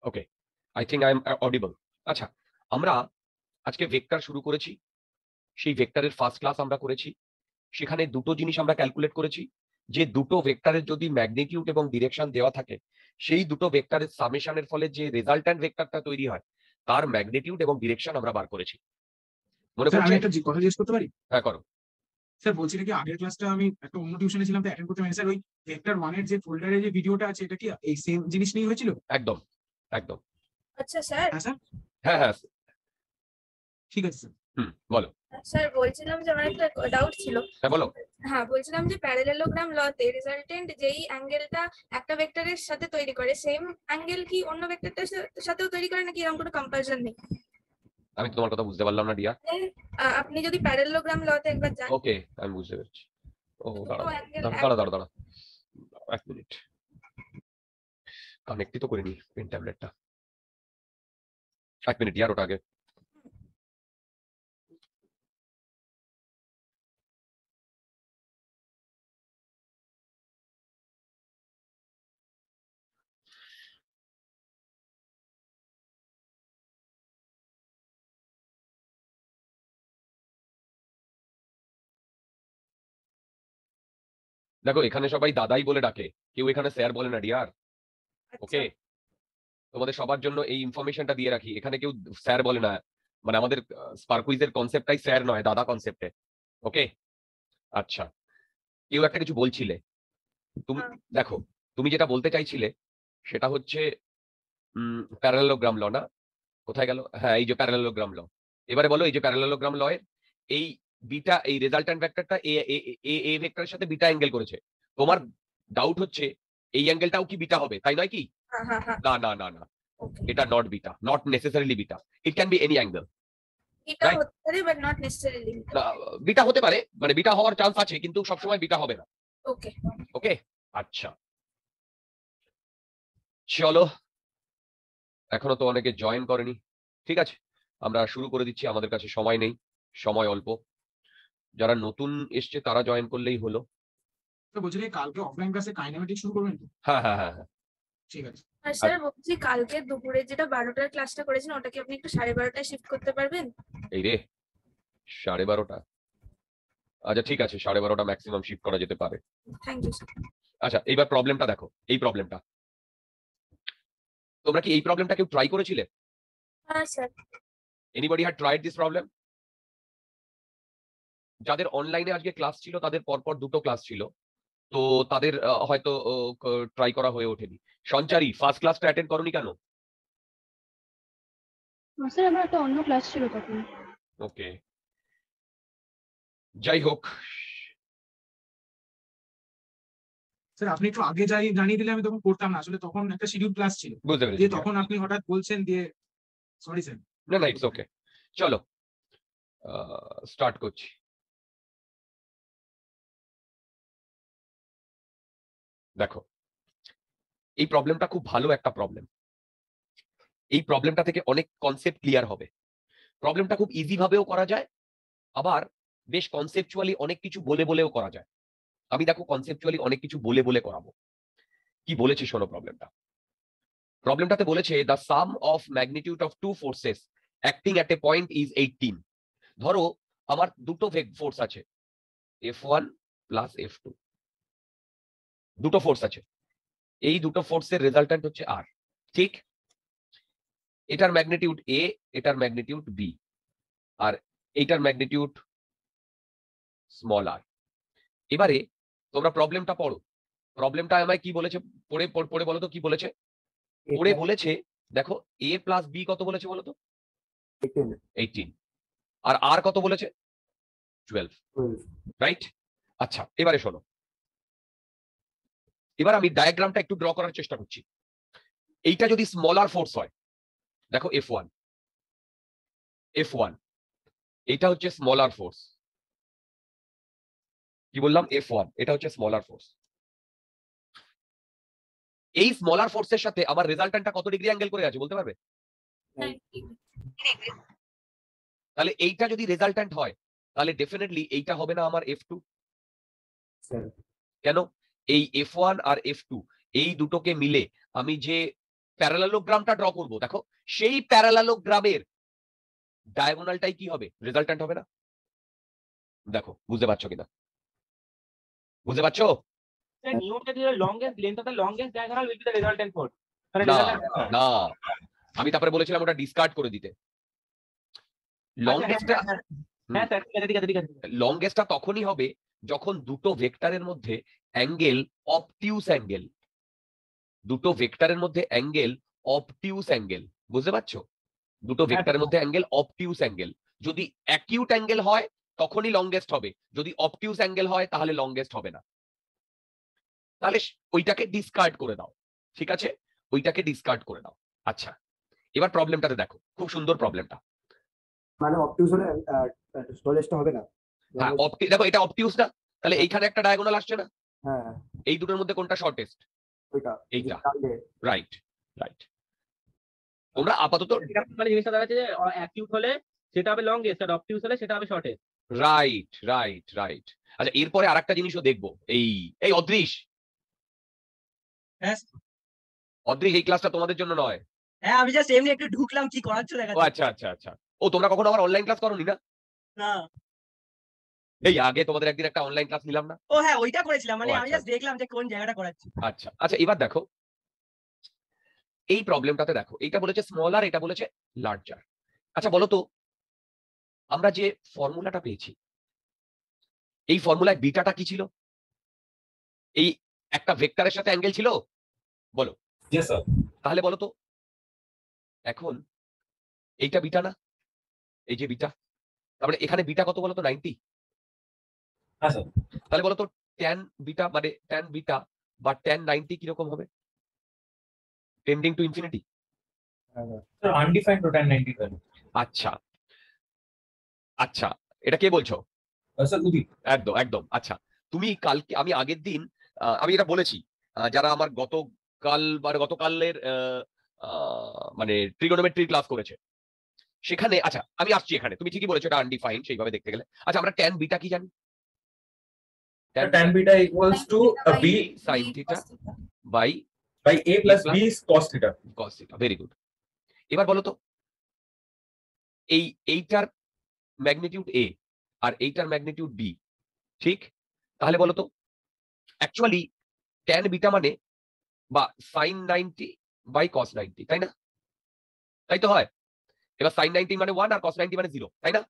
Okay, I think I am audible. আচ্ছা, আমরা আজকে ভেক্টর শুরু করেছি। সেই ভেক্টরের ফার্স্ট ক্লাস আমরা করেছি। সেখানে দুটো জিনিস আমরা ক্যালকুলেট করেছি, যে দুটো ভেক্টরের যদি ম্যাগনিটিউড এবং ডিরেকশন দেওয়া থাকে, সেই দুটো ভেক্টরের সামেশনের ফলে যে রেজাল্ট্যান্ট ভেক্টরটা তৈরি হয় তার ম্যাগনিটিউড এবং ডিরেকশন আমরা বার করেছি। মনে স্যার আমি পড়ছে? একটা কথা জিজ্ঞেস করতে পারি? হ্যাঁ, করো। স্যার বলছি কি আগের ক্লাসটা আমি একটা অন্য টিউশনে ছিলাম তো অ্যাটেন্ড করতে পারিনি স্যার। ওই ভেক্টর 1 এর যে ফোল্ডারে যে ভিডিওটা আছে এটা কি এই সেম জিনিস নিয়ে হয়েছিল? একদম একদম। আচ্ছা স্যার। হ্যাঁ স্যার, হ্যাঁ হ্যাঁ। ঠিক আছে স্যার। বলো। স্যার বলছিলাম যে আমার একটা ডাউট ছিল। হ্যাঁ, বলো। হ্যাঁ, বলছিলাম যে প্যারালেলোগ্রাম লতে রেজাল্টেন্ট যেই অ্যাঙ্গেলটা একটা ভেক্টরের সাথে তৈরি করে সেম অ্যাঙ্গেল কি অন্য ভেক্টরটার সাথেও তৈরি করে, নাকি এরকম কোনো কম্পারিজন নেই? আমি তোমার কথা বুঝতে পারলাম না ডিয়ার। আপনি যদি প্যারালেলোগ্রাম লতে একবার যান। ওকে, আমি বুঝতে পেরেছি। ও দাঁড়া দুটো অ্যাঙ্গেল দাঁড়া দাঁড়া দাঁড়া, এক মিনিট, কানেক্টই তো করিনি পেন ট্যাবলেটটা। এক মিনিট ইয়ার, ওটা আগে। দেখো, এখানে সবাই দাদাই বলে ডাকে, কেউ এখানে স্যার বলে না ডিয়ার। ওকে, তোমাদের সবার জন্য এই ইনফরমেশনটা দিয়ে রাখি, এখানে কেউ স্যার বলে না। মানে আমাদের স্পার্কুইজের কনসেপ্টটাই স্যার নয়, দাদা কনসেপ্টে। ওকে, আচ্ছা, কেউ একটা কিছু বলছিলে তুমি। দেখো, তুমি যেটা বলতে চাইছিলে সেটা হচ্ছে প্যারালেলোগ্রাম ল, না? কোথায় গেল? হ্যাঁ, এই যে প্যারালেলোগ্রাম ল। এবারে বলো, এই যে প্যারালেলোগ্রাম ল এর এই বিটা, এই রেজাল্ট্যান্ট ভেক্টরটা এ এ ভেক্টরের সাথে বিটা অ্যাঙ্গেল করেছে। তোমার ডাউট হচ্ছে এই অ্যাঙ্গেলটাও কি বিটা হবে, তাই নয় কি? না না না না, এটা not beta, not necessarily beta. It can be any angle. এটা হতে পারে বাট নট নেসেসারিলি। বিটা হতে পারে, মানে বিটা হওয়ার চান্স আছে, কিন্তু সবসময় বিটা হবে না। ওকে ওকে, আচ্ছা, চলো, এখনো তো অনেকে জয়েন করেনি। ঠিক আছে, আমরা শুরু করে দিচ্ছি, আমাদের কাছে সময় নেই, সময় অল্প। যারা নতুন এসছে তারা জয়েন করলেই হলো। তো বলছি কালকে অফলাইন ক্লাসে কাইনেমেটিক্স শুরু করবেন তো? হ্যাঁ হ্যাঁ হ্যাঁ হ্যাঁ, ঠিক আছে। আর স্যার বলছি কালকে দুপুরে যেটা 12টার ক্লাসটা করেছেন ওটা কি আপনি একটু 12:30টায় শিফট করতে পারবেন? এই রে, 12:30? আচ্ছা ঠিক আছে, 12:30 ম্যাক্সিমাম শিফট করা যেতে পারে। Thank you sir. আচ্ছা, এইবার প্রবলেমটা দেখো, এই প্রবলেমটা তোমরা কি এই প্রবলেমটা কেউ ট্রাই করেছিলে? হ্যাঁ sir. Anybody had tried this problem? যাদের অনলাইনে আজকে ক্লাস ছিল তাদের পরপর দুটো ক্লাস ছিল, তো তাদের হয়তো ট্রাই করা হয়ে ওঠেনি। সঞ্চারী, ফার্স্ট ক্লাসটা অ্যাটেন্ড করনি কেন? স্যার আমার একটা অন্য ক্লাস ছিল তখন। ওকে, যাই হোক। স্যার আপনি একটু আগে জানিয়ে দিলে আমি তখন করতাম না, আসলে তখন একটা শিডিউল ক্লাস ছিল, বুঝতে পেরেছি। দিয়ে তখন আপনি হঠাৎ বলছেন, দিয়ে সরি স্যার। না না, ইটস ওকে, চলো স্টার্ট করছি। দেখো, এই প্রবলেমটা খুব ভালো একটা প্রবলেম। এই প্রবলেমটা থেকে অনেক কনসেপ্ট ক্লিয়ার হবে। প্রবলেমটা খুব ইজি ভাবেও করা যায়, আবার বেশ কনসেপচুয়ালি অনেক কিছু বলে বলেও করা যায়। আমি দেখো কনসেপচুয়ালি অনেক কিছু বলে বলে করাবো। কি বলেছি শোনো প্রবলেমটা। প্রবলেমটাতে বলেছে the sum of magnitude of two forces acting at a point is 18। ধরো আমার দুটো ফোর্স আছে, F1 প্লাস F2, দুটো ফোর্স আছে। এই দুটো ফোর্সের রেজাল্ট্যান্ট হচ্ছে আর, ঠিক? এটার ম্যাগনিটিউড এ, এটার ম্যাগনিটিউড বি, আর এইটার ম্যাগনিটিউড স্মল আর। এবারে তোমরা প্রবলেমটা পড়ো। প্রবলেমটা আমায় কি বলেছে, পড়ে পড়ে বলো তো কি বলেছে। পড়ে বলেছে, দেখো এ প্লাস বি কত বলেছে বলো তো? 18। আর আর কত বলেছে? 12, রাইট? আচ্ছা, এবারে শোনো, এবার আমি ডায়াগ্রামটা একটু ড্র করার চেষ্টা করছি। এইটা যদি স্মলার ফোর্স হয়, দেখো F1, F1, এইটা হচ্ছে স্মলার ফোর্স। কি বললাম? F1, এটা হচ্ছে স্মলার ফোর্স। এই স্মলার ফোর্সের সাথে আমার রেজাল্ট্যান্টটা কত ডিগ্রি অ্যাঙ্গেল করে আছে বলতে পারবে? তাহলে এইটা যদি রেজাল্ট্যান্ট হয় তাহলে ডেফিনেটলি এইটা হবে না আমার F2। কেন? এই F1 আর F2 এই দুটোকে মিলে আমি যে প্যারালালোগ্রামটা ড্র করব, দেখো সেই প্যারালালোগ্রামের ডায়াগোনালটাই কি হবে, রেজাল্ট্যান্ট হবে না? দেখো বুঝতে পারছো কিনা, বুঝতে পারছো? নিয়মটা যে longest length of the longest diagonal will be the resultant node. না না, আমি তারপরে বলেছিলাম ওটা ডিসকার্ড করে দিতে। লংগেস্টটা হ্যাঁ স্যার, ঠিক আছে ঠিক আছে। লংগেস্টটা তখনই হবে যখন দুটো ভেক্টরের মধ্যে অ্যাঙ্গেল অবটিউস অ্যাঙ্গেল, দুটো ভেক্টরের মধ্যে অ্যাঙ্গেল অবটিউস অ্যাঙ্গেল, বুঝতে পারছো? দুটো ভেক্টরের মধ্যে অ্যাঙ্গেল অবটিউস অ্যাঙ্গেল, যদি অ্যাকিউট অ্যাঙ্গেল হয় তখনই লংগেস্ট হবে, যদি অবটিউস অ্যাঙ্গেল হয় তাহলে লংগেস্ট হবে না। তাহলে ওইটাকে ডিসকার্ড করে দাও, ঠিক আছে, ওইটাকে ডিসকার্ড করে দাও। আচ্ছা, এবার প্রবলেমটাতে দেখো, খুব সুন্দর প্রবলেমটা। মানে অবটিউস হলে স্টলেজটা হবে না। হ্যাঁ, দেখো এটা অবটিউস না, তাহলে এইখানে একটা ডায়াগোনাল আসছে না, হ্যাঁ, এই দুটোর মধ্যে কোনটা শর্টেস্ট? ওইটা এইটা। কাটলে রাইট রাইট। তোমরা আপাতত মানে জিনিসটা দাঁড়াচ্ছে যে অ্যাকিউট হলে সেটা হবে লংগেস্ট, আর অবটিউস হলে সেটা হবে শর্টেস্ট। Right right right. আচ্ছা, এরপরে আরেকটা জিনিসও দেখবো। এই এই অদৃশ, হ্যাঁ অদৃশ এই ক্লাসটা তোমাদের জন্য নয়। হ্যাঁ, আমি জাস্ট এমনি একটু ঢুকলাম কি করাচ্ছ দেখা ও আচ্ছা আচ্ছা আচ্ছা। ও তোমরা কখনো আবার অনলাইন ক্লাস করোনি না? না। এই আগে তোমাদের একদিন একটা অনলাইন ক্লাস নিলাম না? ও হ্যাঁ, ওইটা করেছিলাম, মানে ও, আমি আচ্ছা। জাস্ট দেখলাম যে কোন জায়গাটা করাচ্ছি। আচ্ছা আচ্ছা, এবার দেখো এই প্রবলেমটাতে দেখো, এইটা বলেছে স্মলার, এটা বলেছে লার্জার। আচ্ছা বলো তো, আমরা যে ফর্মুলাটা পেয়েছি, এই ফর্মুলায় বিটাটা কি ছিল? এই একটা ভেক্টরের সাথে অ্যাঙ্গেল ছিল, বলো। Yes, sir. তাহলে বলো তো, এখন এইটা বিটা না, এই যে বিটা, তারপরে এখানে বিটা কত বলো তো, 90। হ্যাঁ স্যার। তাহলে বলো তো ট্যান বিটা মানে ট্যান বিটা বা ট্যান 90 কিরকম হবে? Tending to infinity. Sir, undefined to tan 90 value. আচ্ছা আচ্ছা, এটা কে বলছো? Sir, Udit. একদম একদম। আচ্ছা, তুমি কালকে, আমি আগের দিন আমি এটা বলেছি, যারা আমার গতকালের মানে ট্রিগোনোমেট্রি ক্লাস করেছে সেখানে, আচ্ছা আমি আসছি এখানে, তুমি ঠিকই বলেছো এটা আনডিফাইন্ড সেইভাবে দেখতে গেলে। আচ্ছা, আমরা ট্যান বিটা কি জানি? Tan beta equals to b sin theta by by a plus plus b cos theta. cos theta। Very good. এবার বলো তো, এইটার ম্যাগনিটিউড a আর এইটার ম্যাগনিটিউড b, ঠিক? তাহলে বলো তো অ্যাকচুয়ালি ট্যান বিটা মানে বা sin 90 বাই cos 90, তাই না? তাই তো হয়। এবার sin 90 মানে 1 আর cos 90 মানে 0, তাই না?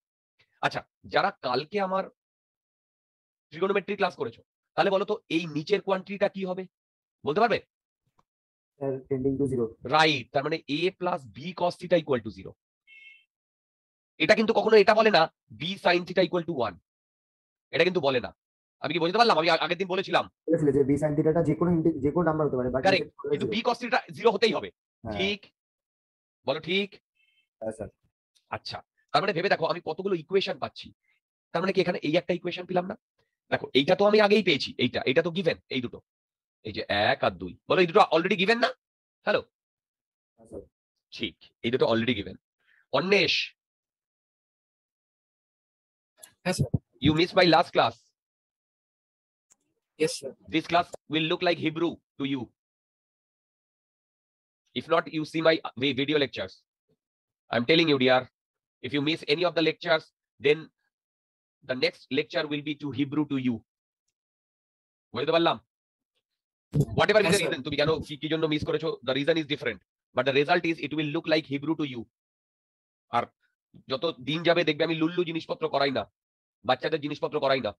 আচ্ছা, যারা কালকে আমার ট্রিগোনোমেট্রি ক্লাস করেছো, তাহলে বলো তো এই নিচের কোয়ান্টিটিটা কি হবে, বলতে পারবে? Tending to zero. রাইট, তার মানে a plus b cos theta equal to 0। এটা কিন্তু কখনো এটা বলে না b sin theta equal to 1, এটা কিন্তু বলে না। আমি কি বুঝতে পারলাম? আমি আগের দিন বলেছিলাম বলেছিলে যে b sin থিটাটা যে কোনো নাম্বার হতে পারে, বাট কারেক্ট, কিন্তু b cos theta 0 হতেই হবে, ঠিক? বলো ঠিক? হ্যাঁ স্যার। আচ্ছা, তার মানে ভেবে দেখো আমি কতগুলো ইকুয়েশন পাচ্ছি। তার মানে কি এখানে এই একটা ইকুয়েশন পেলাম না? দেখো এইটা তো আমি আগেই পেয়েছি, এইটা তো গিভেন, এই দুটো, এই যে 1 আর 2, বলো এই দুটো অলরেডি গিভেন না? হ্যালো, ঠিক, এই দুটো already given. Anwesh, Yes, sir. you missed my last class. Yes, sir. This class will look like Hebrew to you. If not, you see my video lectures. I'm telling you, dear, if you miss any of the lectures, then the next lecture will be to Hebrew to you. বুঝতে পারলাম? Whatever is Yes, the sir. reason, তুমি কেন কি জন্য miss করেছো, the reason is different, but the result is it will look like Hebrew to you. আর যত দিন যাবে দেখবে আমি লুল্লু জিনিসপত্র করাই না, বাচ্চাদের জিনিসপত্র করাই না।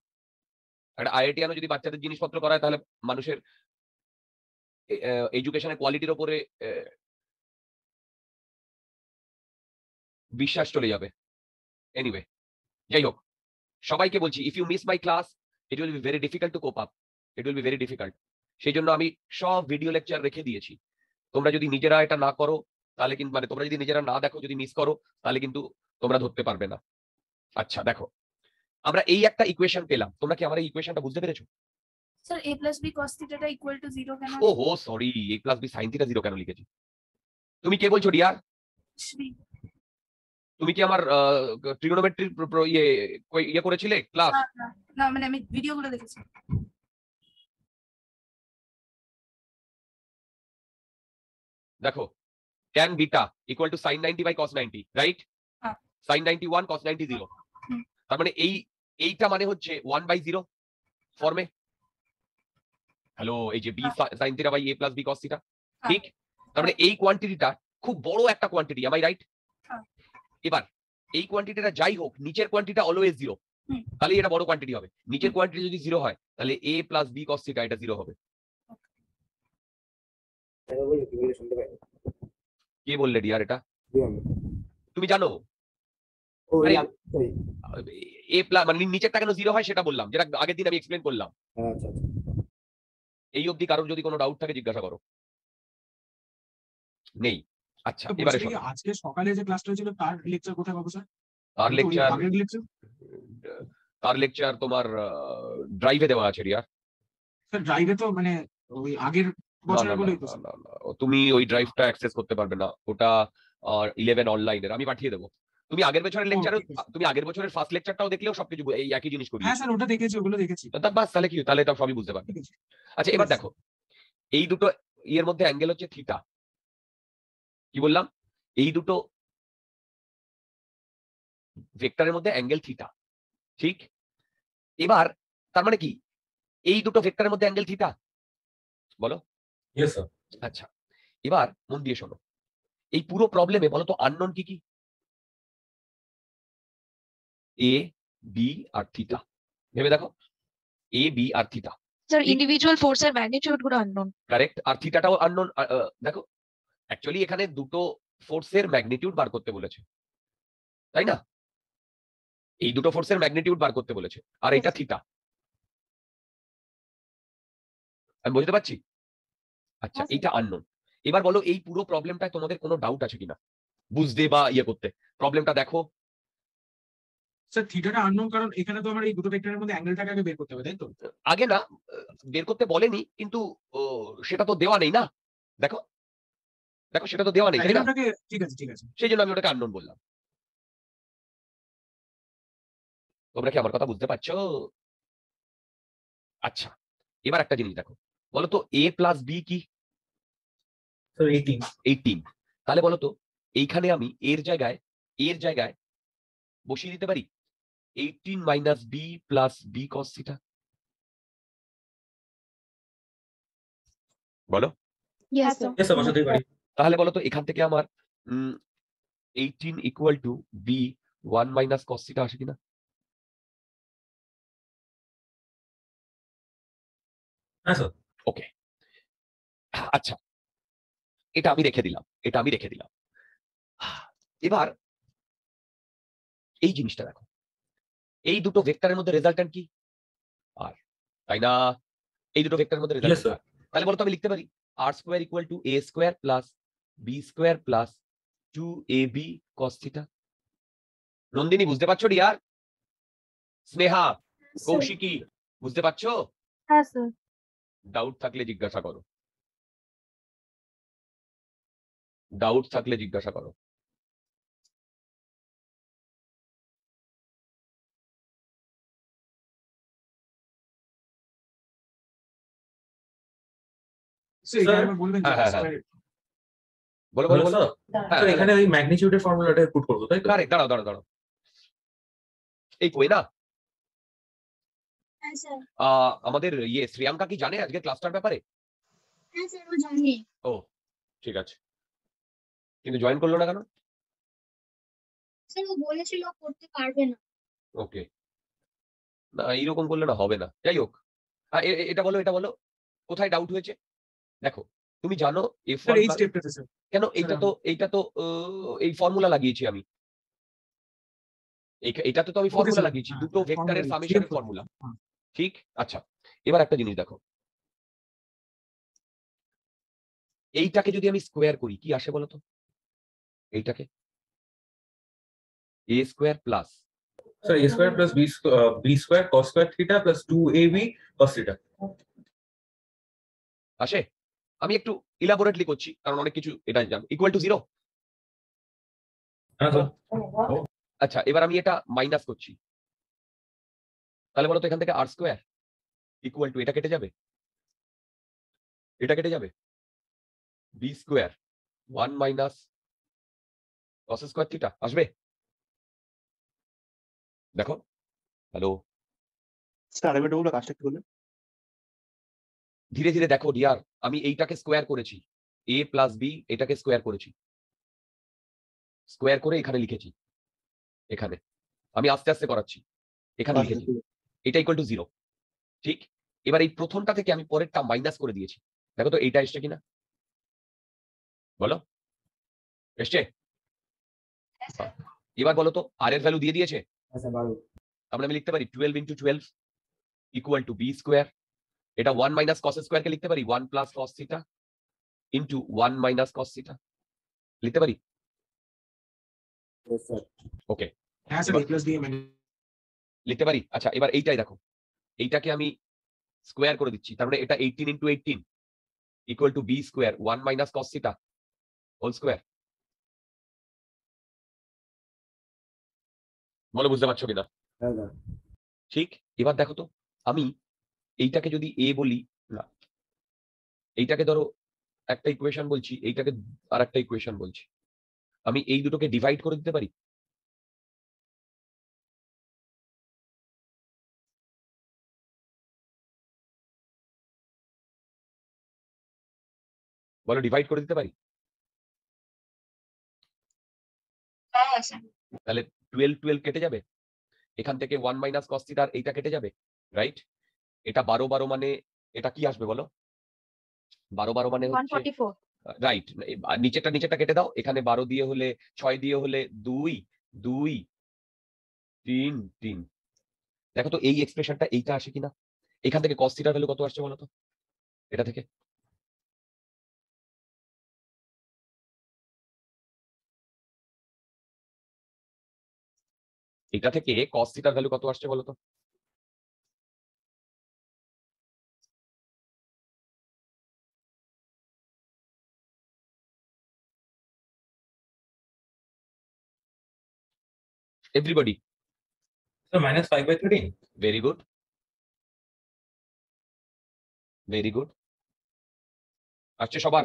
একটা আইআইটিয়ানো যদি বাচ্চাদের জিনিসপত্র করায় তাহলে মানুষের এডুকেশনের কোয়ালিটির উপরে বিশ্বাস চলে যাবে। এনিওয়ে, যাই হোক, সবাইকে বলছি if you miss my class it will be very difficult to cope up, it will be very difficult. সেই জন্য আমি সব ভিডিও লেকচার রেখে দিয়েছি। তোমরা যদি নিজেরা এটা না করো তাহলে কিন্তু, মানে তোমরা যদি নিজেরা না দেখো, যদি মিস করো, তাহলে কিন্তু তোমরা ধরতে পারবে না। আচ্ছা দেখো, আমরা এই একটা ইকুয়েশন পেলাম, তোমরা কি আমার এই ইকুয়েশনটা বুঝতে পেরেছো? Sir a plus b cos theta টা equal to 0 কেন? ও হো sorry, a plus B sine theta 0 কেন লিখেছি? তুমি কে বলছো ডিয়ার? শ্রী। তুমি কি আমার ট্রিগোনোমেট্রি ইয়ে করেছিলে ক্লাস? না না না, মানে আমি ভিডিওগুলো দেখেছি। দেখো tan beta equal to sin 90 by cos 90, right? হ্যাঁ। sin 90 1 cos 90 0। হুম। তার মানে এইটা মানে হচ্ছে 1/0 ফর্মে। হ্যালো, এই যে b sin theta by a plus b cos theta, হ্যাঁ। ঠিক? তার মানে এই কোয়ান্টিটিটা খুব বড় একটা কোয়ান্টিটি, am I right? হ্যাঁ। এবার এই কোয়ান্টিটিটা যাই হোক, নিচের কোয়ান্টিটিটা অলওয়েজ 0, হুম। তাহলে এটা বড় কোয়ান্টিটি হবে। নিচের কোয়ান্টিটি যদি 0 হয় তাহলে a plus b cos theta এটা 0 হবে। কি বলে শুনতে পাই? কে বললে ডিয়ার এটা? জি আমি। তুমি জানো ও আরে, সরি। a প্লাস মানে নিচেরটা কেন 0 হয় সেটা বললাম, যেটা আগের দিন আমি এক্সপ্লেন করলাম। আচ্ছা আচ্ছা। এই অবধি কারোর যদি কোনো ডাউট থাকে জিজ্ঞাসা করো। নেই? আচ্ছা, তো এবারে বলছি কি, শোনো। আজকে সকালে যে ক্লাসটা হয়েছিল তার লেকচার কোথায় পাবো স্যার? তার লেকচার, আগের লেকচার তার লেকচার তোমার ড্রাইভে দেওয়া আছে রিয়া। স্যার ড্রাইভে তো মানে ওই আগের না না বছরের না বলেই তো না, স্যার। না, না, তুমি ওই ড্রাইভটা অ্যাক্সেস করতে পারবে না, ওটা 11 অনলাইনের, আমি পাঠিয়ে দেবো। তুমি আগের বছরের লেকচারও, ঠিক আছে। তুমি আগের বছরের ফার্স্ট লেকচারটাও দেখলেও সবকিছু এই একই জিনিস করি। হ্যাঁ স্যার ওটা দেখেছি, ওগুলো দেখেছি। বাস, তাহলে কি, তাহলে এটা সবই বুঝতে পারবে। ঠিক আছে। আচ্ছা, এবার দেখো এই দুটো ইয়ের মধ্যে অ্যাঙ্গেল হচ্ছে থিটা। কি বললাম? এই দুটো ভেক্টরের মধ্যে অ্যাঙ্গেল থিটা, ঠিক? এবার তার মানে কি এই দুটো ভেক্টরের মধ্যে অ্যাঙ্গেল থিটা? বলো। Yes, sir. আচ্ছা, এবার মন দিয়ে শোনো। এই পুরো প্রবলেমে বলো তো আননোন কি কি? এ, বি আর থিটা। ভেবে দেখো, এ, বি আর থিটা, স্যার ইন্ডিভিজুয়াল ফোর্সের ম্যাগনিটিউড গুলো আননোন। কারেক্ট। আর থিটাটাও আননোন। দেখো, অ্যাকচুয়ালি এখানে দুটো ফোর্সের ম্যাগনিটিউড বার করতে বলেছে, তাই না? এই দুটো ফোর্সের ম্যাগনিটিউড বার করতে বলেছে, আর এটা থিটা। আমি বুঝতে পারছি? আচ্ছা, হ্যাঁ, স্যার। এইটা আননোন। এবার বলো এই পুরো প্রবলেমটায় তোমাদের কোনো ডাউট আছে কিনা বুঝতে বা ইয়ে করতে? প্রবলেমটা দেখো। স্যার থিটাটা আননোন কারণ এখানে তো আমার এই দুটো ভেক্টরের মধ্যে অ্যাঙ্গেলটাকে আগে বের করতে হবে, তাই তো? আগে না, বের করতে বলেনি, কিন্তু সেটা তো দেওয়া নেই না। দেখো দেখো, সেটা তো দেওয়া নেই, তাই তাই জন্য না? ওটাকে ঠিক আছে ঠিক আছে। সেই জন্য আমি ওটাকে আননোন বললাম। তোমরা কি আমার কথা বুঝতে পারছো? আচ্ছা, এবার একটা জিনিস দেখো, বলো তো a প্লাস বি কি? So 18. 18। তাহলে বলো তো এইখানে আমি এর জায়গায় বসিয়ে দিতে পারি 18 minus B plus B cos theta. বলো। Yes sir. Yes, sir. বসাতেই পারি। তাহলে বলো তো এখান থেকে আমার 18 equal to B 1 minus cos theta আসে কিনা? হ্যাঁ স্যার। ওকে, আচ্ছা, এটা আমি রেখে দিলাম। এবার এই জিনিসটা দেখো, এই দুটো ভেক্টরের মধ্যে রেজাল্টেন্ট কি? আর, তাই না? এই দুটো ভেক্টরের মধ্যে Yes, রেজাল্টেন্ট sir. তাহলে বলো তো আমি লিখতে পারি আর square equal to A square plus B square plus 2ab cos theta. Nandini বুঝতে পারছো ডিয়ার? স্নেহা, কৌশিকী বুঝতে পারছো? হ্যাঁ স্যার। ডাউট থাকলে জিজ্ঞাসা করো। স্যার এটা Sir, একবার বলবেন যে হ্যাঁ, square- বলো হ্যালো বলো। স্যার। হ্যাঁ, স্যার এখানে ওই ম্যাগনিটিউডের ফর্মুলাটা পুট করবো, তাই তো? কারেক্ট। দাঁড়াও। এই কই না, হ্যাঁ স্যার। আমাদের ইয়ে শ্রেয়াঙ্কা কি জানে আজকে ক্লাসটার ব্যাপারে? হ্যাঁ স্যার ও জানে। ও ঠিক আছে, কিন্তু জয়েন করলো না কেন? স্যার ও বলেছিল করতে পারবে না। ওকে, না এইরকম করলে না হবে না। যাই হোক, এটা বলো কোথায় ডাউট হয়েছে? দেখো, তুমি জানো এফ স্যার এই স্টেপটাতে স্যার। কেন? এইটা তো এই ফর্মুলা লাগিয়েছি আমি। এটাতে তো আমি ফর্মুলা sir, লাগিয়েছি, হ্যাঁ, দুটো হ্যাঁ, ভেক্টরের formula সামেশনের লিখছি। ফর্মুলা, হ্যাঁ। ঠিক? আচ্ছা, এবার একটা জিনিস দেখো, এইটাকে যদি আমি স্কোয়ার করি কি আসে বলো তো? এইটাকে A square plus, sir a square plus b square cos square theta plus 2ab cos theta. আসে? আমি একটু ইলাবোরেটলি করছি কারণ অনেক কিছু এটা জানো। Equal to 0। হ্যাঁ স্যার। আচ্ছা, এবার আমি এটা মাইনাস করছি, তাহলে বলো তো এখান থেকে আর স্কোয়ার ইকুয়াল টু এটা কেটে যাবে B square 1 minus cos square theta আসবে? দেখো, হ্যালো, স্যার আরেকবার বলবো কাজটা কি বললেন? ধীরে ধীরে দেখো ডিয়ার, আমি এইটাকে স্কোয়ার করেছি, a প্লাস বি এটাকে স্কোয়ার করেছি, স্কোয়ার করে এখানে লিখেছি, এখানে আমি আস্তে আস্তে করাচ্ছি, এখানে লিখেছি এটা ইকুয়াল টু 0, ঠিক? এবার এই প্রথমটা থেকে আমি পরেরটা মাইনাস করে দিয়েছি, দেখো তো এইটা এসছে কিনা, বলো এসছে? এবার বলো তো আর এর ভ্যালু দিয়ে দিয়েছে, হ্যাঁ স্যার 12। তারপরে আমি লিখতে পারি 12 into 12 equal to B square, এটা 1 মাইনাস কস স্কোয়ারকে লিখতে পারি 1 plus cos theta into 1 minus cos theta লিখতে পারি, Yes, স্যার। ওকে হ্যাঁ স্যার, a প্লাস বি মানে লিখতে পারি। আচ্ছা এবার এইটাই দেখো, এইটাকে আমি স্কোয়ার করে দিচ্ছি, তার মানে এটা 18 into 18 equal to B square 1 minus cos theta whole square, বলো বুঝতে পারছো কিনা? হ্যাঁ স্যার। ঠিক, এবার দেখো তো আমি এইটাকে যদি এ বলি, না এইটাকে ধরো একটা ইকুয়েশন বলছি, এইটাকে আর একটা ইকুয়েশন বলছি, আমি এই দুটোকে ডিভাইড করে দিতে পারি, বলো ডিভাইড করে দিতে পারি? হ্যাঁ স্যার। তাহলে 12 12 কেটে যাবে, এখান থেকে 1 মাইনাস কস থিটার এইটা কেটে যাবে, রাইট? এটা 12 12 মানে এটা কি আসবে বলো? 12 12 মানে হচ্ছে 144 রাইট, নিচেরটা নিচেরটা কেটে দাও, এখানে 12 দিয়ে হলে 6 দিয়ে হলে 2 2 3 3, দেখো তো এই এক্সপ্রেশনটা এইটা আসে কিনা, এখান থেকে cos থিটার ভ্যালু কত আসছে বলো তো, এটা থেকে এটা থেকে cos থিটার ভ্যালু কত আসছে বলো তো? Everybody, So -5/13. Very good, very good, আসছে সবার?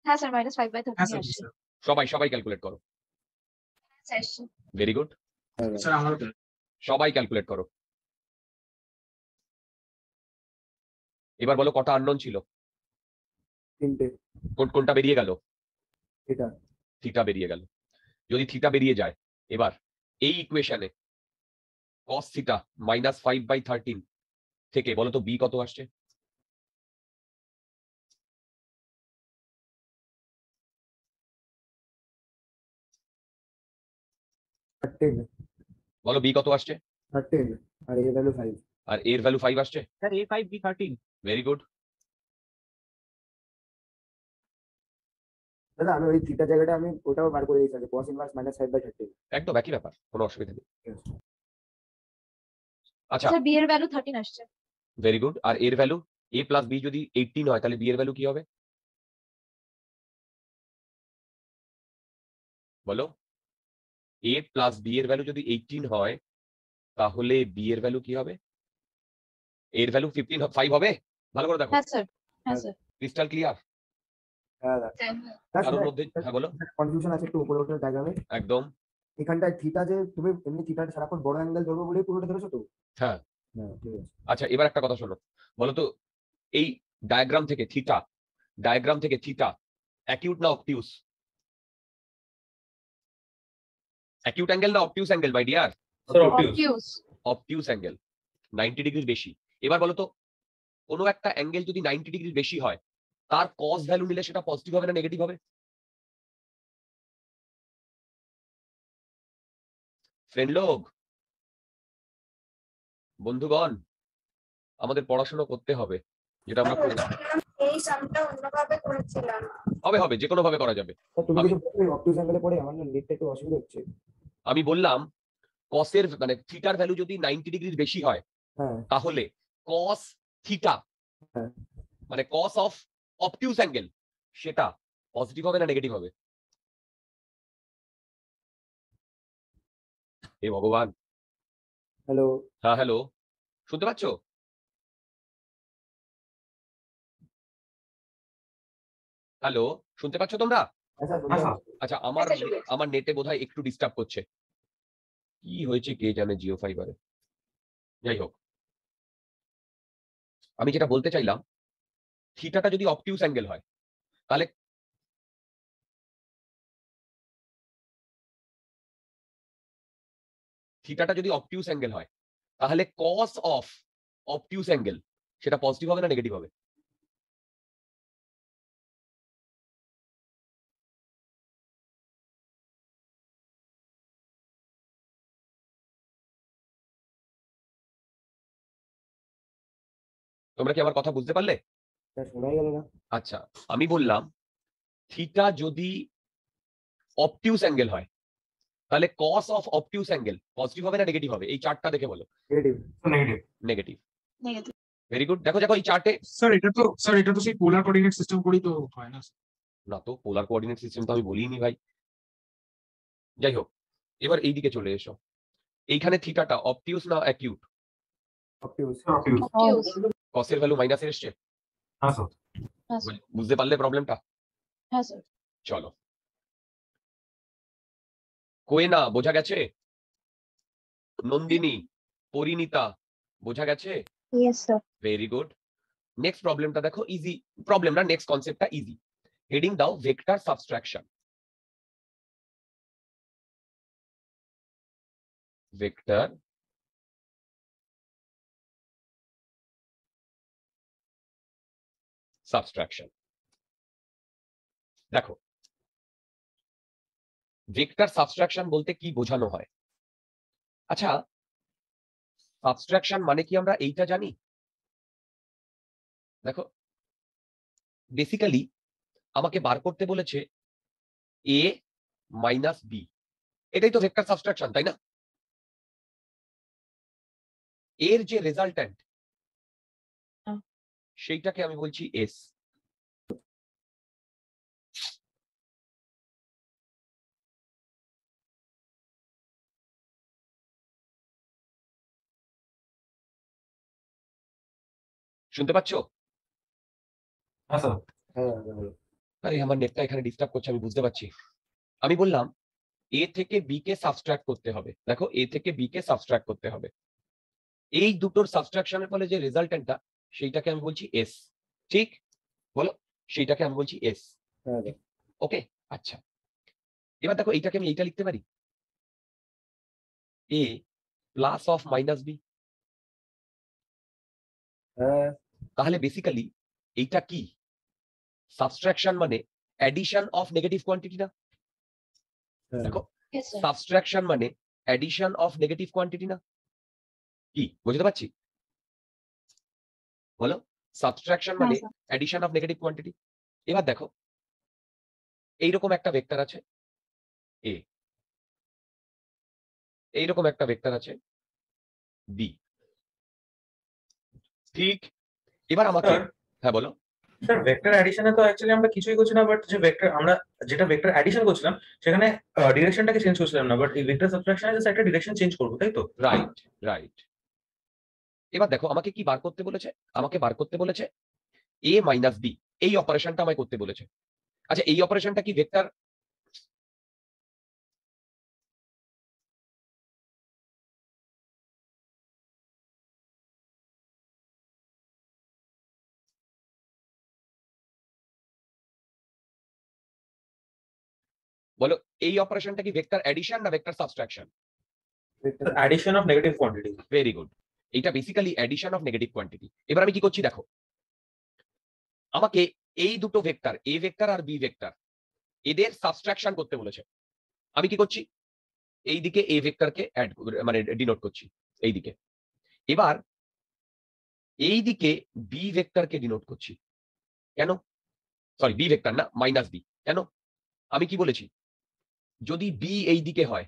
হ্যাঁ স্যার -5/13 হ্যাঁ স্যার, আসছে স্যার সবাই সবাই ক্যালকুলেট করো, স্যার ভেরি গুড, হ্যাঁ স্যার। স্যার আমারও তো। সবাই ক্যালকুলেট করো। এবার বলো কটা আননোন ছিল, 3টে। কোনটা বেরিয়ে গেল? এটা থিটা বেরিয়ে গেল, যদি থিটা বেরিয়ে যায়, এবার এই ইকুয়েশনে cos থিটা -5/13 থেকে বলো তো বি কত আসছে? থার্টিন। বলো বি কত আসছে? 13 আর এর ভ্যালু 5। আর এর ভ্যালু 5 আসছে, sir A5 B13। Very good, দাদা আমি ওই থিটা জায়গাটা আমি ওটাও বার করে দিয়েছি cos ইনভার্স -5/13। একদম একই ব্যাপার, কোনো অসুবিধা নেই। আচ্ছা স্যার বি এর ভ্যালু 13 আসছে ভেরি গুড, আর এর ভ্যালু a প্লাস বি যদি 18 হয় তাহলে বি এর ভ্যালু কি হবে বলো? a প্লাস বি এর ভ্যালু যদি 18 হয় তাহলে বি এর ভ্যালু কি হবে? এর ভ্যালু 5 হবে, ভালো করে দেখো, হ্যাঁ স্যার, হ্যাঁ স্যার ক্রিস্টাল ক্লিয়ার? হ্যাঁ দাদা। কারোর মধ্যে হ্যাঁ বলো, কনফিউশন আছে একটু উপরে উপরে ডায়াগ্রামে। একদম এখানটায় থিটা যে তুমি এমনি থিটাটা সারাক্ষণ বড় অ্যাঙ্গেল ধরবো বলে পুরোটা ধরেছো তো? হ্যাঁ। হ্যাঁ ঠিক আছে। আচ্ছা এবার একটা কথা শোনো, বলো তো এই ডায়াগ্রাম থেকে থিটা অ্যাকিউট না অবটিউস? অ্যাকিউট অ্যাঙ্গেল না obtuse angle my dear? Sir, obtuse. Obtuse obtuse angle 90 ডিগ্রির বেশি। এবার বলো তো কোনো একটা অ্যাঙ্গেল যদি 90 ডিগ্রির বেশি হয় তার কস ভ্যালু নিলে সেটা পজিটিভ হবে না নেগেটিভ হবে? ফ্রেন্ড লোক, বন্ধুগণ, আমাদের পড়াশোনা করতে হবে, যেটা আমরা করি। এই সামটা অন্যভাবে করেছিলাম। হবে হবে, যে কোনো ভাবে করা যাবে। তুমি আমি- কিছু বলবে অবটিউস অ্যাঙ্গেলে পড়ে আমার না লিখতে একটু অসুবিধা হচ্ছে। আমি বললাম কসের মানে থিটার ভ্যালু যদি 90 ডিগ্রির বেশি হয় হ্যাঁ তাহলে কস থিটা হ্যাঁ। মানে কস অফ অবটিউস অ্যাঙ্গেল সেটা পজিটিভ হবে না নেগেটিভ হবে? হে ভগবান, হ্যালো। হ্যাঁ হ্যালো, শুনতে পাচ্ছো? হ্যালো, শুনতে পাচ্ছো তোমরা? ऐसा हाँ सर আচ্ছা আমার নেটে বোধহয় একটু ডিস্টার্ব করছে, কি হয়েছে কে জানে জিও ফাইবারে। যাই হোক, আমি যেটা বলতে চাইলাম, থিটাটা যদি অবটিউস অ্যাঙ্গেল হয় তাহলে কস অফ অবটিউস অ্যাঙ্গেল সেটা পজিটিভ হবে না নেগেটিভ হবে? তোমরা কি আমার কথা বুঝতে পারলে? শোনাই গেল না। আচ্ছা, আমি বললাম থিটা যদি অবটিউস অ্যাঙ্গেল হয় তাহলে কস অফ অবটিউস অ্যাঙ্গেল পজিটিভ হবে না নেগেটিভ হবে? এই চার্টটা দেখে বলো। Negative. Negative negative. Very good. দেখো এই চার্টে স্যার এটা তো সেই পোলার কোঅর্ডিনেট সিস্টেম করেই তো হয় না? না তো, পোলার কোঅর্ডিনেট সিস্টেম তো আমি বলিনি ভাই। যাই হোক, এবার এইদিকে চলে এসো। এইখানে থিটাটা অবটিউস না অ্যাকিউট? অবটিউস। কসের ভ্যালু মাইনাসে এসছে। हाँ सर বুঝতে পারলে প্রবলেমটা? হ্যাঁ স্যার। চলো, কোয়েনা বোঝা গেছে? নন্দিনী, পরিণীতা বোঝা গেছে? Yes sir. Very good. Next প্রবলেমটা দেখো, ইজি প্রবলেম না, নেক্সট কনসেপ্টটা ইজি। হেডিং দাও ভেক্টর সাবট্রাকশন। Vector subtraction. দেখো, ভেক্টর সাবট্রাকশন বলতে কি বোঝানো হয়? আচ্ছা, সাবট্রাকশন মানে কি আমরা এইটা জানি? দেখো, বেসিক্যালি আমাকে বার করতে বলেছে a মাইনাস বি, এটাই তো ভেক্টর সাবট্রাকশন, তাই না? এর যে রেজাল্ট্যান্ট সেইটাকে আমি বলছি এস। শুনতে পাচ্ছ? हाँ सर হ্যাঁ। আরে আমার নেটটা এখানে ডিস্টার্ব করছে, আমি বুঝতে পারছি। আমি বললাম এ থেকে বি কে সাবট্রাক্ট করতে হবে। দেখো, এ থেকে বি কে সাবট্রাক্ট করতে হবে। এই দুটোর সাবট্রাকশনের ফলে যে রেজাল্ট্যান্টটা সেইটাকে আমি বলছি এস। ঠিক বলো, সেইটাকে আমি বলছি এস। হ্যাঁ। ওকে, আচ্ছা, এবার দেখো এইটাকে আমি এইটা লিখতে পারি, এ প্লাস অফ মাইনাস বি। হ্যাঁ। তাহলে বেসিক্যালি এইটা কি? সাবট্রাকশন মানে অ্যাডিশন অফ নেগেটিভ কোয়ান্টিটি না? দেখো, সাবট্রাকশন মানে অ্যাডিশন অফ নেগেটিভ কোয়ান্টিটি না? কি বুঝতে পারছি? বলো, সাবট্রাকশন মানে অ্যাডিশন অফ নেগেটিভ কোয়ান্টিটি। এবার দেখো, এইরকম একটা ভেক্টর আছে এ, এইরকম একটা ভেক্টর আছে বি। ঠিক, এবার আমাকে হ্যাঁ বলো। স্যার ভেক্টর অ্যাডিশনে তো অ্যাকচুয়ালি আমরা কিছুই করছি না, বাট যে ভেক্টর আমরা যেটা ভেক্টর অ্যাডিশন করছিলাম সেখানে ডিরেকশনটাকে চেঞ্জ করছিলাম না, বাট এই ভেক্টর সাবট্রাকশনে জাস্ট একটা ডিরেকশন চেঞ্জ করবো, তাই তো? Right right. এবার দেখো আমাকে কি বার করতে বলেছে? আমাকে বার করতে বলেছে এ মাইনাস বি, এই অপারেশনটা আমায় করতে বলেছে। আচ্ছা, এই অপারেশনটা কি ভেক্টর? বলো, এই অপারেশনটা কি ভেক্টর অ্যাডিশন না vector subtraction? Addition of negative quantity. Very good, এটা basically addition of negative quantity. এবার আমি কি করছি দেখো, আমাকে এই দুটো ভেক্টর এ ভেক্টর আর বি ভেক্টর এদের সাবট্রাকশন করতে বলেছে। আমি কি করছি, এইদিকে এ ভেক্টরকে অ্যাড মানে ডিনোট করছি এইদিকে। এবার এইদিকে বি ভেক্টরকে ডিনোট করছি। কেন? সরি, বি ভেক্টর না, মাইনাস বি। কেন? আমি কি বলেছি, যদি বি এই দিকে হয়,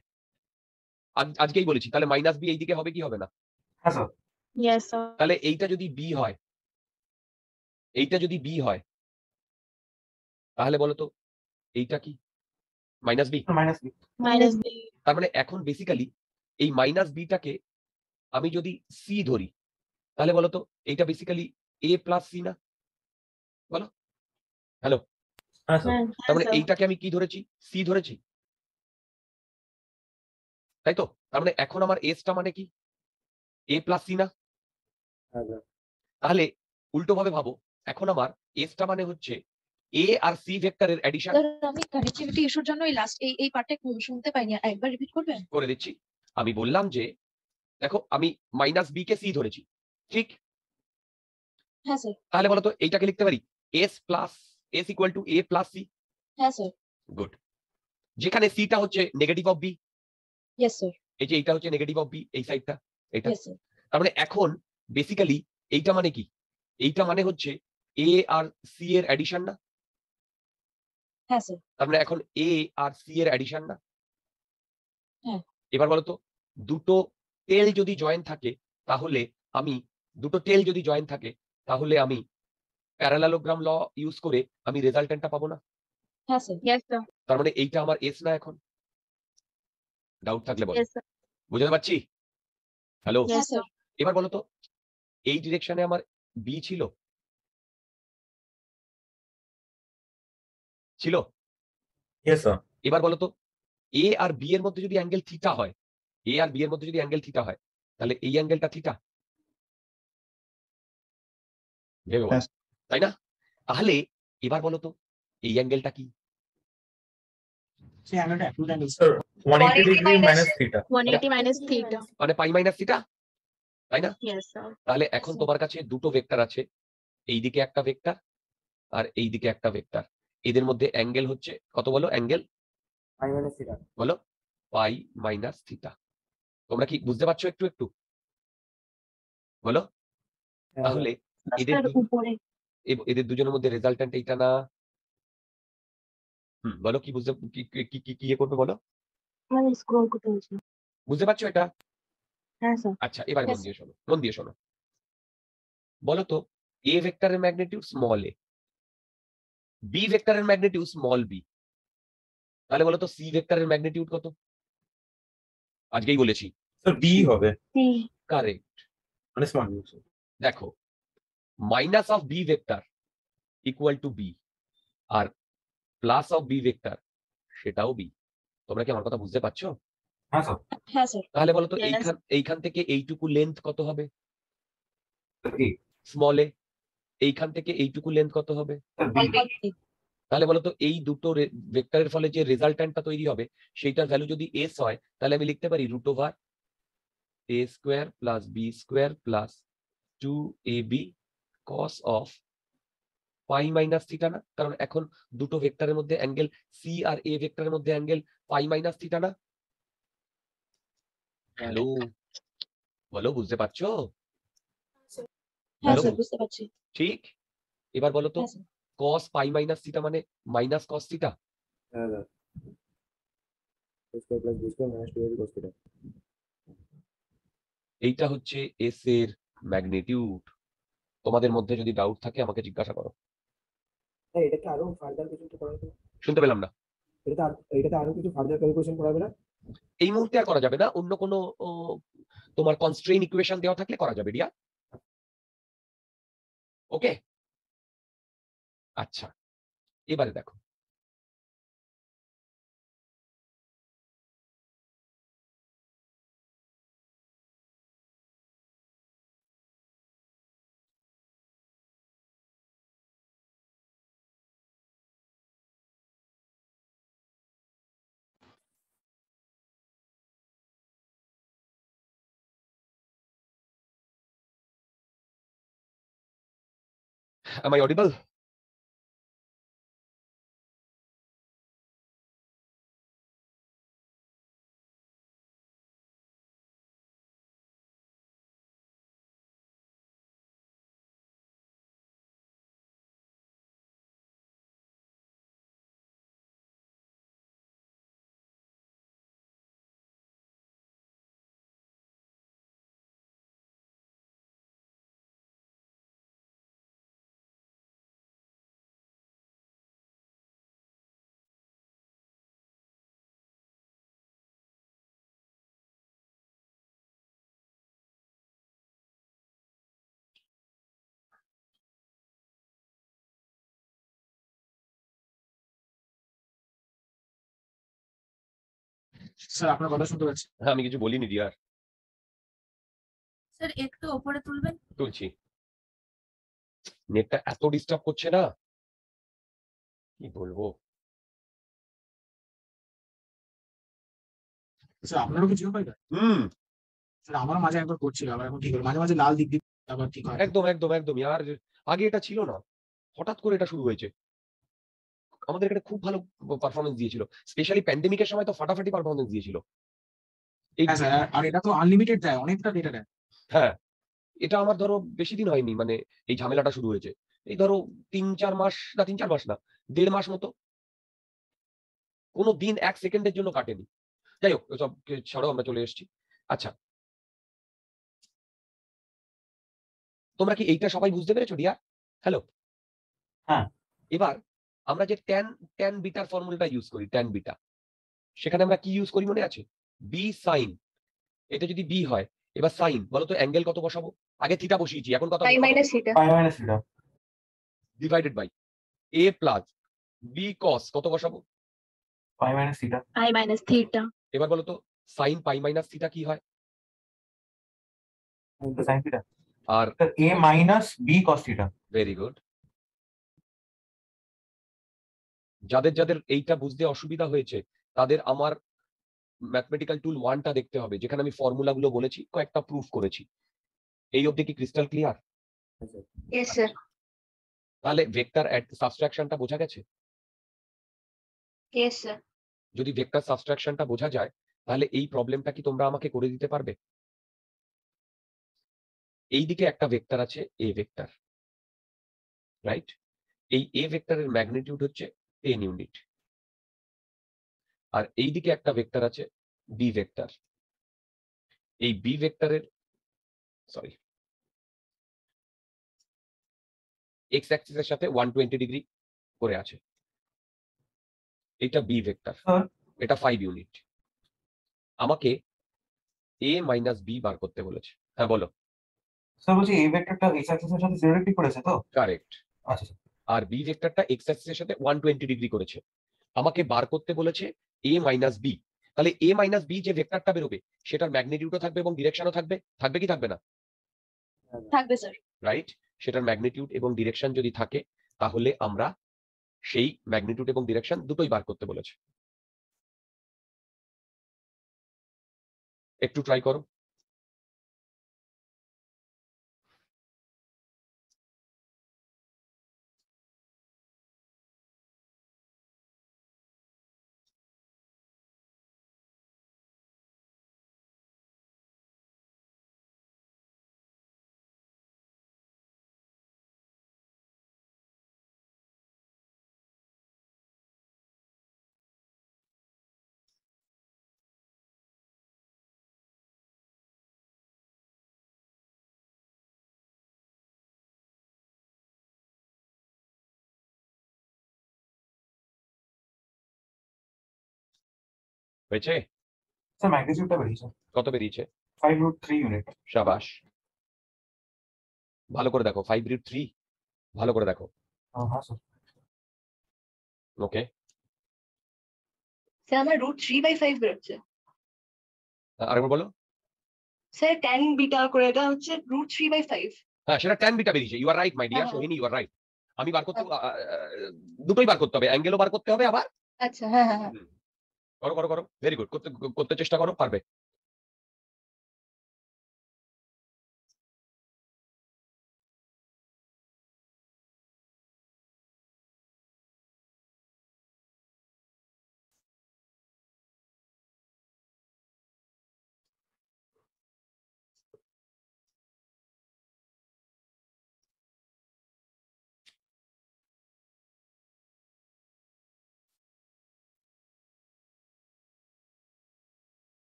আজকেই বলেছি, তাহলে মাইনাস বি এই দিকে হবে কি হবে না? হ্যাঁ স্যার। Yes sir. তাহলে এইটা যদি বি হয়, এইটা যদি বি হয়, তাহলে বলো তো এইটা কি? Minus B. Minus B. Minus B. তার মানে এখন বেসিক্যালি এই মাইনাস বিটাকে আমি যদি সি ধরি, তাহলে বলো তো এইটা বেসিক্যালি এ প্লাস সি না? বলো, হ্যালো, হ্যাঁ স্যার। তার মানে এইটাকে আমি কি ধরেছি? সি ধরেছি, তাই তো? তার মানে এখন আমার এসটা মানে কি? এ প্লাস সি না? হ্যাঁ স্যার। তাহলে উল্টো ভাবে ভাবো, এখন আমার এসটা মানে হচ্ছে এ আর সি ভেক্টরের অ্যাডিশন। স্যার আমি কানেক্টিভিটি ইস্যুর জন্য এই লাস্ট এই পার্টটা শুনতে পাইনি, একবার রিপিট করবেন? করে দিচ্ছি। আমি বললাম যে দেখো আমি মাইনাস বি কে সি ধরেছি, ঠিক? হ্যাঁ স্যার। তাহলে বলো তো এইটাকে লিখতে পারি S plus S equal to A plus C. হ্যাঁ স্যার। গুড। যেখানে সিটা হচ্ছে negative of B, yes sir. এই যে এইটা হচ্ছে নেগেটিভ অফ বি, এই সাইডটা এটা। Yes sir. তার মানে এখন বেসিক্যালি এইটা মানে কি? এইটা মানে হচ্ছে এ আর সি এর অ্যাডিশন না? হ্যাঁ স্যার। তার মানে এখন এ আর সি এর অ্যাডিশন না? হ্যাঁ। এবার বলো তো দুটো টেল যদি জয়েন থাকে তাহলে আমি আমি প্যারালালোগ্রাম ল ইউজ করে আমি রেজাল্টেন্টটা পাবো না? হ্যাঁ স্যার। Yes sir. তার মানে এইটা আমার এস না? এখন ডাউট থাকলে বলো। Yes sir. বুঝতে পারছি? হ্যালো? হ্যাঁ স্যার। এবার বলো তো এই ডিরেকশনে আমার বি ছিল? ছিল? Yes sir. এবার বলো তো এ আর বি এর মধ্যে যদি অ্যাঙ্গেল থিটা হয়, তাহলে এই অ্যাঙ্গেলটা থিটা? ভেবে বলো, হ্যাঁ। তাই না? তাহলে এবার বলো তো এই অ্যাঙ্গেলটা কি? সেই অ্যাঙ্গেলটা acute angle. Sir 180 degree minus theta. 180 minus theta. মানে পাই মাইনাস থিটা, তাই না? Yes sir. তাহলে এখন তোমার কাছে দুটো ভেক্টর আছে, এইদিকে একটা ভেক্টর আর এইদিকে একটা ভেক্টর। এদের মধ্যে অ্যাঙ্গেল হচ্ছে কত বলো? অ্যাঙ্গেল পাই মাইনাস থিটা। বলো পাই মাইনাস থিটা। তোমরা কি বুঝতে পারছো একটু একটু? বলো। তাহলে এদের উপরে এদের দুজনের মধ্যে রেজাল্টেন্ট এইটা না? বলো কি বুঝতে কি কি কি কি করবে বলো? মানে স্ক্রল করতে হচ্ছে। বুঝতে পারছো এটা? হ্যাঁ স্যার। আচ্ছা এবার Yes, মন দিয়ে শোনো। বলো তো এ ভেক্টরের ম্যাগনিটিউড স্মল এ, বি ভেক্টরের ম্যাগনিটিউড স্মল বি। তাহলে বলো তো সি ভেক্টরের ম্যাগনিটিউড কত? আজকেই বলেছি। স্যার বি হবে, কারেক্ট। মানে স্মল বি। দেখো minus of B vector equal to B আর প্লাস অফ বি ভেক্টর সেটাও বি। তোমরা কি আমার কথা বুঝতে পারছো? হ্যাঁ স্যার। হ্যাঁ স্যার। তাহলে বলো তো Yes. এইখান থেকে এইটুকু লেন্থ কত হবে? বি। Small A. এইখান থেকে এইটুকু লেন্থ কত হবে? Sir B. তাহলে বলতো এই দুটো ভেক্টরের ফলে যে রেজাল্টেন্টটা তৈরি হবে সেইটার ভ্যালু যদি এস হয় তাহলে আমি লিখতে পারি root over A square plus B square plus 2ab cos of pi minus theta না? কারণ এখন দুটো ভেক্টরের মধ্যে অ্যাঙ্গেল সি আর এ ভেক্টরের মধ্যে অ্যাঙ্গেল পাই মাইনাস থিটা না? হ্যালো, বলো বুঝতে পারছো? হ্যাঁ Hello? স্যার বুঝতে পারছি। ঠিক। এবার বলো তো হ্যাঁ sir. cos pi minus theta মানে মাইনাস cos থিটা। হ্যাঁ sir. A square plus B square minus 2ab cos theta. এইটা হচ্ছে এস এর ম্যাগনিটিউড। তোমাদের মধ্যে যদি ডাউট থাকে আমাকে জিজ্ঞাসা করো। হ্যাঁ, এটাকে আরো ফার্দার কিছু তো করাবে না? শুনতে পেলাম না। এটাতে আরো কিছু ফার্দার ক্যালকুলেশন করাবে না? এই মুহূর্তে আর করা যাবে না, অন্য কোনো তোমার কনস্ট্রেইন ইকুয়েশন দেওয়া থাকলে করা যাবে রিয়া। ওকে, আচ্ছা এবারে দেখো am I audible? স্যার আপনার কথা শুনতে পাচ্ছি। হ্যাঁ, আমি কিছু বলিনি ডিয়ার, স্যার একটু ওপরে তুলবেন। তুলছি। নেটটা এত ডিস্টার্ব করছে না, কি বলবো। স্যার আপনারও কি জিরো পাই? স্যার আমারও মাঝে একবার করছিল, আবার এখন ঠিক হলো। মাঝে মাঝে লাল দিক দিক আবার ঠিক হয়। একদম একদম একদম আর আগে এটা ছিল না, হঠাৎ করে এটা শুরু হয়েছে। আমাদের এখানে খুব ভালো পারফরমেন্স দিয়েছিল, স্পেশালি প্যান্ডেমিকের সময় তো ফাটাফাটি পারফরমেন্স দিয়েছিল। এই হ্যাঁ স্যার, আর এটা তো আনলিমিটেড দেয়, অনেকটা ডেটা দেয়। হ্যাঁ, এটা আমার ধরো বেশি দিন হয়নি, মানে এই ঝামেলাটা শুরু হয়েছে। এই ধরো 3-4 মাস, না 3-4 মাস না, 1.5 মাস মতো। কোনো দিন 1 সেকেন্ডের জন্য কাটেনি। যাই হোক, সব ছাড়ো, আমরা চলে এসেছি। আচ্ছা, তোমরা কি এইটা সবাই বুঝতে পেরেছো ডিয়ার? হ্যালো। হ্যাঁ। এবার আমরা যে ট্যান বিটার ফর্মুলাটা ইউজ করি, ট্যান বিটা, সেখানে আমরা কি ইউজ করি মনে আছে? B sine. এটা যদি বি হয়, এবার সাইন বলো তো অ্যাঙ্গেল কত বসাবো? আগে থিটা বসিয়েছি, এখন কত? Pi minus theta. Pi minus theta divided by A plus B cos কত বসাবো? Pi minus theta. Pi minus theta. এবার বলো তো সাইন পাই মাইনাস থিটা কি হয়? Sine theta. আর A minus B cos theta. Very good. যাদের যাদের এইটা বুঝতে অসুবিধা হয়েছে তাদের আমার ম্যাথমেটিক্যাল টুল 1টা দেখতে হবে, যেখানে আমি ফর্মুলাগুলো বলেছি, কয়েকটা প্রুফ করেছি। এই অবধি কি ক্রিস্টাল ক্লিয়ার? Yes sir. তাহলে ভেক্টর সাবট্রাকশনটা বোঝা গেছে? Yes sir. যদি ভেক্টর সাবট্রাকশনটা বোঝা যায়, তাহলে এই প্রবলেমটা কি তোমরা আমাকে করে দিতে পারবে? এইদিকে একটা ভেক্টর আছে এ ভেক্টর, রাইট? এই এ ভেক্টরের ম্যাগনিটিউড হচ্ছে 10 ইউনিট। আর এইদিকে একটা ভেক্টর আছে বি ভেক্টর। এই বি ভেক্টরের সরি এক্স অ্যাক্সিসের সাথে 120 ডিগ্রি করে আছে। এটা বি ভেক্টর, এটা 5 ইউনিট। আমাকে এ মাইনাস বি বার করতে বলেছে। হ্যাঁ বলো। স্যার বলছি এই ভেক্টরটা এক্স অ্যাক্সিসের সাথে 0 ডিগ্রি করেছে তো? কারেক্ট। আচ্ছা। আর বি ভেক্টরটা এক্স অ্যাক্সিসের সাথে 120 ডিগ্রি করেছে। আমাকে বার করতে বলেছে এ মাইনাস বি। তাহলে এ মাইনাস বি যে ভেক্টরটা বেরোবে, সেটার ম্যাগনিটিউডও থাকবে এবং ডিরেকশনও থাকবে। থাকবে কি থাকবে না? থাকবে স্যার। রাইট। সেটার ম্যাগনিটিউড এবং ডিরেকশন যদি থাকে, তাহলে আমরা সেই ম্যাগনিটিউড এবং ডিরেকশন দুটোই বার করতে বলেছে। একটু ট্রাই করো। হয়েছে? স্যার ম্যাগনিটিউডটা বেরিয়েছে। কত বেরিয়েছে? 5√3 ইউনিট। শাবাশ। ভালো করে দেখো, 5√3 ভালো করে দেখো। হ্যাঁ স্যার। ওকে, স্যার আমার √3/5 বেরোচ্ছে। আরেকবার বলো। স্যার tan বিটা করে এটা হচ্ছে √3/5। হ্যাঁ, সেটা ট্যান বিটা বেরিয়েছে। You are right my dear হ্যাঁ। Sohini, you are right. আমি বার করতে দুটোই বার করতে হবে, অ্যাঙ্গেলও বার করতে হবে আবার। আচ্ছা, হ্যাঁ হ্যাঁ হ্যাঁ। করো করো করো, ভেরি গুড। করতে করতে চেষ্টা করো, পারবে।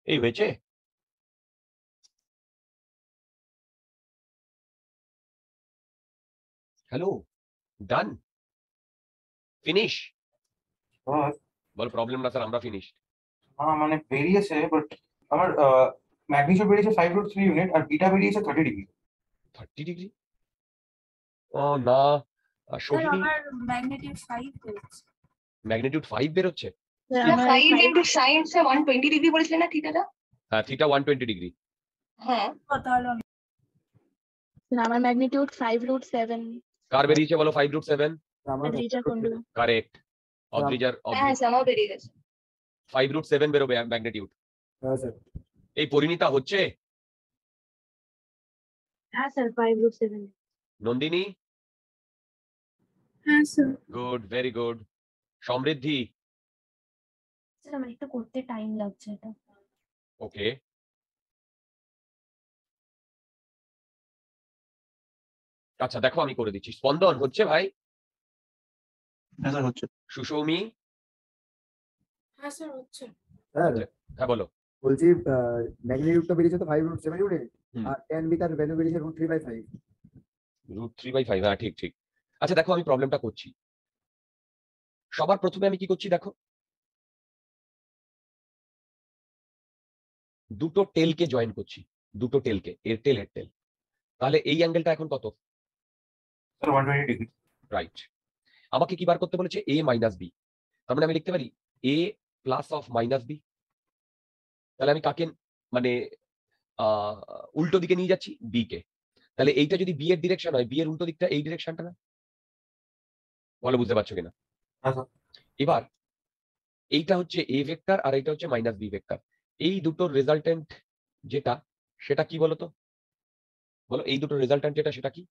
এই হয়েছে? হ্যালো, ডান, ফিনিশ। বল প্রবলেম না স্যার, আমরা ফিনিশ। মানে বেরিয়েছে বাট আমার ম্যাগনিটিউড বেরিয়েছে 5√3 ইউনিট আর বিটা বেরিয়েছে 30 ডিগ্রি। 30 ডিগ্রি? ও না, স্যার সোহিনী আমার ম্যাগনিটিউড 5 বেরোচ্ছে। ম্যাগনিটিউড 5 বেরোচ্ছে। আমার 5 into sin সে 120 ডিগ্রি বলেছিলেন না থিটাটা? হ্যাঁ, থিটা 120 ডিগ্রি। হ্যাঁ। তাহলে আমার ম্যাগনিটিউড 5√7। কার বেরিয়েছে বলো 5√7? আমার অদ্রিজা কুন্ডু। কারেক্ট। অদ্রিজার হ্যাঁ স্যার, আমার বেরিয়ে গেছে। 5√7 বেরোবে ম্যাগনিটিউড। হ্যাঁ স্যার। এই পরিণীতা হচ্ছে হ্যাঁ স্যার 5√7। নন্দিনী, হ্যাঁ sir. Good, very good. Samriddhi, sir আমার একটু করতে টাইম লাগছে এটা। ওকে। আচ্ছা দেখো আমি করে দিচ্ছি। স্পন্দন হচ্ছে ভাই? হ্যাঁ স্যার হচ্ছে। সুসৌমি, হ্যাঁ স্যার হচ্ছে। স্যার হ্যাঁ বলো। বলছি ম্যাগনিটিউডটা বেরিয়েছে তো 5√7 ইউনিট হুম। আর tan বিটার ভ্যালু বেরিয়েছে √3/5। √3/5, হ্যাঁ ঠিক ঠিক। আচ্ছা দেখো আমি প্রবলেমটা করছি। সবার প্রথমে আমি কি করছি দেখো, দুটো টেলকে জয়েন করছি, দুটো টেলকে, এর টেল এর টেল। তাহলে এই অ্যাঙ্গেলটা এখন কত? Sir 120 degree. রাইট। আমাকে কি বার করতে বলেছে? a minus B. তার মানে আমি লিখতে পারি a plus of minus B. তাহলে আমি কাকে মানে উল্টো দিকে নিয়ে যাচ্ছি? বি কে। তাহলে এইটা যদি বি এর ডিরেকশন হয়, বি এর উল্টো দিকটা এই ডিরেকশনটা না? বলো বুঝতে পারছো কিনা? হ্যাঁ স্যার। এবার এইটা হচ্ছে এ ভেক্টর আর এইটা হচ্ছে মাইনাস বি ভেক্টর। এই দুটোর রেজাল্টেন্ট যেটা, সেটা কি বলতো? বলো এই দুটোর রেজাল্টেন্ট যেটা সেটা কি?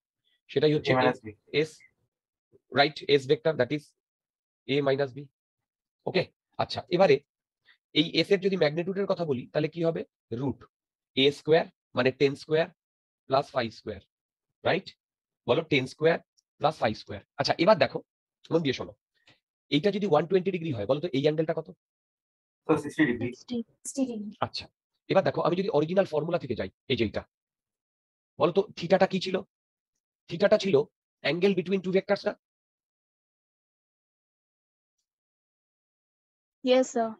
সেটাই হচ্ছে A minus B। S, right, S vector that is A minus B. Okay. আচ্ছা এবারে এই এস এর যদি ম্যাগনিটিউডের কথা বলি তাহলে কি হবে? রুট এ স্কোয়ার মানে 10 স্কোয়ার প্লাস 5 স্কোয়ার, রাইট? বলো 10 স্কোয়ার প্লাস 5 স্কোয়ার। আচ্ছা এবার দেখো, মন দিয়ে শোনো, এইটা যদি 120 ডিগ্রি হয় বলো তো এই অ্যাঙ্গেলটা কত? Sir 60 degree. 60 ডিগ্রি। আচ্ছা এবার দেখো আমি যদি অরিজিনাল ফর্মুলা থেকে যাই, এই যে এইটা, বলো তো থিটাটা কি ছিল? থিটাটা ছিল অ্যাঙ্গেল বিটুইন টু ভেক্টরস না? Yes sir.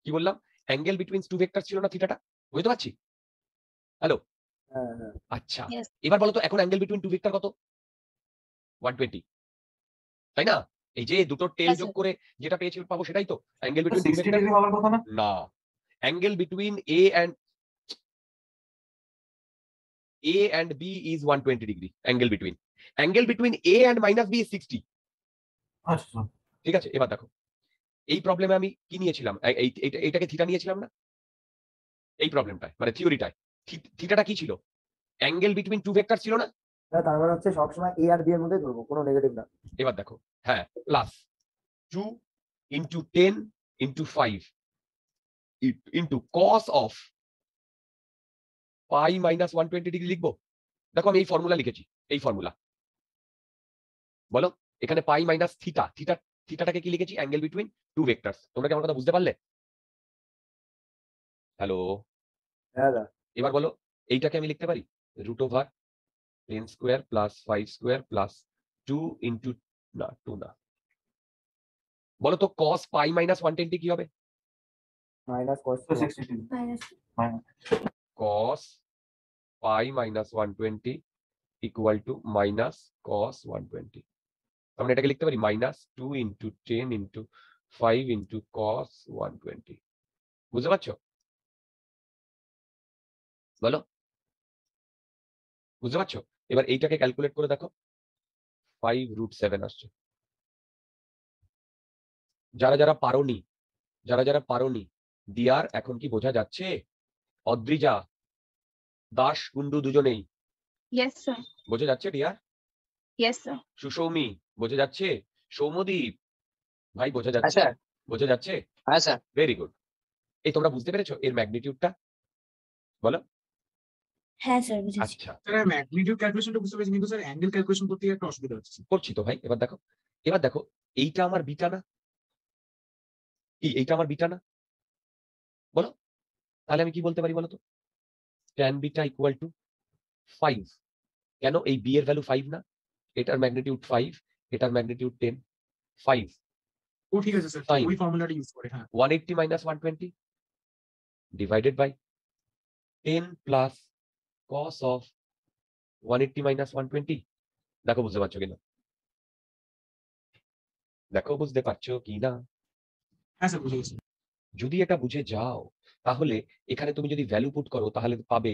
কি বললাম? অ্যাঙ্গেল বিটুইন টু ভেক্টরস ছিল না থিটাটা? বুঝতে পারছি? হ্যালো? হ্যাঁ হ্যাঁ। আচ্ছা Yes. এবার বলো তো এখন অ্যাঙ্গেল বিটুইন টু ভেক্টর কত? 120, তাই না? এই যে দুটো টেল Yes, যোগ sir. করে যেটা পেয়েছি পাবো সেটাই তো angle between two 60 vector. Degree হওয়ার কথা না? না, angle between A and B is 120 degree. Angle between A and minus B is 60. আচ্ছা। ঠিক আছে এবার দেখো, এই প্রবলেমে আমি কি নিয়েছিলাম? এইটাকে থিটা নিয়েছিলাম না? এই প্রবলেমটায় মানে থিওরিটায় থিটাটা কি ছিল? অ্যাঙ্গেল বিটুইন টু ভেক্টর ছিল না? তার মানে হচ্ছে সবসময় এ আর বি এর মধ্যে ধরবো, কোনো নেগেটিভ না। এবার দেখো, হ্যাঁ, plus 2 into 10 into 5 into cos of pi minus 120 degree লিখবো। দেখো আমি এই ফর্মুলা লিখেছি, এই ফর্মুলা। বলো এখানে পাই মাইনাস থিটা, থিটাটাকে কি লিখেছি? Angle between two vectors. তোমরা কি আমার কথা বুঝতে পারলে? হ্যালো? হ্যাঁ দা। এবার বলো এইটাকে আমি লিখতে পারি root over 10 square plus 5 square plus 2 into, না 2 না, বলো তো cos পাই মাইনাস 120 কি হবে? Minus cos 60 degree. cos pi minus 120 equal to minus cos 120। আমরা এটাকে লিখতে পারি minus 2 into 10 into 5 into cos 120। বুঝতে পারছো? বলো বুঝতে পারছো? এবার এইটাকে ক্যালকুলেট করে দেখো, 5√7 আসছে। যারা যারা পারোনি দিয়ার এখন কি বোঝা যাচ্ছে? অদ্রিজা, দাস, কুন্ডু দুজনেই ইয়েস স্যার। বোঝা যাচ্ছে ডিয়ার? Yes sir. সুসৌমি বোঝা যাচ্ছে? সৌমদীপ ভাই বোঝা হ্যাঁ যাচ্ছে? স্যার। বোঝা যাচ্ছে? হ্যাঁ স্যার। Very good. এই তোমরা বুঝতে পেরেছো এর ম্যাগনিটিউডটা? বলো। হ্যাঁ স্যার বুঝেছি। আচ্ছা স্যার ম্যাগনিটিউড ক্যালকুলেশনটা বুঝতে পেরেছি, কিন্তু স্যার অ্যাঙ্গেল ক্যালকুলেশন করতে গিয়ে একটা অসুবিধা হচ্ছে। করছি তো ভাই। এবার দেখো এইটা আমার বিটা না? কি এইটা আমার বিটা না? বলো তাহলে আমি কি বলতে পারি বলো তো? tan beta equal to 5। কেন? এই বি এর ভ্যালু 5 না? এটার ম্যাগনিটিউড 5, এটার ম্যাগনিটিউড 10, 5, ও ঠিক আছে স্যার, Fine. ওই ফর্মুলাটা ইউজ করে, হ্যাঁ 180 minus 120 divided by 10 plus cos of 180 minus 120. দেখো বুঝতে পারছো কিনা, দেখো বুঝতে পারছো কিনা। হ্যাঁ স্যার বুঝে গেছি। যদি এটা বুঝে যাও তাহলে এখানে তুমি যদি ভ্যালু পুট করো তাহলে পাবে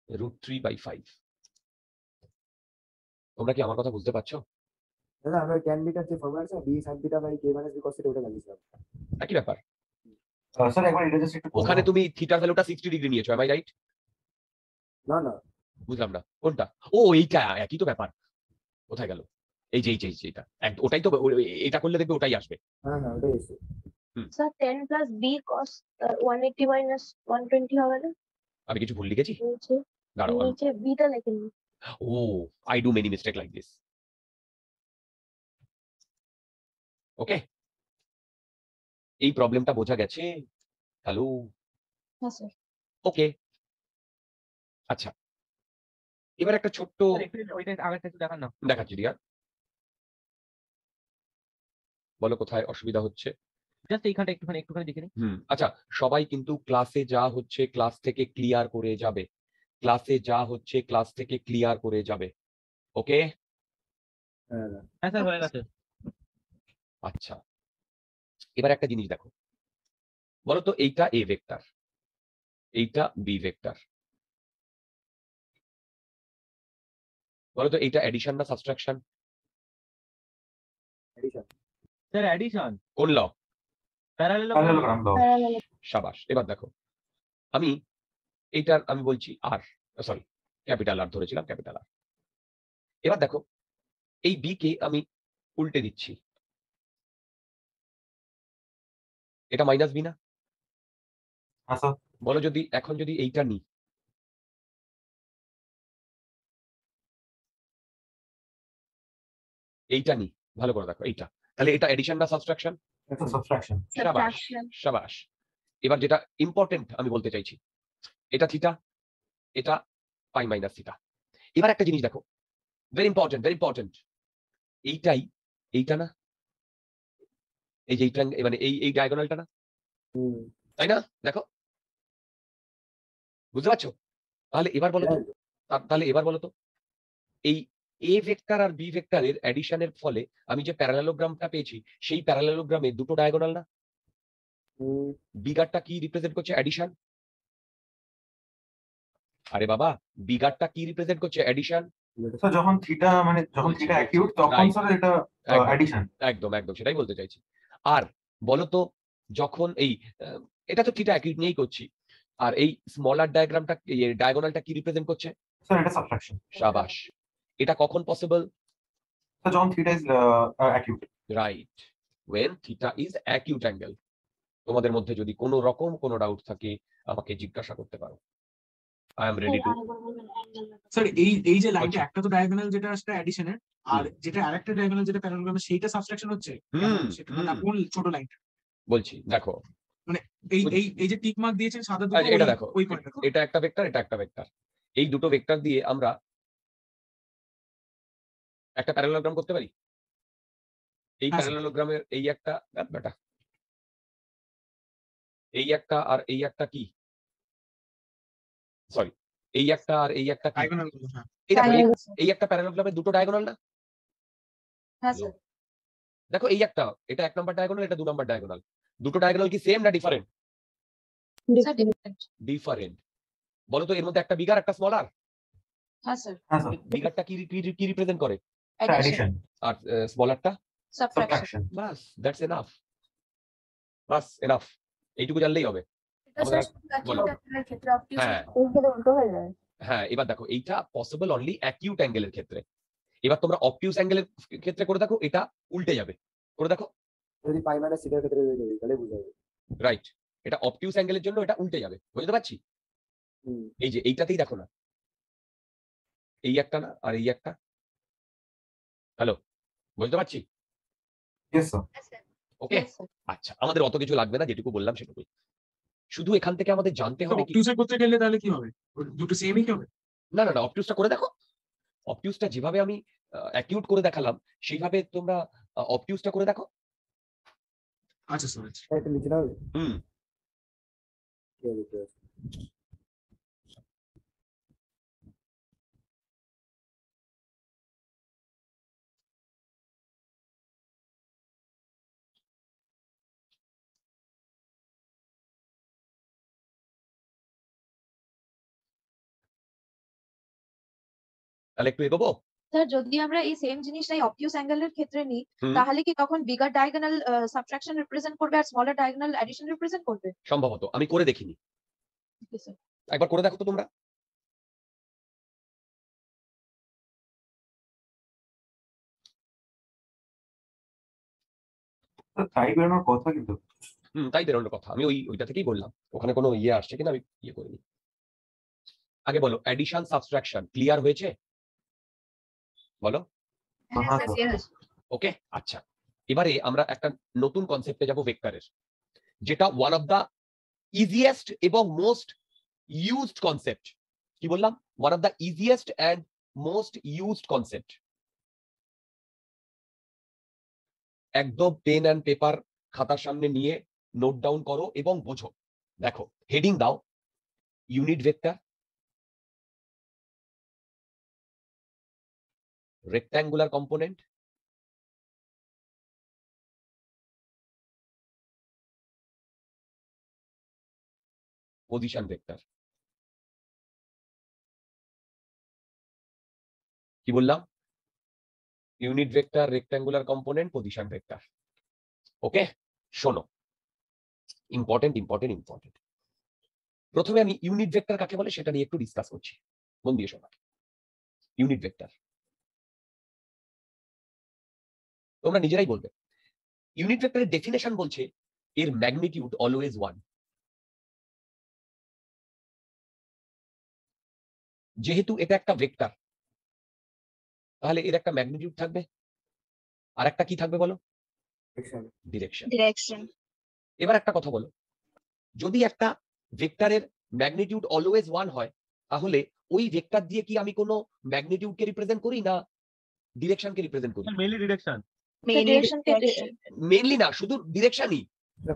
√3/5। তোমরা কি আমার কথা বুঝতে পারছো? দাদা আমরা ট্যান বিটার যে ফর্মুলা আছে বি সাইন থিটা বাই কে মাইনাস বি কস থিটা ওটা লাগিয়েছিলাম। একই ব্যাপার। স্যার একবার এটা জাস্ট একটু ওখানে তুমি থিটার ভ্যালুটা 60 ডিগ্রি নিয়েছো, এম আই রাইট? না না বুঝলাম না কোনটা। ও এইটা একই তো ব্যাপার। কোথায় গেল? এই যে এইটা ওটাই তো, এটা করলে দেখবে ওটাই আসবে। হ্যাঁ হ্যাঁ ওটাই এসে। স্যার 10 প্লাস বি কস 180 মাইনাস 120 হবে না? আমি কিছু ভুল লিখেছি? নিচে দাঁড়াও, নিচে বিটা লেখেন। Oh I do many mistake like this. Okay, এই প্রবলেমটা বোঝা গেছে? হ্যালো, হ্যাঁ স্যার। ওকে। আচ্ছা, এবার একটা ছোট্ট স্যার একটু ওইটা আগেরটা একটু দেখান না। দেখাচ্ছি ডিয়ার, বলো কোথায় অসুবিধা হচ্ছে। জাস্ট এইখানটা একটুখানি দেখে নিই। আচ্ছা, সবাই কিন্তু ক্লাসে যা হচ্ছে ক্লাস থেকে ক্লিয়ার করে যাবে, ক্লাসে যা হচ্ছে ক্লাস থেকে ক্লিয়ার করে যাবে। ওকে, হ্যাঁ হ্যাঁ স্যার হয়ে গেছে। আচ্ছা এবার একটা জিনিস দেখো, বলো তো এইটা এ ভেক্টর, এইটা বি ভেক্টর, বলো তো এইটা এডিশন না সাবট্রাকশন? এডিশন। Sir addition. কোন ল? প্যারালেলোগ্রাম। সাবাস। এবার দেখো, আমি এইটার আমি বলছি আর, সরি ক্যাপিটাল আর ধরেছিলাম, ক্যাপিটাল আর। এবার দেখো এই বি কে আমি উল্টে দিচ্ছি, এটা মাইনাস বি না? বলো যদি এখন যদি এইটা নিই, এইটা নিই, ভালো করে দেখো এইটা, তাহলে এটা এডিশন না সাবট্রাকশন? সাবট্রাকশন। শাবাশ শাবাশ। এবার যেটা ইম্পর্টেন্ট আমি বলতে চাইছি, এটা থিটা, এটা পাই মাইনাস থিটা। এবার একটা জিনিস দেখো, ভেরি ইম্পর্টেন্ট, ভেরি ইম্পর্টেন্ট, এইটাই এইটা না, এই যে এইটা মানে এই ডায়াগোনালটা না, তাই না? দেখো বুঝতে পারছো? তাহলে এবার বলো তো, তাহলে এবার বলো তো এই এ ভেক্টর আর বি ভেক্টরের অ্যাডিশনের ফলে আমি যে প্যারালেলোগ্রামটা পেয়েছি সেই প্যারালেলোগ্রামে দুটো ডায়াগোনাল না? বিগারটা কি রিপ্রেজেন্ট করছে? অ্যাডিশন। আরে বাবা, বিগারটা কি রিপ্রেজেন্ট করছে? অ্যাডিশন। স্যার যখন থিটা মানে যখন থিটা অ্যাকিউট তখন Right. স্যার এটা অ্যাডিশন। একদম একদম সেটাই বলতে চাইছি। আর বলো তো যখন এই এটা তো থিটা অ্যাকিউট নিয়েই করছি, আর এই স্মলার ডায়াগ্রামটা ডায়াগোনালটা কি রিপ্রেজেন্ট করছে? স্যার এটা সাবট্রাকশন। শাবাশ। এটা কখন পসিবল? স্যার যখন theta is acute. Right, when theta is acute angle। তোমাদের মধ্যে যদি কোনো রকম কোনো ডাউট থাকে আমাকে জিজ্ঞাসা করতে পারো, I am ready to. Sir এই যে লাইনটা আচ্ছা। একটা তো ডায়াগোনাল যেটা সেটা অ্যাডিশনের, আর যেটা আরেকটা ডায়াগোনাল যেটা প্যারালেলোগ্রামে সেইটা সাবট্রাকশন হচ্ছে। সেটা মানে কোন ছোট লাইনটা? বলছি দেখো, এই যে টিক মার্ক দিয়েছেন সাদা দুটো, এটা দেখো, ওই পয়েন্টটা। এটা একটা ভেক্টর, এটা একটা ভেক্টর, এই দুটো ভেক্টর দিয়ে আমরা একটা প্যারালেলোগ্রাম করতে পারি। এই হ্যাঁ, স্যার। প্যারালেলোগ্রামের এই একটা বেটা, এই একটা আর এই একটা কি, সরি এই একটা আর এই একটা কি, ডায়াগোনাল গুলো, হ্যাঁ। এই দেখো এই একটা প্যারালেলোগ্রামের দুটো ডায়াগোনাল না? হ্যাঁ স্যার। দেখো এই একটা, এটা 1 নম্বর ডায়াগোনাল, এটা 2 নম্বর ডায়াগোনাল। দুটো ডায়াগোনাল কি সেম না ডিফারেন্ট? Sir different. ডিফারেন্ট। বলো তো এর মধ্যে একটা বিগার একটা স্মলার, হ্যাঁ স্যার। হ্যাঁ স্যার বিগারটা কি রিপ্রেজেন্ট করে? অ্যাডিশন আর স্মলারটা? সাবট্রাকশন। সাবট্রাকশন। বাস, দ্যাটস এনাফ, বাস এনাফ, এইটুকু জানলেই হবে। এটা আমাদের স্যার বলো। অ্যাকিউট ক্ষেত্রে অবটিউস হ্যাঁ উল্টো হয়ে যায়। হ্যাঁ, এবার দেখো এইটা পসিবল অনলি অ্যাকিউট অ্যাঙ্গেলের ক্ষেত্রে। এবার তোমরা অবটিউস অ্যাঙ্গেলের ক্ষেত্রে করে দেখো, এটা উল্টে যাবে, করে দেখো। যদি পাই মাইনাস থিটার ক্ষেত্রে হয়ে যাবে তাহলে বুঝা যাবে। রাইট, এটা অবটিউস অ্যাঙ্গেলের জন্য এটা উল্টে যাবে, বুঝতে পারছি? এই যে এইটাতেই দেখো না, এই একটা না আর এই একটা, হ্যালো বুঝতে পারছি? Yes sir. ওকে, আচ্ছা আমাদের অত কিছু লাগবে না, যেটুকু বললাম সেটুকুই। শুধু এখান থেকে আমাদের জানতে হবে কি, অবটিউসে করতে গেলে তাহলে কি হবে? দুটো সেমই কি হবে? না না না, অবটিউসটা করে দেখো। অবটিউসটা যেভাবে আমি অ্যাকিউট করে দেখালাম সেইভাবে তোমরা অবটিউসটা করে দেখো। আচ্ছা স্যার, আচ্ছা। এটা লিখে দাও। হুম ঠিক আছে, ঠিক আছে। তাহলে একটু এগোবো। স্যার যদি আমরা এই সেম জিনিসটাই অবটিউস অ্যাঙ্গেলের ক্ষেত্রে নিই, হুম, তাহলে কি তখন বিগার ডায়াগোনাল সাবট্রাকশন রিপ্রেজেন্ট করবে আর স্মলার ডায়াগোনাল অ্যাডিশন রিপ্রেজেন্ট করবে? সম্ভবত আমি করে দেখিনি, ওকে স্যার। একবার করে দেখো তো তোমরা। তাই বেরোনোর কথা কিন্তু। তাই বেরোনোর কথা, আমি ওইটা থেকেই বললাম, ওখানে কোনো ইয়ে আসছে কিনা আমি ইয়ে করিনি। আগে বলো অ্যাডিশন সাবট্রাকশন ক্লিয়ার হয়েছে? বলো। হ্যাঁ স্যার, ওকে, আচ্ছা এবারে আমরা একটা নতুন কনসেপ্টে যাব ভেক্টরের, যেটা ওয়ান অফ দা ইজিয়েস্ট এবং মোস্ট ইউজড কনসেপ্ট। কি বললাম? One of the easiest and most used concept. একদম পেন অ্যান্ড পেপার খাতার সামনে নিয়ে নোট ডাউন করো এবং বোঝো। দেখো হেডিং দাও unit vector, rectangular component, position vector. কি বললাম? Unit vector, rectangular component, position vector. Okay, শোনো, ইম্পর্টেন্ট ইম্পর্টেন্ট ইম্পর্টেন্ট। প্রথমে আমি ইউনিট ভেক্টর কাকে বলে সেটা নিয়ে একটু ডিসকাস করছি, মন দিয়ে শোনো। ইউনিট ভেক্টর তোমরা নিজেরাই বলবে। ইউনিট ভেক্টরের ডেফিনেশন বলছে এর ম্যাগনিটিউড অলওয়েজ 1। যেহেতু এটা একটা ভেক্টর, তাহলে এর একটা ম্যাগনিটিউড থাকবে, আর একটা কি থাকবে বলো? ডিরেকশন। ডিরেকশন। এবার একটা কথা বলো, যদি একটা ভেক্টরের ম্যাগনিটিউড অলওয়েজ 1 হয়, তাহলে ওই ভেক্টর দিয়ে কি আমি কোনো ম্যাগনিটিউডকে রিপ্রেজেন্ট করি না ডিরেকশনকে রিপ্রেজেন্ট করি? Mainly direction. ডিরেকশনকে মেইনলি না, শুধু ডিরেকশনই।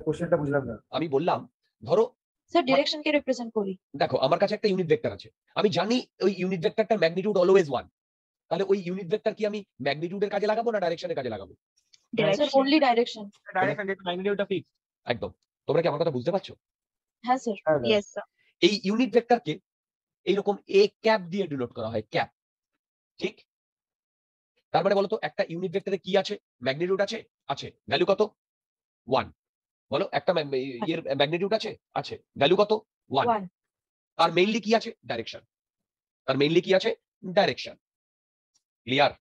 কোশ্চেনটা বুঝলাম না। আমি বললাম ধরো স্যার ডিরেকশনকে রিপ্রেজেন্ট করি। দেখো আমার কাছে একটা ইউনিট ভেক্টর আছে, আমি জানি ওই ইউনিট ভেক্টরটার ম্যাগনিটিউড অলওয়েজ 1, তাহলে ওই ইউনিট ভেক্টর কি আমি ম্যাগনিটিউডের কাজে লাগাবো না ডাইরেকশনের কাজে লাগাবো? Sir only direction. ডাইরেকশন যেটা ম্যাগনিটিউডটা ফিক্স। একদম। তোমরা কি আমার কথা বুঝতে পারছো? হ্যাঁ স্যার। Yes sir. এই ইউনিট ভেক্টরকে এইরকম এ ক্যাপ দিয়ে ডিনোট করা হয়, ক্যাপ। ঠিক? তার মানে বলতো একটা ইউনিট ভেক্টরে কি আছে? ম্যাগনিটিউড আছে, আছে। ভ্যালু কত? 1। বলো একটা এর ম্যাগনিটিউড আছে, আছে। ভ্যালু কত? 1। 1। তার মেইনলি কি আছে? ডাইরেকশন। তার মেইনলি কি আছে? ডাইরেকশন। ক্লিয়ার?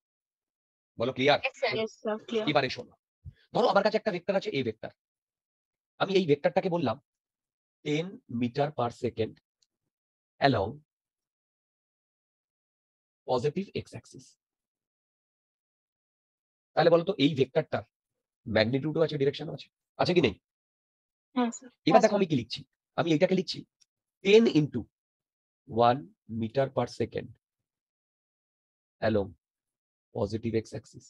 বলো ক্লিয়ার? Yes sir, clear. এবারে শোনো, ধরো আমার কাছে একটা ভেক্টর আছে, এ ভেক্টর। আমি এই ভেক্টরটাকে বললাম 10 metre per second along positive X axis. তাহলে বলতো এই ভেক্টরটার ম্যাগনিটিউডও আছে, ডিরেকশনও আছে, আছে কি নেই? হ্যাঁ স্যার। এবার দেখো আমি কি লিখছি, আমি এইটাকে লিখছি 10 into 1 metre per second along positive X axis.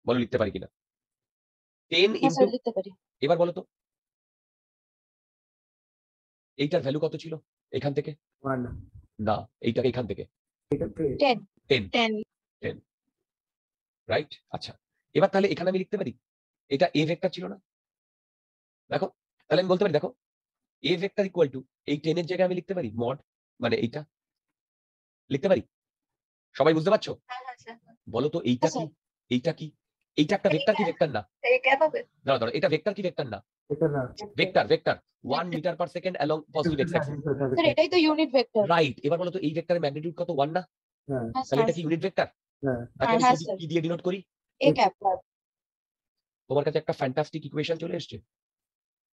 বলো লিখতে পারি কিনা? 10 হ্যাঁ ইন্টু, স্যার লিখতে পারি। এবার বলো তো এইটার ভ্যালু কত ছিল এখান থেকে? 1 না, এইটাকে এখান থেকে 10। 10। রাইট? আচ্ছা এবার তাহলে এখানে আমি লিখতে পারি এটা এ ভেক্টর ছিল না? দেখো তাহলে আমি বলতে পারি দেখো এ ভেক্টর ইকুয়াল টু এই 10 এর জায়গায় আমি লিখতে পারি মড, মানে এইটা লিখতে পারি। সবাই বুঝতে পারছো? হ্যাঁ হ্যাঁ স্যার। বলো তো এইটা কি, এইটা কি? এইটা একটা ভেক্টর কি ভেক্টর না? এই ক্যাপ হবে। দাঁড়াও দাঁড়াও, এটা ভেক্টর কি ভেক্টর না? এটা না। Vector, vector 1 metre per second along positive X axis. Sir এটাই তো ইউনিট ভেক্টর। রাইট। এবার বলো তো এই ভেক্টরের ম্যাগনিটিউড কত? 1 না? হ্যাঁ হ্যাঁ তাহলে স্যার। এটা কি ইউনিট ভেক্টর? হ্যাঁ তাকে আমি হ্যাঁ, কি- স্যার। কি দিয়ে ডিনোট করি? A cap. তোমার কাছে একটা ফ্যান্টাস্টিক ইকুয়েশন চলে এসেছে।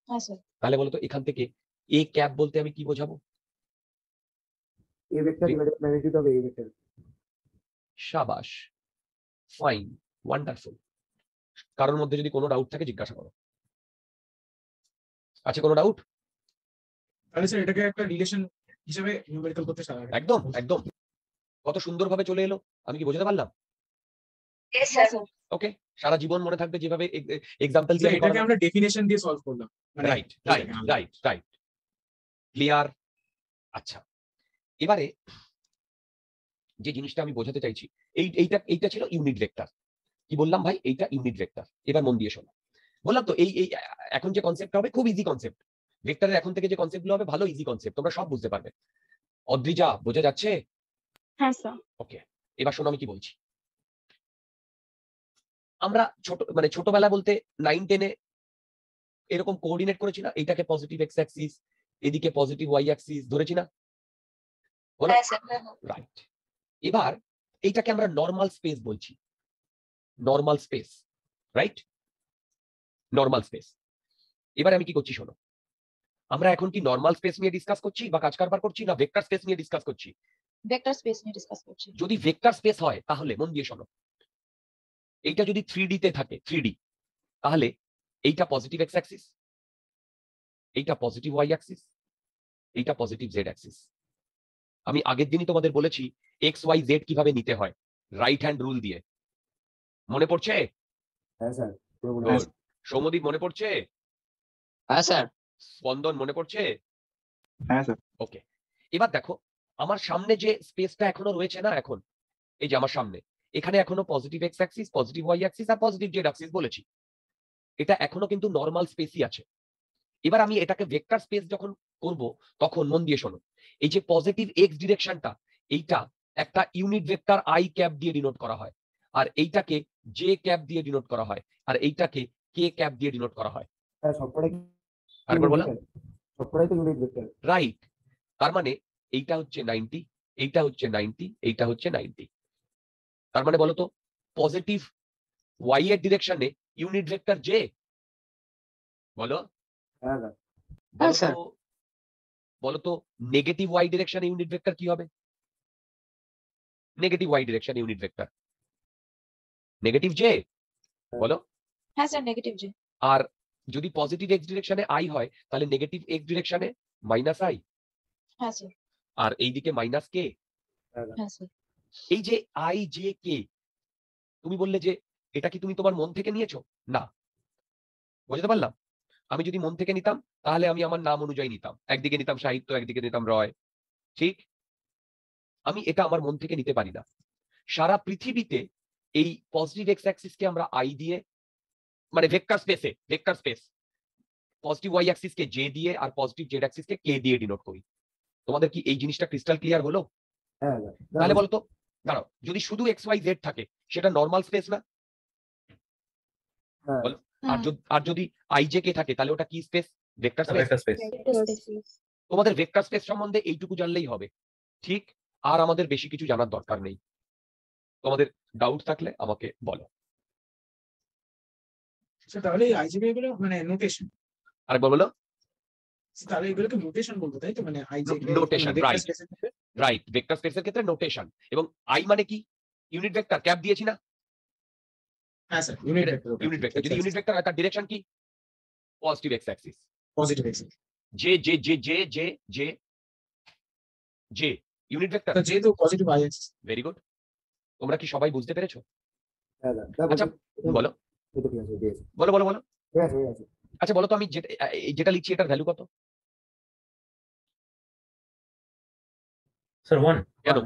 হ্যাঁ স্যার। তাহলে বলো তো এখান থেকে এ ক্যাপ বলতে আমি কি বোঝাবো? A vector divided magnitude of A vector. শাবাশ, ফাইন, ওয়ান্ডারফুল। কারোর মধ্যে যদি কোনো ডাউট থাকে জিজ্ঞাসা করো। আছে কোনো ডাউট? তাহলে স্যার এটাকে একটা রিলেশন হিসেবে নিউমেরিক্যাল করতে সারা একদম একদম। কত সুন্দরভাবে চলে এলো, আমি কি বোঝাতে পারলাম? হ্যাঁ স্যার। ওকে, সারা জীবন মনে থাকবে যেভাবে এক্সাম্পল So, দিয়ে আমি এটাকে করালাম। আমরা ডেফিনেশন দিয়ে সলভ করলাম মানে রাইট রাইট এটাকে রাইট রাইট ক্লিয়ার। আচ্ছা, এবারে যে জিনিসটা আমি বোঝাতে চাইছি, এইটা ছিল ইউনিট ভেক্টর। কি বললাম ভাই? এইটা ইউনিট ভেক্টর। এবার মন দিয়ে শোনো। বললাম তো এই এখন যে কনসেপ্ট হবে খুব ইজি কনসেপ্ট। ভেক্টরের এখন থেকে যে কনসেপ্টগুলো হবে ভালো ইজি কনসেপ্ট, তোমরা সব বুঝতে পারবে। অদ্রিজা, বোঝা যাচ্ছে? হ্যাঁ স্যার। ওকে, এবার শোনো আমি কি বলছি। আমরা ছোটবেলা বলতে 9-10-এ এরকম কোঅর্ডিনেট করেছি না, এইটাকে পজিটিভ এক্স অ্যাক্সিস, এদিকে পজিটিভ ওয়াই অ্যাক্সিস ধরেছি না? বলো। হ্যাঁ স্যার। হ্যাঁ হ্যাঁ। রাইট। এবার এইটাকে আমরা নর্মাল স্পেস বলছি। Normal space, right? Normal space. এবার আমি কি করছি শোনো, আমরা এখন কি নর্মাল স্পেস নিয়ে ডিসকাস করছি বা কাজ কারবার করছি, না ভেক্টর স্পেস নিয়ে ডিসকাস করছি? ভেক্টর স্পেস নিয়ে ডিসকাস করছি। যদি ভেক্টর স্পেস হয় তাহলে মন দিয়ে শোনো, এইটা যদি 3D তে থাকে, 3D, তাহলে এইটা পজিটিভ এক্স অ্যাক্সিস, এইটা পজিটিভ ওয়াই অ্যাক্সিস, এইটা পজিটিভ জেড অ্যাক্সিস। আমি আগের দিনই তোমাদের বলেছি এক্স ওয়াই জেড কিভাবে নিতে হয়, রাইট হ্যান্ড রুল দিয়ে। মনে পড়ছে? হ্যাঁ স্যার, পুরো মনে Good. আছে। সৌমদীপ মনে পড়ছে? হ্যাঁ স্যার। স্পন্দন মনে পড়ছে? হ্যাঁ স্যার। ওকে, এবার দেখো আমার সামনে যে স্পেসটা এখনো রয়েছে না, এখন এই যে আমার সামনে, এখানে এখনো positive X axis, positive Y axis আর পজিটিভ জেড অ্যাক্সিস বলেছি। এটা এখনো কিন্তু নর্মাল স্পেসই আছে। এবার আমি এটাকে ভেক্টর স্পেস যখন করব, তখন মন দিয়ে শোনো, এই যে পজিটিভ এক্স ডিরেকশনটা, এইটা একটা ইউনিট ভেক্টর আই ক্যাপ দিয়ে ডিনোট করা হয়, আর এইটাকে জে ক্যাপ দিয়ে ডিনোট করা হয়, আর এইটাকে কে ক্যাপ দিয়ে ডিনোট করা হয়। হ্যাঁ, সবকটাই আরেকবার বলো। সবকটাই তো ইউনিট ভেক্টর। রাইট। তার মানে এইটা হচ্ছে 90, এইটা হচ্ছে 90, এইটা হচ্ছে 90। তার মানে বলো তো পজিটিভ ওয়াই এর ডিরেকশনে ইউনিট ভেক্টর জে, বলো। হ্যাঁ স্যার। বলো তো, বলো তো নেগেটিভ ওয়াই ডিরেকশনে ইউনিট ভেক্টর কি হবে? নেগেটিভ ওয়াই ডিরেকশনে ইউনিট ভেক্টর নেগেটিভ জে, বলো। হ্যাঁ স্যার, নেগেটিভ জি। আর যদি পজিটিভ এক্স ডিরেকশনে আই হয়, তাহলে নেগেটিভ এক্স ডিরেকশনে মাইনাস আই, হ্যাঁ স্যার। আর এইদিকে মাইনাস কে। হ্যাঁ স্যার। এই যে আই জে কে, তুমি বললে যে এটা কি তুমি তোমার মন থেকে নিয়েছো? না, বুঝতে পারলাম। আমি যদি মন থেকে নিতাম তাহলে আমি আমার নাম অনুযায়ী নিতাম, একদিকে নিতাম সাহিত্য, একদিকে নিতাম রয়, ঠিক? আমি এটা আমার মন থেকে নিতে পারি না। সারা পৃথিবীতে এই পজিটিভ এক্স অ্যাক্সিসকে আমরা আই দিয়ে, মানে ভেক্টর স্পেসে, ভেক্টর স্পেস পজিটিভ ওয়াই অ্যাক্সিসকে জে দিয়ে আর পজিটিভ জেড অ্যাক্সিসকে কে দিয়ে ডিনোট করি। তোমাদের কি এই জিনিসটা ক্রিস্টাল ক্লিয়ার হলো? হ্যাঁ স্যার। তাহলে বলতো, দাঁড়াও, যদি শুধু এক্স ওয়াই জেড থাকে সেটা নর্মাল স্পেস না? হ্যাঁ। বলো। আর যদি আই জে কে থাকে তাহলে ওটা কি space? Vector space. Vector space. তোমাদের ভেক্টর স্পেস সম্বন্ধে এইটুকু জানলেই হবে, ঠিক? আর আমাদের বেশি কিছু জানার দরকার নেই। তোমাদের ডাউট থাকলে আমাকে বলো। তাহলে এই আইজিবি এগুলো মানে নোটেশন, আরেকবার বলো। তাহলে এগুলোকে নোটেশন বলবো, তাই তো? মানে IGB Notation, right. Right, vector স্পেসের ক্ষেত্রে নোটেশন। এবং আই মানে কি? ইউনিট ভেক্টর, ক্যাপ দিয়েছি না? হ্যাঁ sir, unit vector. Unit vector, যদি ইউনিট ভেক্টর হয় তার ডিরেকশন কি? Positive X axis. Positive x. J J J J J J J unit vector. তো যেহেতু positive I x. Very good. তোমরা কি সবাই বুঝতে পেরেছো? হ্যাঁ স্যার। আচ্ছা বলো, এই তো ঠিক আছে, ঠিক আছে। বলো বলো বলো। ঠিক আছে, ঠিক আছে। আচ্ছা বলো তো, আমি যেটা লিখছি এটার ভ্যালু কত? স্যার 1। কেন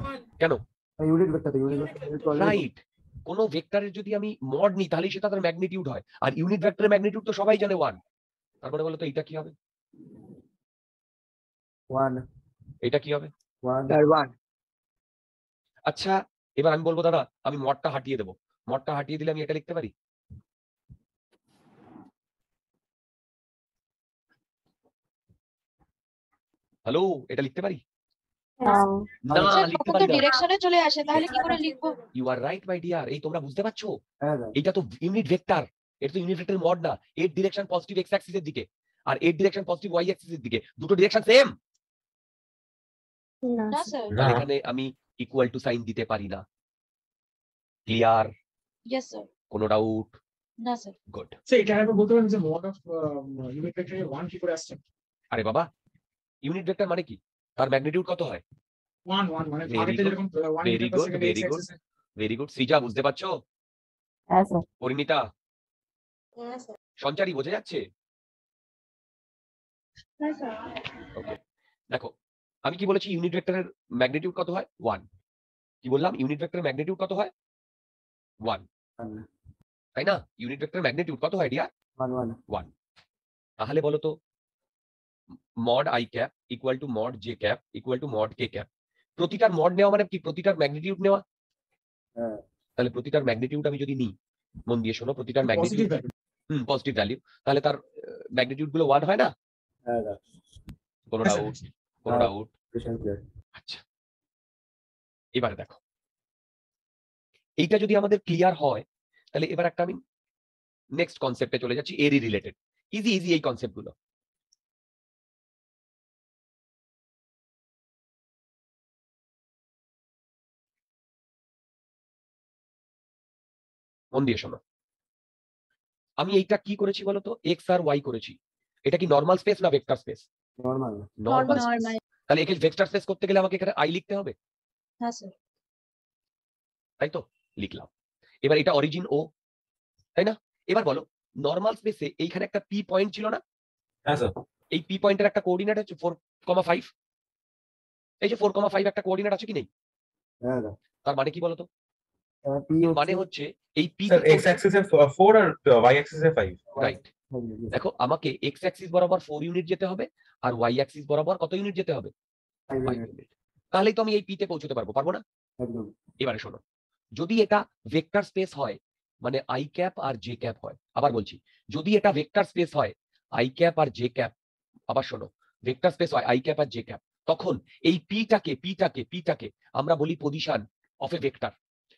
কেন? ইউনিট ভেক্টর তো ইউনিট ভেক্টর। রাইট। কোন ভেক্টরের যদি আমি মড নিই তাহলে সেটা তার ম্যাগনিটিউড হয়, আর ইউনিট ভেক্টরের ম্যাগনিটিউড তো সবাই জানে 1। তারপরে বলো তো এটা কি হবে? 1 এটা কি হবে? 1। আচ্ছা এবার আমি বলবো দাদা আমি মডটা হাটিয়ে দেবো, মডটা হাটিয়ে দিলে আমি এটা লিখতে পারি? হ্যালো, এটা লিখতে পারি? না, স্যার লিখতে তখন পারি তো না। ডিরেকশনে চলে আসে, তাহলে কি করে লিখবো? You are right my dear. এই তোমরা বুঝতে পারছো? হ্যাঁ স্যার। এটা তো ইউনিট ভেক্টর, এটা তো ইউনিট ভেক্টর মড না। এর ডিরেকশন পজিটিভ এক্স অ্যাক্সিসের দিকে আর এর ডিরেকশন পজিটিভ ওয়াই অ্যাক্সিসের দিকে, দুটো ডিরেকশন সেম। না স্যার। না। এখানে আমি ইকুয়াল টু সাইন দিতে পারি না। ক্লিয়ার? Yes sir. কোনো ডাউট? না স্যার। গুড। স্যার এটা একবার বলতে পারেন যে মড অফ ইউনিট ভেক্টর 1 কি করে আসছে? আরে বাবা, ইউনিট ভেক্টর মানে কি? তার ম্যাগনিটিউড কত হয়? 1 1 মানে Very আগেরটা good, যেরকম 1 very metre per good, second very X good. Axis. Very good. Srija বুঝতে পারছো? হ্যাঁ স্যার। পরিণীতা, হ্যাঁ স্যার। সঞ্চারী বোঝা যাচ্ছে? হ্যাঁ স্যার। ওকে, দেখো আমি কি বলেছি, ইউনিট ভেক্টরের ম্যাগনিটিউড কত হয়? 1। কি বললাম? ইউনিট ভেক্টরের ম্যাগনিটিউড কত হয়? 1, তাই না? ইউনিট ভেক্টরের ম্যাগনিটিউড কত হয় ডিয়ার? 1। তাহলে বলো তো, mod I cap equal to mod J cap equal to mod K cap, প্রতিটার মড নেওয়া মানে কি? প্রতিটার ম্যাগনিটিউড নেওয়া। হ্যাঁ। তাহলে প্রতিটার ম্যাগনিটিউড আমি যদি নিই, মন দিয়ে শোনো, প্রতিটার পজিটিভ ম্যাগনিটিউড পজিটিভ ভ্যালু, তাহলে তার ম্যাগনিটিউড গুলো 1 হয় না? হ্যাঁ কোনো হ্যাঁ, ডাউট? কোনো হ্যাঁ। ডাউট? স্যার। আচ্ছা, এবারে দেখো, এইটা যদি আমাদের ক্লিয়ার হয়, তাহলে এবার একটা আমি নেক্সট কনসেপ্টে চলে যাচ্ছি, এরই রিলেটেড। ইজি ইজি এই কনসেপ্ট গুলো। মন দিয়ে শোনো, আমি এইটা কি করেছি বলতো? এক্স আর ওয়াই করেছি। এটা কি নর্মাল স্পেস না vector space? Normal. Normal. Normal. তাহলে একে ভেক্টর স্পেস করতে গেলে আমাকে এখানে আই লিখতে হবে, হ্যাঁ স্যার। তাই তো? লিখলাম। এবার এটা অরিজিন ও, তাই না? এবার বলো, নর্মাল স্পেসে এইখানে একটা পি পয়েন্ট ছিল না? হ্যাঁ স্যার। এই পি পয়েন্টের একটা কোঅর্ডিনেট হচ্ছে 4,5। এই যে 4,5 একটা কোঅর্ডিনেট আছে কি নেই? হ্যাঁ তার মানে কি বলতো? পি মানে হচ্ছে এই পি, স্যার এক্স অ্যাক্সিসে 4 আর ওয়াই অ্যাক্সিসে 5। রাইট। দেখো, আমাকে এক্স অ্যাক্সিস বরাবর 4 ইউনিট যেতে হবে, আর ওয়াই অ্যাক্সিস বরাবর কত ইউনিট যেতে হবে? 5 ইউনিট। তাহলেই তো আমি এই পিতে পৌঁছতে পারবো, পারবো না? একদম। এবারে শোনো, যদি এটা ভেক্টর স্পেস হয়, মানে আই ক্যাপ আর জে ক্যাপ হয়, আবার বলছি, যদি এটা ভেক্টর স্পেস হয় আই ক্যাপ আর জে ক্যাপ, আবার শোনো, ভেক্টর স্পেস হয় আই ক্যাপ আর জে ক্যাপ, তখন এই পিটাকে আমরা বলি পজিশন অফ এ ভেক্টর।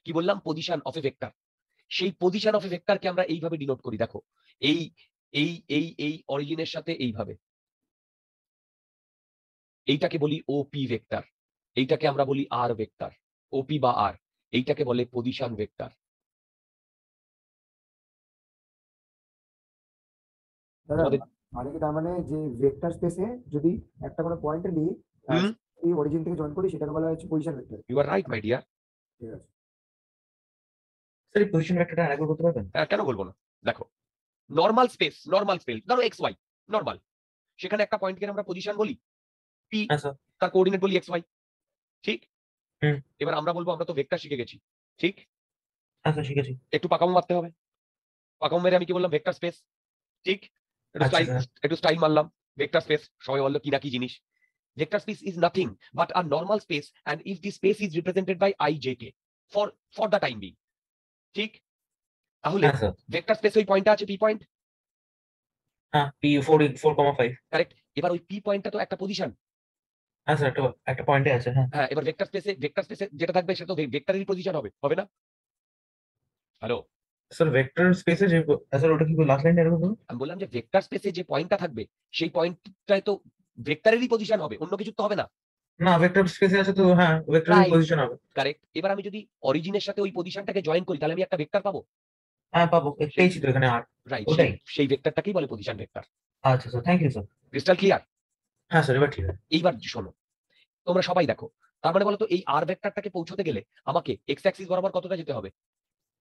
কি বললাম? Position of A vector. সেই পজিশন অফ এ ভেক্টরকে আমরা এইভাবে ডিনোট করি, দেখো, এই এই এই এই অরিজিনের সাথে এইভাবে, এইটাকে বলি ওপি ভেক্টর, এইটাকে আমরা বলি আর ভেক্টর, ওপি বা আর, এইটাকে বলে পজিশন ভেক্টর। দাদা তোমাদের মানে কি, তার মানে যে ভেক্টর স্পেসে যদি একটা কোনো পয়েন্টে নিই, এই অরিজিন থেকে জয়েন করি, সেটাকে বলা হচ্ছে position vector. You are right my dear. ঠিক আছে। স্যার এই পজিশন ভেক্টরটা আরেকবার করতে পারবেন? কেন বলবো না? দেখো, নর্মাল স্পেস ধরো এক্স ওয়াই নর্মাল, সেখানে একটা পয়েন্টকে আমরা পজিশন বলি, পি, হ্যাঁ স্যার। তার কোঅর্ডিনেট বলি এক্স ওয়াই, ঠিক? হুম। এবার আমরা বলবো আমরা তো ভেক্টর শিখে গেছি, ঠিক? হ্যাঁ স্যার শিখেছি। একটু পাকামো মারতে হবে। পাকামো মেরে আমি কি বললাম? ভেক্টর স্পেস, ঠিক? আচ্ছা স্যার। একটু স্টাইল মারলাম, ভেক্টর স্পেস। সবাই বললো কি না কি জিনিস? Vector space is nothing but a normal space, and if the space is represented by ijk for the time being, ঠিক? তাহলে হ্যাঁ স্যার। ভেক্টর স্পেস ওই পয়েন্টটা আছে, পি পয়েন্ট, হ্যাঁ পি 4,5। কারেক্ট? এবার ওই পি পয়েন্টটা তো একটা পজিশন। হ্যাঁ স্যার একটা পয়েন্টে আছে। হ্যাঁ হ্যাঁ, এবার ভেক্টর স্পেসে যেটা থাকবে সেটা তো ভেক্টরেরই পজিশন হবে না? হ্যালো, স্যার ভেক্টর স্পেসে যে স্যার ওটা কি লাস্ট লাইনটা এরকম বলুন। আমি বললাম যে ভেক্টর স্পেসে যে পয়েন্টটা থাকবে সেই পয়েন্টটায় তো ভেক্টরেরই পজিশন হবে, অন্য কিছু তো হবে না। না ভেক্টর স্পেসে আছে তো, হ্যাঁ ভেক্টরের Right. পজিশন হবে। কারেক্ট। এবার আমি যদি অরিজিনের সাথে ওই পজিশনটাকে জয়েন করি, তাহলে আমি একটা ভেক্টর পাবো। হ্যাঁ পাবো, পেয়েছি তো এখানে 8। রাইট, ওটাই। সেই ভেক্টরটাকেই বলে পজিশন ভেক্টর। আচ্ছা sir, thank you sir. Crystal clear? হ্যাঁ স্যার এবার ঠিক আছে। এইবার শোনো, তোমরা সবাই দেখো, তার মানে বলতো এই আর ভেক্টরটাকে পৌঁছতে গেলে আমাকে এক্স অ্যাক্সিস বরাবর কতটা যেতে হবে?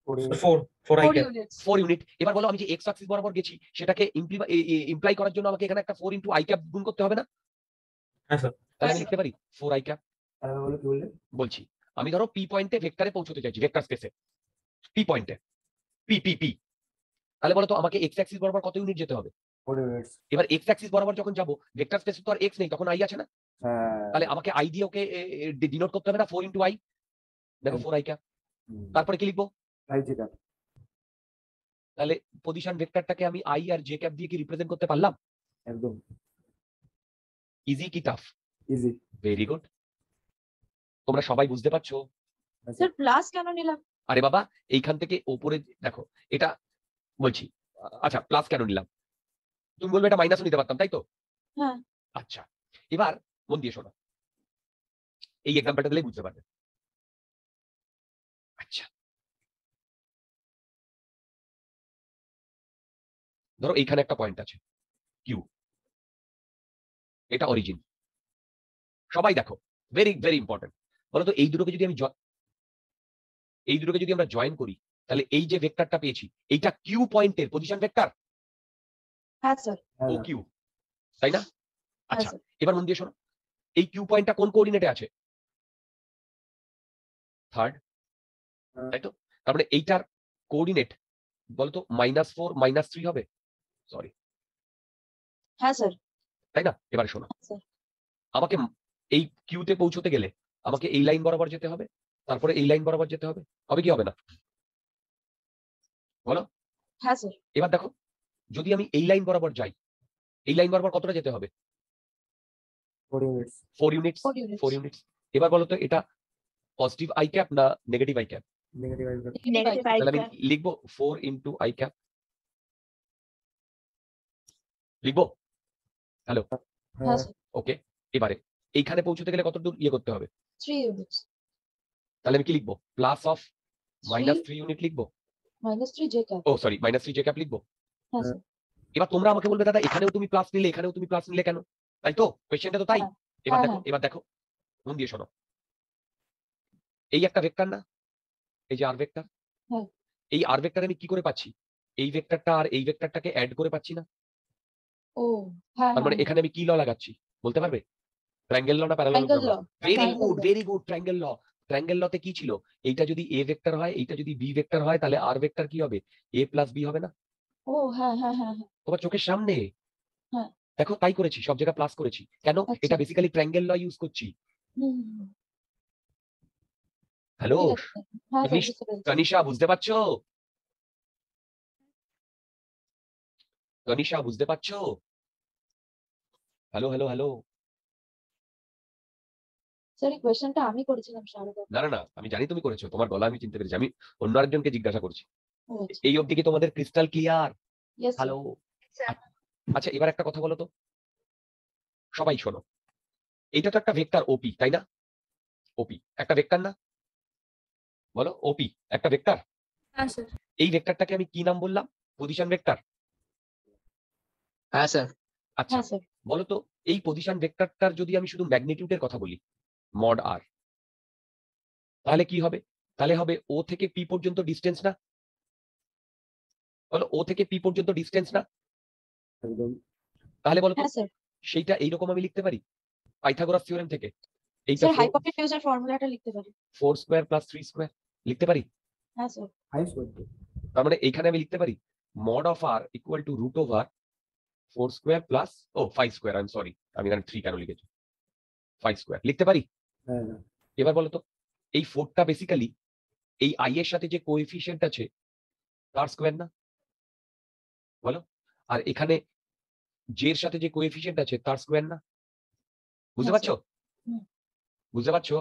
4 আই 4 ক্যাপ। units। 4 ইউনিট। এবার বলো, আমি যে এক্স অ্যাক্সিস বরাবর গেছি সেটাকে ইমপ্লাই করার জন্য আমাকে এখানে একটা 4 ইনটু আই ক্যাপ গুণ করতে হবে না? হ্যাঁ স্যার। তাহলে আমি লিখতে পারি 4 আই ক্যাপ। বলো কি বললে? বলছি, আমি ধরো পি পয়েন্টে ভেক্টরে পৌঁছতে চাইছি, ভেক্টর স্পেসে পি পয়েন্টে, পি, তাহলে বলো তো আমাকে এক্স অ্যাক্সিস বরাবর কত ইউনিট যেতে হবে? 4 ইউনিটস। এবার এক্স অ্যাক্সিস বরাবর যখন যাবো, ভেক্টর স্পেসে তো আর এক্স নেই, তখন আই আছে না? হ্যাঁ। তাহলে আমাকে আই দিয়ে ওকে ডিনোট করতে হবে না? 4 ইনটু আই, দেখো 4 আই ক্যাপ। তারপরে কি লিখবো? I J cap. তাহলে পজিশন ভেক্টরটাকে আমি আই আর জে ক্যাপ দিয়ে কি রিপ্রেজেন্ট করতে পারলাম? একদম ইজি কি টাফ? ইজি। Very good. তোমরা সবাই বুঝতে পারছো? স্যার প্লাস কেন নিলাম? আরে বাবা, এইখান থেকে ওপরে দেখো, এটা বলছি, আচ্ছা প্লাস কেন নিলাম? তুমি বলবে এটা মাইনাসও নিতে পারতাম, তাই তো? হ্যাঁ। আচ্ছা, এবার মন দিয়ে শোনো, এই এক্সাম্পলটা দিলেই বুঝতে পারবে। আচ্ছা, ধরো এইখানে একটা পয়েন্ট আছে কিউ, এটা অরিজিন। সবাই দেখো, ভেরি ভেরি ইম্পর্টেন্ট। বলতো এই দুটোকে যদি আমরা জয়েন করি, তাহলে এই যে ভেক্টরটা পেয়েছি এইটা কিউ পয়েন্টের পজিশন ভেক্টর হ্যাঁ স্যার ও কিউ, তাই না? হ্যাঁ আচ্ছা স্যার এবার মন দিয়ে শোনো, এই কিউ পয়েন্টটা কোন কোঅর্ডিনেটে আছে? থার্ড, তাই তো? তার মানে এইটার কোঅর্ডিনেট বলতো -4 -3 হবে, সরি, হ্যাঁ স্যার তাই না? এবারে শোনো, স্যার আমাকে এই কিউতে পৌঁছতে গেলে আমাকে এই লাইন বরাবর যেতে হবে, তারপরে এই লাইন বরাবর যেতে হবে, হবে কি হবে না বলো? হ্যাঁ স্যার এবার দেখো, যদি আমি এই লাইন বরাবর যাই, এই লাইন বরাবর কতটা যেতে হবে? 4 ইউনিটস 4 ইউনিটস। 4 units 4 units. এবার বলো তো এটা পজিটিভ আই ক্যাপ না negative I cap? Negative I negative তাহলে আমি লিখবো 4 ইন্টু আই ক্যাপ, লিখবো? হ্যালো, হ্যাঁ স্যার ওকে। এবারে এইখানে পৌঁছতে গেলে কত দূর ইয়ে করতে হবে? 3 ইউনিটস তাহলে আমি কি লিখবো? প্লাস অফ -3 ইউনিট লিখবো? -3 জে ক্যাপ ও সরি, -3 জে ক্যাপ লিখবো? হ্যাঁ স্যার এবার তোমরা আমাকে বলবে দাদা এখানেও তুমি প্লাস নিলে এখানেও তুমি প্লাস নিলে কেন? তাই তো, কোয়েশ্চেনটা তো তাই। হ্যাঁ, এবার হ্যাঁ, দেখো, এবার দেখো, মন দিয়ে শোনো, এই একটা ভেক্টর না, এই যে আর ভেক্টর, হ্যাঁ। এই আর ভেক্টর আমি কি করে পাচ্ছি? এই ভেক্টরটা আর এই ভেক্টরটাকে অ্যাড করে পাচ্ছি না? ও হ্যাঁ তার মানে হ্যাঁ এখানে আমি কি ল লাগাচ্ছি বলতে পারবে? ট্রায়াঙ্গেল ল না triangle parallelogram law law? Very triangle good, law। Very good, triangle law. Triangle লতে কি ছিল? এইটা যদি এ ভেক্টর হয়, এইটা যদি বি ভেক্টর হয়, তাহলে আর ভেক্টর কি হবে? এ প্লাস বি হবে না? ও হ্যাঁ হ্যাঁ হ্যাঁ হ্যাঁ তোমার চোখের সামনে। হ্যাঁ। দেখো তাই করেছি, সব জায়গায় প্লাস করেছি কেন? আচ্ছা। এটা বেসিক্যালি ট্রায়াঙ্গেল ল ইউজ করছি। হুম হ্যালো ঠিক আছে স্যার। হ্যাঁ স্যার তনিশ- বুঝতে পেরেছি তনিশা, বুঝতে পারছো? তনিশা বুঝতে পারছো? Hello hello hello. স্যার এই কোয়েশ্চেনটা আমি করেছিলাম শারদা না না না, আমি জানি তুমি করেছো, তোমার গলা আমি চিনতে পেরেছি, আমি অন্য আরেকজনকে জিজ্ঞাসা করছি। ও আচ্ছা এই অবধি কি তোমাদের crystal clear? Yes sir hello. আচ্ছা এবার একটা কথা বলো তো, সবাই শোনো, এটা তো একটা ভেক্টর ওপি, তাই না? ওপি একটা ভেক্টর না? বলো, ওপি একটা ভেক্টর। হ্যাঁ স্যার এই ভেক্টরটাকে আমি কি নাম বললাম? Position vector. হ্যাঁ স্যার আচ্ছা হ্যাঁ স্যার বলো তো, এই পজিশন ভেক্টরটার যদি আমি শুধু ম্যাগনিটিউডের কথা বলি, মড আর, তাহলে কি হবে? তাহলে হবে ও থেকে পি পর্যন্ত ডিস্টেন্স না? বলো, ও থেকে পি পর্যন্ত ডিস্টেন্স না? একদম তাহলে বলো তো, হ্যাঁ স্যার সেইটা এইরকম আমি লিখতে পারি পাইথাগোরাস থিওরেম থেকে, এইটা স্যার হাইপোটেনিউজের ফর্মুলাটা লিখতে পারি 4 স্কয়ার প্লাস 3 স্কয়ার লিখতে পারি। হ্যাঁ স্যার 5 করতে তার মানে এইখানে আমি লিখতে পারি mod of R equal to root over 4 square plus 5 square, I am sorry, আমি এখানে 3 কেন লিখেছি, 5 স্কয়ার লিখতে পারি। হ্যাঁ এবার বলো তো, এই 4টা বেসিক্যালি এই আই এর সাথে যে কোএফিসিয়েন্ট আছে তার স্কয়ার না? বলো, আর এখানে জে এর সাথে যে কোএফিসিয়েন্ট আছে তার স্কয়ার না? বুঝতে হ্যাঁ, পারছো? হুম। বুঝতে পারছো?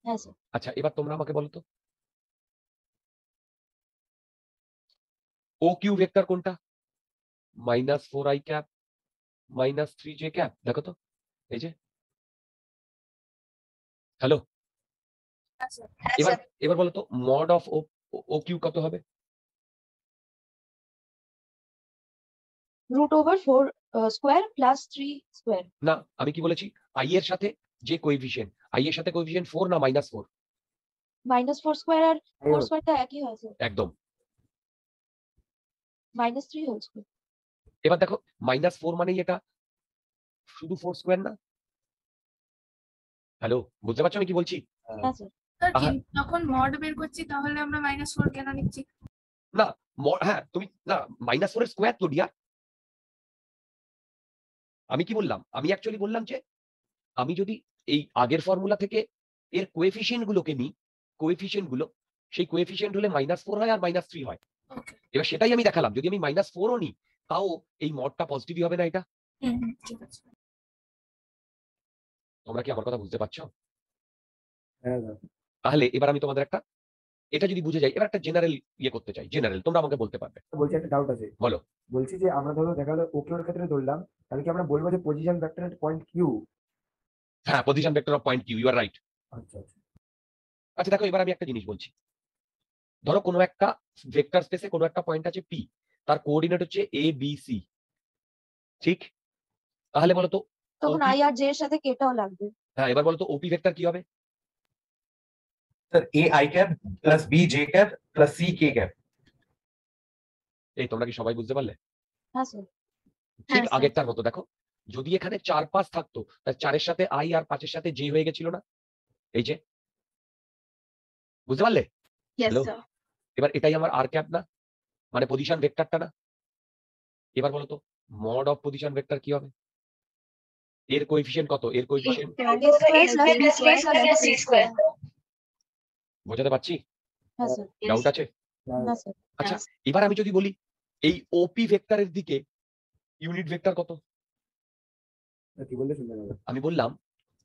হ্যাঁ স্যার আচ্ছা এবার তোমরা আমাকে বলো তো, ও কিউ ভেক্টর কোনটা? -4 আই ক্যাপ -3 জে ক্যাপ, দেখো তো, এই যে। হ্যালো, হ্যাঁ স্যার এবার এবার বলো তো মড অফ ও কিউ কত হবে? √4 স্কোয়ার প্লাস 3 স্কোয়ার না, আমি কি বলেছি? আই এর সাথে যে কোএফিসিয়েন্ট, আই এর সাথে কোএফিসিয়েন্ট 4 না -4? -4 স্কোয়ার আর 4 স্কোয়ারটা একই হয় স্যার একদম। -3 হোল স্কোয়ার এবার দেখো, -4 মানেই এটা শুধু 4 স্কয়ার না? হ্যালো, বুঝতে পারছো আমি কি বলছি? হ্যাঁ স্যার স্যার আহা। কিন্তু যখন মড বের করছি তাহলে আমরা -4 কেন নিচ্ছি? না, হ্যাঁ তুমি না, -4 এর স্কয়ার তো ডিয়ার। আমি কি বললাম? আমি অ্যাকচুয়ালি বললাম যে আমি যদি এই আগের ফর্মুলা থেকে এর কোএফিসিয়েন্ট গুলোকে নিই, কোএফিসিয়েন্ট গুলো, সেই কোএফিসিয়েন্ট হলে -4 হয় আর -3 হয়। ওকে এবার সেটাই আমি দেখালাম, যদি আমি -4 ও নিই তাও এই মডটা পজিটিভই হবে না এটা? ঠিক আছে তোমরা কি আমার কথা বুঝতে পারছো? হ্যাঁ তাহলে এবার আমি তোমাদের একটা, এটা যদি বুঝে যাই, এবার একটা জেনারেল ইয়ে করতে চাই, জেনারেল তোমরা আমাকে বলতে পারবে। বলছি একটা ডাউট আছে বলো। বলছি যে আমরা ধরো দেখা গেলো ওকিউর ক্ষেত্রে ধরলাম তাহলে কি আমরা বলবো যে পজিশন ভেক্টর পয়েন্ট কিউ? হ্যাঁ, position vector of point Q, you are right. আচ্ছা আচ্ছা আচ্ছা দেখো, এবার আমি একটা জিনিস বলছি, ধরো কোনো একটা ভেক্টর স্পেসে কোনো একটা পয়েন্ট আছে পি, তার কোঅর্ডিনেট হচ্ছে এ বি সি, ঠিক? তাহলে বলো তো, তখন আই আর জে এর সাথে কেটাও লাগবে হ্যাঁ এবার বলো তো ওপি ভেক্টর কি হবে? Sir A I cap plus B J cap plus C K cap. এই তোমরা কি সবাই বুঝতে পারলে? হ্যাঁ স্যার। ঠিক স্যার। আগেরটার মতো দেখো, যদি এখানে 4 5 থাকতো তাহলে 4 এর সাথে আই আর 5 এর সাথে জে হয়ে গেছিল না? এই যে, বুঝতে পারলে? Yes hello? স্যার। এবার এটাই আমার আর ক্যাপ না, মানে পজিশন ভেক্টরটা না? এবার বলো তো মড অফ পজিশন ভেক্টর কি হবে? এর কোএফিসিয়েন্ট কত? এর কোএফিসিয়েন্ট বোঝাতে পারছি? হ্যাঁ স্যার। ডাউট আছে? না স্যার। আচ্ছা, এবার আমি যদি বলি এই ওপি ভেক্টরের দিকে ইউনিট ভেক্টর কত? কি বললে শুনতে পেলাম না। আমি বললাম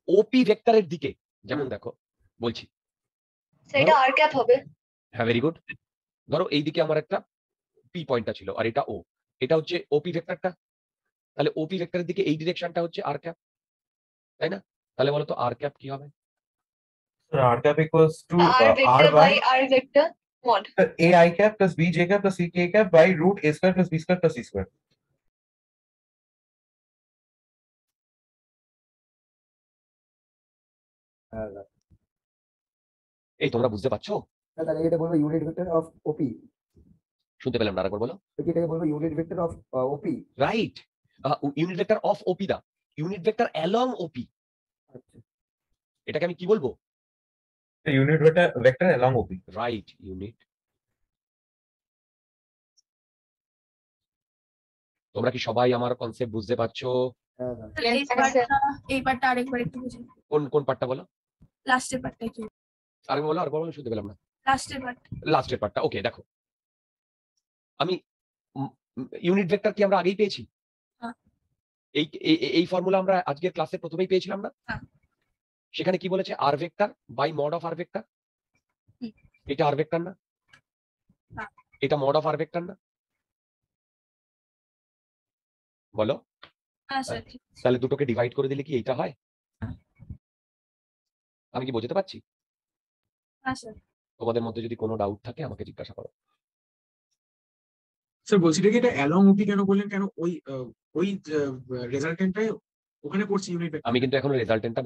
ওপি ভেক্টরের দিকে, যেমন দেখো বলছি, সেটা আর ক্যাপ হবে। হ্যাঁ ভেরি গুড। ধরো এইদিকে আমার একটা পি পয়েন্টটা ছিল আর এটা ও, এটা হচ্ছে ওপি ভেক্টরটা, তাহলে ওপি ভেক্টরের দিকে এই ডিরেকশনটা হচ্ছে আর ক্যাপ, তাই না? তাহলে বলো তো আর ক্যাপ কি হবে? So r cap equals to R r vector by by R vector mod. a I cap plus b j cap plus c k cap by root a square plus b square plus c square. হ্যাঁ, এই তোমরা বুঝতে পারছো? তাহলে এটা বলবো unit vector of ওপি, শুনতে পেলাম না, আরেকবার বলো। এটাকে বলবো unit vector of OP. Right, unit vector of OP দা, ইউনিট ভেক্টর অ্যালং ওপি, আচ্ছা, এটাকে আমি কি বলবো? The unit vector along OP. Right, unit. তোমরা কি সবাই আমার কনসেপ্ট বুঝতে পারছো? হ্যাঁ হ্যাঁ। এই পার্টটা আরেকবার একটু বুঝি। কোন কোন পার্টটা বলো? লাস্টের পার্টটা কি? আরেকবার বলো, আরেকবার বলো, শুনতে পেলাম না। লাস্টের পার্ট। লাস্টের পার্টটা, ওকে। দেখো আমি ইউনিট ভেক্টর কি আমরা আগেই পেয়েছি? হ্যাঁ। এই ফর্মুলা আমরা আজকের ক্লাসে প্রথমেই পেয়েছিলাম না? হ্যাঁ। সেখানে কি বলেছে? R vector by mod of R vector. এটা আর ভেক্টর না? হ্যাঁ। এটা মড অফ আর ভেক্টর না? বলো। হ্যাঁ স্যার, ঠিক আছে। তাহলে দুটোকে ডিভাইড করে দিলে কি এইটা হয়? আমি কি বোঝাতে পারছি? হ্যাঁ স্যার। তোমাদের মধ্যে যদি কোনো ডাউট থাকে আমাকে জিজ্ঞাসা করো। স্যার বলছি কি এটা অ্যালং ওপি কেন বললেন, কেন ওই রেজাল্টেন্টটাই ওখানে পড়ছে ইউনিট ভেক্টর? আমি কিন্তু এখন রেজাল্টেন্টটা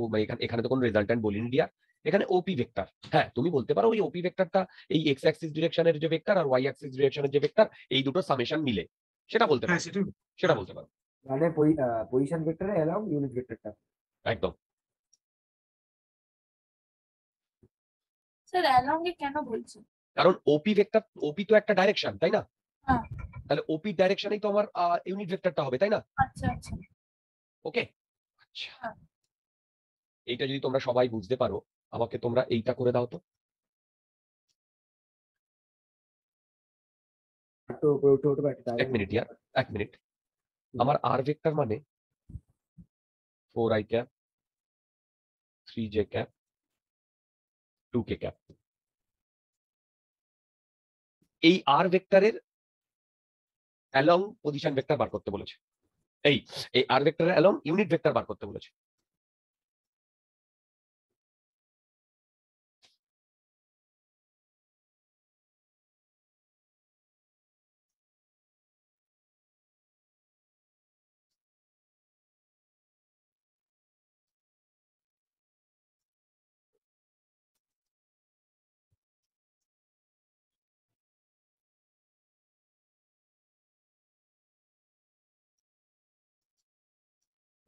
এখানে তো কোনো রেজাল্টেন্ট বলিনি দিয়া, এখানে ওপি ভেক্টর। হ্যাঁ, তুমি বলতে পারো ওই ওপি ভেক্টরটা এই এক্স অ্যাক্সিস ডিরেকশনের যে ভেক্টর আর ওয়াই অ্যাক্সিস ডিরেকশনের যে ভেক্টর, এই দুটো সামেশন মিলে, সেটা বলতে হ্যাঁ পারো, সেটা। সেটা বলতে পারো। মানে পজিশন ভেক্টরে অ্যালং ইউনিট ভেক্টরটা। একদম। স্যার অ্যালং এ কেন বলছেন? কারণ ওপি ভেক্টর, ওপি তো একটা ডাইরেকশন, তাই না? হ্যাঁ। তাহলে ওপি ডাইরেকশনেই তো আমার ইউনিট ভেক্টরটা হবে, তাই না? আচ্ছা আচ্ছা। ওকে, আচ্ছা। হ্যাঁ। এইটা যদি তোমরা সবাই বুঝতে পারো, আমাকে তোমরা এইটা করে দাও তো। এক মিনিট ইয়ার, এক মিনিট। আমার আর ভেক্টর মানে 4i cap, 3j cap, 2k cap. এই আর ভেক্টরের অ্যালং পজিশন ভেক্টর বার করতে বলেছে। এই আর ভেক্টরের অ্যালং ইউনিট ভেক্টর বার করতে বলেছে।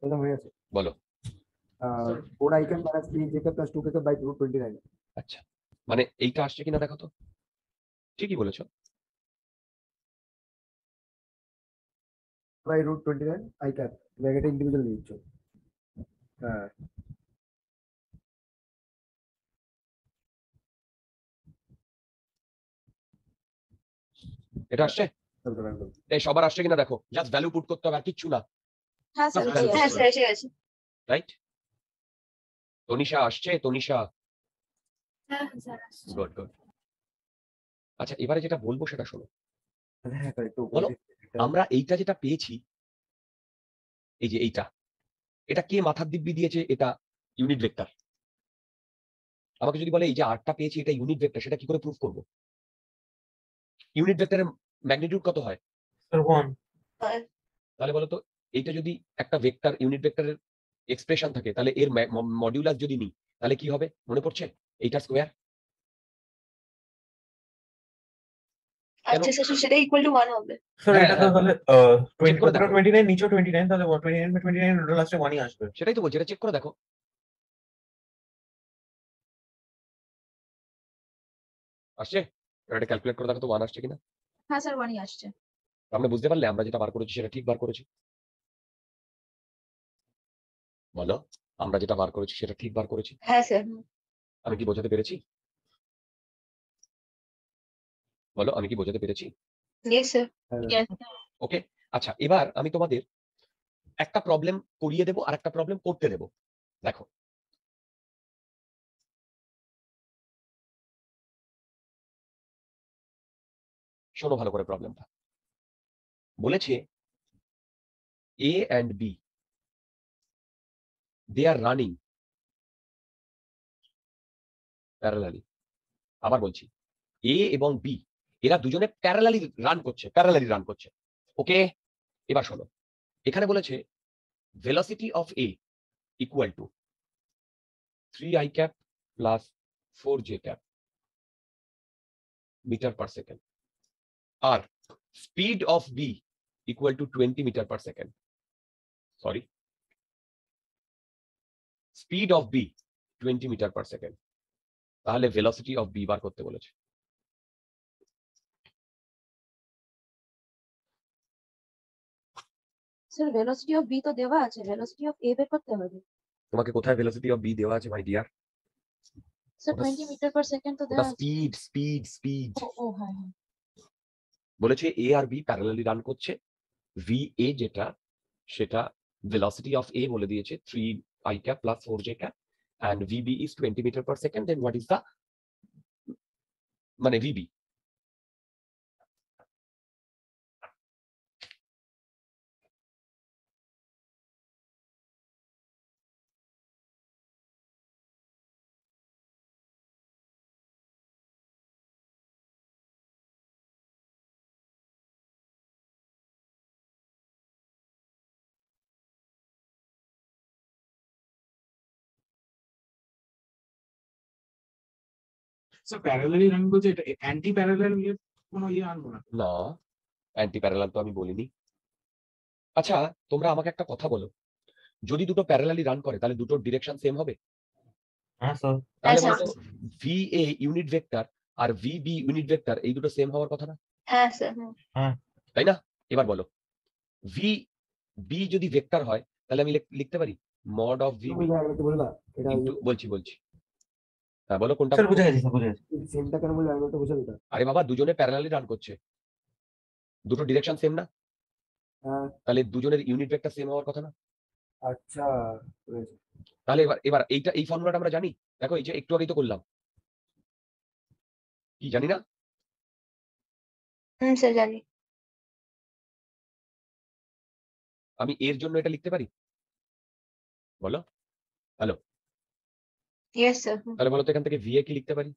এটা হয়ে গেছে। বলো। 4i cap minus 3j cap plus 2k cap by root 29। আচ্ছা, মানে এইটা আসছে কিনা দেখো তো। ঠিকই বলেছো। by root 29 i cap ব্র্যাকেটে ইন্ডিভিজুয়াল নিচ্ছ। হ্যাঁ, এটা আসছে? একদম একদম। এই সবার আসছে কিনা দেখো, জাস্ট ভ্যালু পুট করতে হবে আর কিচ্ছু না, হ্যাঁ স্যার। হ্যাঁ, হ্যাঁ স্যার, এসে গেছে। রাইট? তনিশা আসছে? তনিশা, হ্যাঁ স্যার আসছে। Good good. আচ্ছা, এবারে যেটা বলবো সেটা শোনো। হ্যাঁ একটু বলো, আমরা এইটা যেটা পেয়েছি, এই যে এইটা, এটা কে মাথার দিব্যি দিয়েছে? এটা ইউনিট ভেক্টর। আমাকে যদি বলে এই যে আরটা পেয়েছি এটা ইউনিট ভেক্টর, সেটা কি করে প্রুফ করব? ইউনিট ভেক্টরের ম্যাগনিটিউড কত হয়? Sir, 1. তাহলে বলো তো, এইটা যদি একটা ভেক্টর ইউনিট ভেক্টরের এক্সপ্রেশন থাকে, তাহলে এর মডিউলাস যদি নিই তাহলে কি হবে মনে পড়ছে? এইটা স্কোয়ার। আচ্ছা স্যার সেটা ইকুয়াল টু 1 হবে। স্যার হ্যাঁ, এটা তো হ্যাঁ। তাহলে Check করে দেখো। 29 নিচেও 29 তাহলে 29 লাস্টে 1ই আসবে। সেটাই তো বলছি, এটা চেক করে দেখো। আসছে? এটা ক্যালকুলেট করে দেখো তো 1 আসছে কিনা। হ্যাঁ স্যার 1ই আসছে। আমরা বুঝতে পারলে আমরা যেটা বার করেছি সেটা ঠিক বার করেছি? বলো, আমরা যেটা বার করেছি সেটা ঠিক বার করেছি? হ্যাঁ স্যার। আমি কি বোঝাতে পেরেছি? বলো, আমি কি বোঝাতে পেরেছি? Yes sir. হ্যাঁ, ওকে, আচ্ছা এবার আমি তোমাদের একটা প্রবলেম করিয়ে দেবো আর একটা প্রবলেম করতে দেবো। দেখো, শোনো ভালো করে প্রবলেমটা। বলেছে A and B, they are running parallelly. আবার বলছি, A এবং B এরা দুজনে প্যারালালি রান করছে। ওকে, এবার শোনো, এখানে বলেছে velocity of A equal to 3i cap plus 4j cap meter per second, R speed of B equal to 20 meter per second. Sorry, speed of B 20 meter per second. তাহলে velocity of B বার করতে বলেছে। Sir velocity of B তো দেওয়া আছে, velocity of এ বের করতে হবে। তোমাকে কোথায় velocity of B দেওয়া আছে মাই ডিয়ার? স্যার ওটা 20 মিটার পার সেকেন্ড তো ওটা দেওয়া আছে। স্পিড ও হ্যাঁ হ্যাঁ। বলেছে A আর B প্যারালালি রান করছে। VA যেটা সেটা velocity of A বলে দিয়েছে 3i cap plus 4j cap and VB is 20 meter per second. Then what is the মানে VB? স্যার প্যারালালি রান বলছে, এটা অ্যান্টি প্যারালাল কোনো ইয়ে আনবো না? না, অ্যান্টি প্যারালাল তো আমি বলিনি। আচ্ছা, তোমরা আমাকে একটা কথা বলো, যদি দুটো প্যারালালি রান করে তাহলে দুটোর ডিরেকশন সেম হবে? হ্যাঁ স্যার। তাহলে হ্যাঁ, বলতো VA ইউনিট ভেক্টর আর VB ইউনিট ভেক্টর এই দুটো সেম হওয়ার কথা না? হ্যাঁ স্যার। তাই না? এবার বলো, VB যদি ভেক্টর হয় তাহলে আমি লিখতে পারি mod of VB তুমি আরেকবার একটু বলবা এটা ইনটু বলছি হ্যাঁ বলো কোনটা স্যার বলবো? বুঝে গেছি স্যার, বুঝে গেছি। সেমটা কেন বললে আরেকবার একটু বোঝাবে এটা? আরে বাবা, দুজনে প্যারালালি রান করছে, দুটো ডিরেকশন সেম না? হ্যাঁ, তাহলে দুজনের ইউনিট ভেক্টর সেম হওয়ার কথা না? আচ্ছা বুঝেছি। তাহলে এবার এই ফর্মুলাটা আমরা জানি। দেখো, এই যে একটু আগেই তো করলাম, কি জানি না? স্যার জানি। আমি এর জন্য এটা লিখতে পারি? বলো, হ্যালো, ইয়েস স্যার। তাহলে বলো তো এখান থেকে VA কি লিখতে পারি?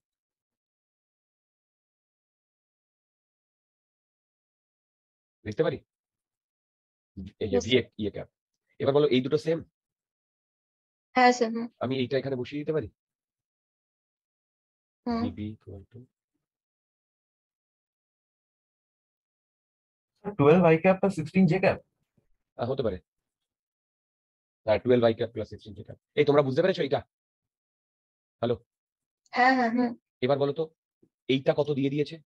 লিখতে পারি এই যে Yes, VA ইয়ে ক্যাপ। এবার বলো, এই দুটো সেম, হ্যাঁ স্যার। আমি এইটা এখানে বসিয়ে দিতে পারি। হুম। VB equal to 12i cap plus 16j cap। হতে পারে, হ্যাঁ 12i cap plus 16j cap। এই তোমরা বুঝতে পেরেছো এইটা? হ্যালো, হ্যাঁ হ্যাঁ। এবার বলো তো এইটা কত দিয়ে দিয়েছে?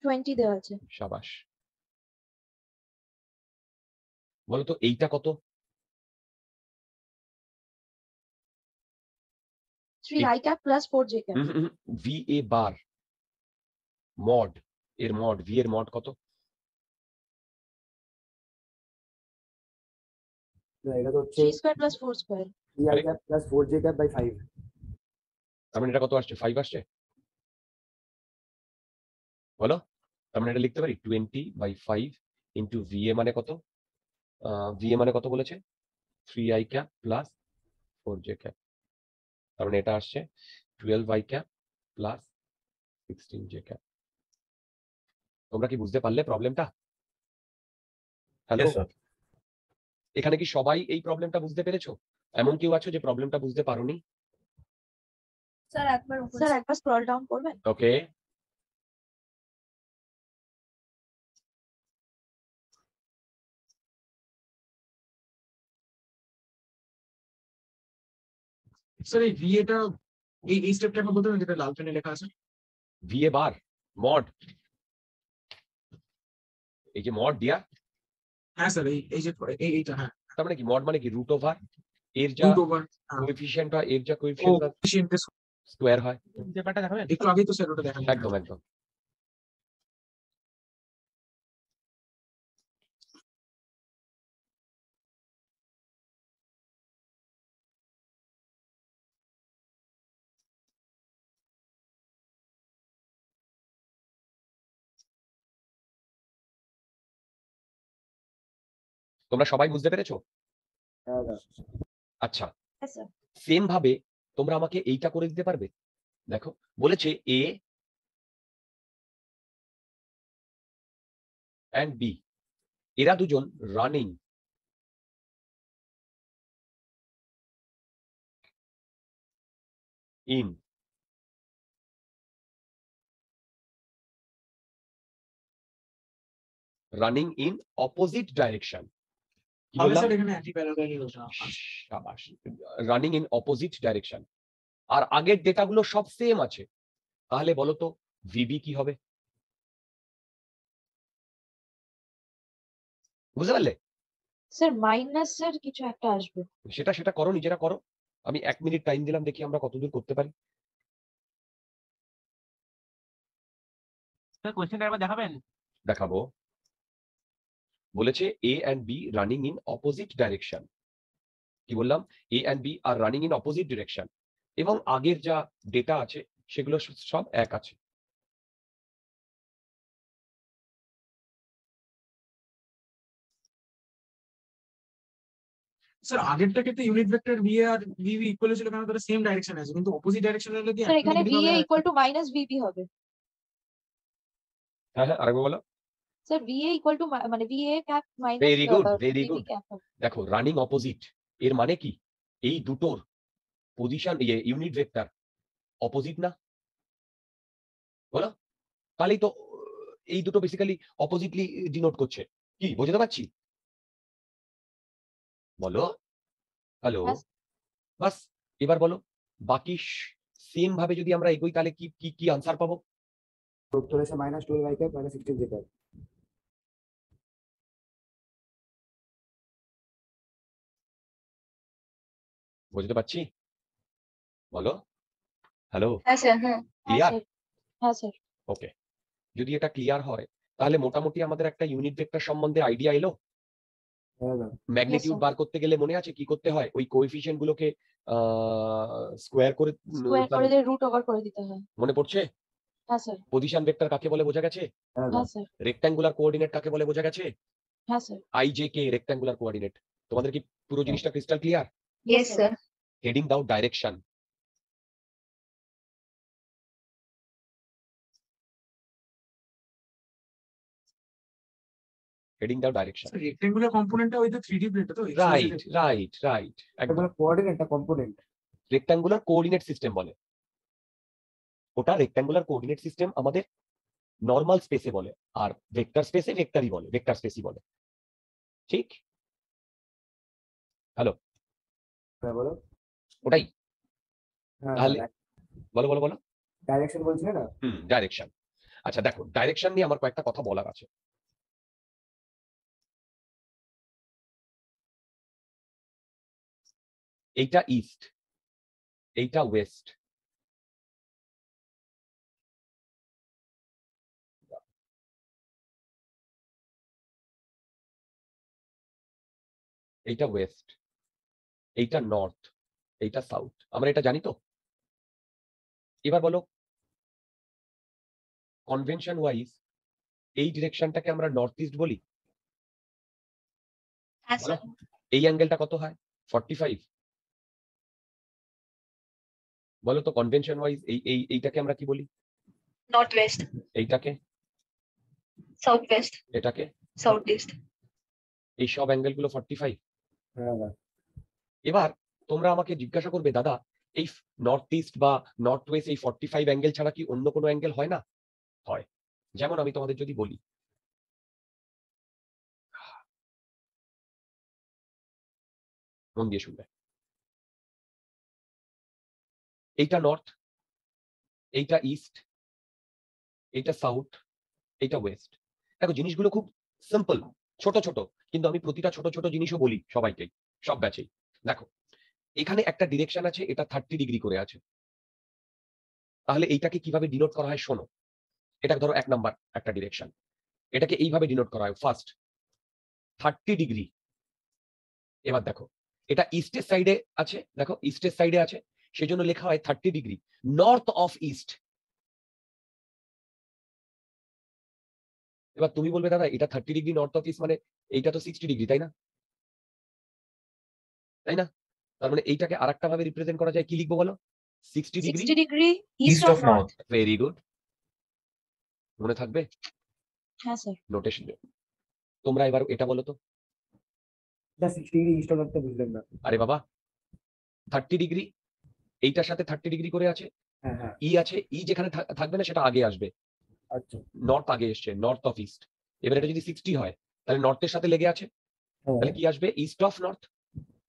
20 দেওয়া আছে। সাবাস। বলো তো এইটা কত? 3i cap plus 4j cap। VA বার মড এর মড, V এর মড কত? না, এটা তো হচ্ছে 3 square plus 4 square. 3i cap plus 4j cap by 5। তার মানে এটা কত আসছে? 5 আসছে। বলো, তার মানে এটা লিখতে পারি 20/5 ইন্টু VA মানে কত? VA মানে কত বলেছে? 3i cap plus 4j cap। তার মানে এটা আসছে 12i cap plus 16j cap। তোমরা কি বুঝতে পারলে প্রবলেমটা? Hello, Yes, sir. এখানে কি সবাই এই প্রবলেমটা বুঝতে পেরেছো? এমন কেউ আছো যে প্রবলেমটা বুঝতে পারোনি? স্যার একবার স্যার একবার স্ক্রল ডাউন করবেন? ওকে, স্যার এই ভিএটা এই স্টেপটা একবার বলতে পারেন যেটা লাল পেনে লেখা আছে? ভিএ বার মড, এই যে মড দিয়া, হ্যাঁ স্যার এই যে এইটা, হ্যাঁ তার মানে কি মড মানে কি রুট ওভার এর যা রুট ওভার কোএফিসিয়েন্ট হয়, এর যা কোএফিসিয়েন্ট স্কোয়ার হয়। পেপারটা দেখাবেন? একটু আগেই তো স্যার ওটা দেখালেন। একদম একদম। তোমরা সবাই বুঝতে পেরেছো? হ্যাঁ দাদা। আচ্ছা, হ্যাঁ স্যার। সেম ভাবে তোমরা আমাকে এইটা করে দিতে পারবে? দেখো বলেছে এ এন্ড বি, এরা দুজন রানিং ইন অপোজিট ডাইরেকশন। কি তাহলে বললাম? স্যার এখানে অ্যান্টি প্যারালাল ওটা শাবাশ, রানিং ইন অপোজিট ডাইরেকশন। আর আগের ডেটাগুলো সব সেম আছে, তাহলে বলো তো ভিবি কি হবে? বুঝতে পারলে? স্যার মাইনাস স্যার কিছু একটা আসবে। সেটা করো, নিজেরা করো। আমি 1 মিনিট টাইম দিলাম, দেখি আমরা কতদূর করতে পারি। স্যার কোশ্চেনটা একবার দেখাবেন? দেখাবো। বলেছে A and B running in opposite direction. কি বললাম? A and B are running in opposite direction, এবং আগের যা ডেটা আছে সেগুলো সব এক আছে। স্যার আগেরটা ক্ষেত্রে ইউনিট ভেক্টর ভিএ আর ভিভি ইকুয়াল ছিল কারণ তারা সেম ডাইরেকশনে আছে, কিন্তু অপোজিট ডাইরেকশনে হলে কি স্যার এখানে automatically VA ভাবে ইকুয়াল টু মাইনাস VB হবে। হ্যাঁ হ্যাঁ, আরেকবার বলো। স্যার VA ইকুয়াল টু মানে VA cap minus very good, very VB good. Cap হবে। দেখো রানিং অপোজিট এর মানে কি? এই দুটোর পজিশন ইউনিট ভেক্টর অপোজিট না? বলো, তাহলেই তো এই দুটো বেসিক্যালি অপোজিটলি ডিনোট করছে। কি বুঝতে পারছি? বলো, হ্যালো, হ্যাঁ, বাস। এবার বলো বাকি সেম ভাবে যদি আমরা এগোই তাহলে কি কি কি আনসার পাবো? উত্তর এসে -12 y ক্যাপ -16 j ক্যাপ। বুঝতে পারছি? বলো, হ্যালো, হ্যাঁ স্যার, হ্যাঁ ক্লিয়ার? হ্যাঁ স্যার। ওকে, যদি এটা ক্লিয়ার হয় তাহলে মোটামুটি আমাদের একটা ইউনিট ভেক্টর সম্বন্ধে আইডিয়া এলো। হ্যাঁ দাদা। Magnitude sir. বার করতে গেলে মনে আছে কি করতে হয়? ওই কোএফিসিয়েন্ট গুলোকে স্কোয়ার করে স্কোয়ার করে দিয়ে রুট ওভার করে দিতে হয়। মনে পড়ছে? হ্যাঁ স্যার। পজিশন ভেক্টর কাকে বলে বোঝা গেছে? হ্যাঁ হ্যাঁ দাদা। স্যার। রেক্ট্যাঙ্গুলার কোঅর্ডিনেট কাকে বলে বোঝা গেছে? হ্যাঁ sir. I J K rectangular coordinate. তোমাদের কি পুরো জিনিসটা crystal clear? Yes sir. Heading দাও ডাইরেকশন। হেডিং দাও ডাইরেকশন। রেক্টেঙ্গুলার কম্পোনেন্টটা ওই তো 3D প্লেটটা তো রাইট রাইট রাইট, একদম। এগুলো কোঅর্ডিনেটটা কম্পোনেন্ট। রেক্ট্যাঙ্গুলার কোঅর্ডিনেট সিস্টেম বলে ওটা। রেক্ট্যাঙ্গুলার কোঅর্ডিনেট সিস্টেম আমাদের নর্মাল স্পেসে বলে, আর ভেক্টর স্পেসে ভেক্টরই বলে, ভেক্টর স্পেসই বলে। ঠিক? হ্যালো, হ্যাঁ বলো। ওটাই। হ্যাঁ তাহলে বলো বলো বলো। ডাইরেকশন বলছিলে না? ডাইরেকশন। আচ্ছা দেখো, ডাইরেকশন নিয়ে আমার কয়েকটা কথা বলার আছে। এইটা ইস্ট, এইটা ওয়েস্ট। এইটা ওয়েস্ট, এইটা নর্থ, এইটা সাউথ। আমরা এটা জানি তো? এবার বলো, কনভেনশন ওয়াইজ এই ডিরেকশনটাকে আমরা নর্থ ইস্ট বলি। হ্যাঁ বলো, স্যার। এই অ্যাঙ্গেলটা কত হয়? 45। বলো তো কনভেনশন ওয়াইজ এইটাকে আমরা কি বলি? নর্থ ওয়েস্ট, এইটাকে, সাউথ ওয়েস্ট, এটাকে, সাউথ ইস্ট। এই সব অ্যাঙ্গেল গুলো 45। হ্যাঁ দাদা। এবার তোমরা আমাকে জিজ্ঞাসা করবে, দাদা এই নর্থ ইস্ট বা নর্থ ওয়েস্ট এই 45 অ্যাঙ্গেল ছাড়া কি অন্য কোনো অ্যাঙ্গেল হয় না? হয়। যেমন আমি তোমাদের যদি বলি, মন দিয়ে শুনবে, এইটা নর্থ, এইটা ইস্ট, এইটা সাউথ, এইটা ওয়েস্ট। দেখো জিনিসগুলো খুব সিম্পল, ছোট ছোট, কিন্তু আমি প্রতিটা ছোট ছোট জিনিসও বলি সবাইকেই, সব ব্যাচেই। দেখো এখানে একটা ডিরেকশন আছে, এটা 30 ডিগ্রি করে আছে, তাহলে এইটাকে কিভাবে ডিনোট করা হয় শোনো। এটা ধরো 1 নাম্বার একটা ডিরেকশন, এটাকে এইভাবে ডিনোট করা হয়, ফার্স্ট 30 ডিগ্রি। এবার দেখো এটা ইস্টের সাইডে আছে, দেখো ইস্টের সাইডে আছে, সেজন্য লেখা হয় 30 ডিগ্রি নর্থ অফ ইস্ট। এবার তুমি বলবে দাদা এটা 30 ডিগ্রি নর্থ অফ ইস্ট মানে এইটা তো 60 ডিগ্রি, তাই না? তাই না? তার মানে এইটাকে আরেকটা ভাবে রিপ্রেজেন্ট করা যায়, কি লিখবো বলো? 60 degree 60 degree east east of of north. North. Very good, মনে থাকবে? হ্যাঁ স্যার। নোটেশন। তোমরা এবার এটা বলো তো। এটা 60 ডিগ্রি ইস্ট অফ নর্থ বুঝলাম না। আরে বাবা 30 ডিগ্রি এইটার সাথে 30 ডিগ্রি করে আছে, হ্যাঁ হ্যাঁ ই আছে, ই যেখানে থাকবে না সেটা আগে আসবে, আচ্ছা নর্থ আগে এসছে, নর্থ অফ ইস্ট। এবার এটা যদি 60 হয় তাহলে নর্থের সাথে লেগে আছে, হ্যাঁ। তাহলে কি আসবে? ইস্ট অফ নর্থ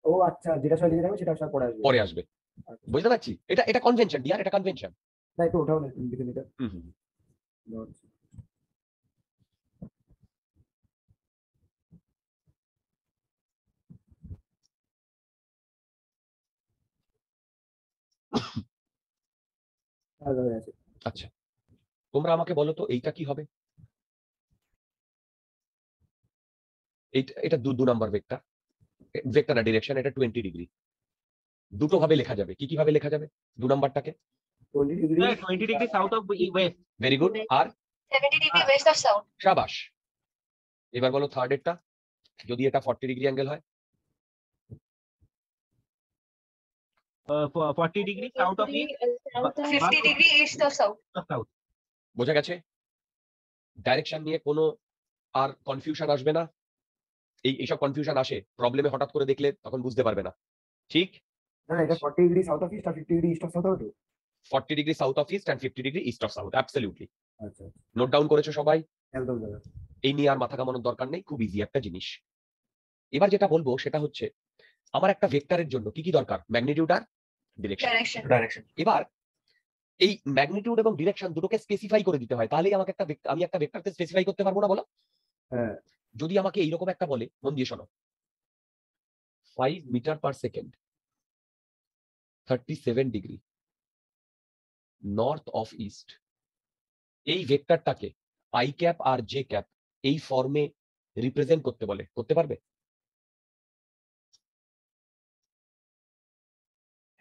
ও আচ্ছা, যেটা সব লিখে রাখবে সেটা সব পরে আসবে। পরে আসবে। আচ্ছা। বুঝতে পারছি? এটা কনভেনশন ডিয়ার, এটা কনভেনশন। না একটু ওঠাও না লিখে নিতে। নর্থ আলাদা আছে। আচ্ছা তোমরা আমাকে বলো তো এইটা কি হবে? এটা 2 নাম্বার ভেক্টর, ভেক্টর না ডিরেকশন, এটা 20 ডিগ্রি। দুটো ভাবে লেখা যাবে, কি কি ভাবে লেখা যাবে 2 নাম্বারটাকে? 20 degree 20 degree south of west. Very good, আর 70 ডিগ্রি ওয়েস্ট অফ সাউথ। শাবাশ। এবার বলো থার্ড এরটা, যদি এটা 40 ডিগ্রি অ্যাঙ্গেল হয়? 40 degree south of east. 50 degree east of south. South. বোঝা গেছে? ডাইরেকশন নিয়ে কোনো আর কনফিউশন আসবে না। এইসব কনফিউশন আসে প্রবলেমে হঠাৎ করে দেখলে, তখন বুঝতে পারবে না। ঠিক? না না, এটা 40 ডিগ্রি সাউথ অফ ইস্ট আর 50 ডিগ্রি ইস্ট অফ সাউথ হবে তো? 40 degree south of east and 50 degree east of south, absolutely. আচ্ছা নোট ডাউন করেছো সবাই? একদম দাদা। এই নিয়ে আর মাথা ঘামানোর দরকার নেই, খুব ইজি একটা জিনিস। এবার যেটা বলবো সেটা হচ্ছে, আমার একটা ভেক্টরের জন্য কি কি দরকার? ম্যাগনিটিউড আর ডিরেকশন। ডাইরেকশন। এবার এই ম্যাগনিটিউড এবং ডিরেকশন দুটোকে স্পেসিফাই করে দিতে হয়, তাহলেই আমাকে আমি একটা ভেক্টরকে স্পেসিফাই করতে পারবো না বলো? হ্যাঁ যদি আমাকে এইরকম একটা বলে, মন দিয়ে শোনো, 5 metre per second 37 degree north of east, এই ভেক্টরটাকে আই ক্যাপ আর জে ক্যাপ এই ফর্মে রিপ্রেজেন্ট করতে বলে, করতে পারবে?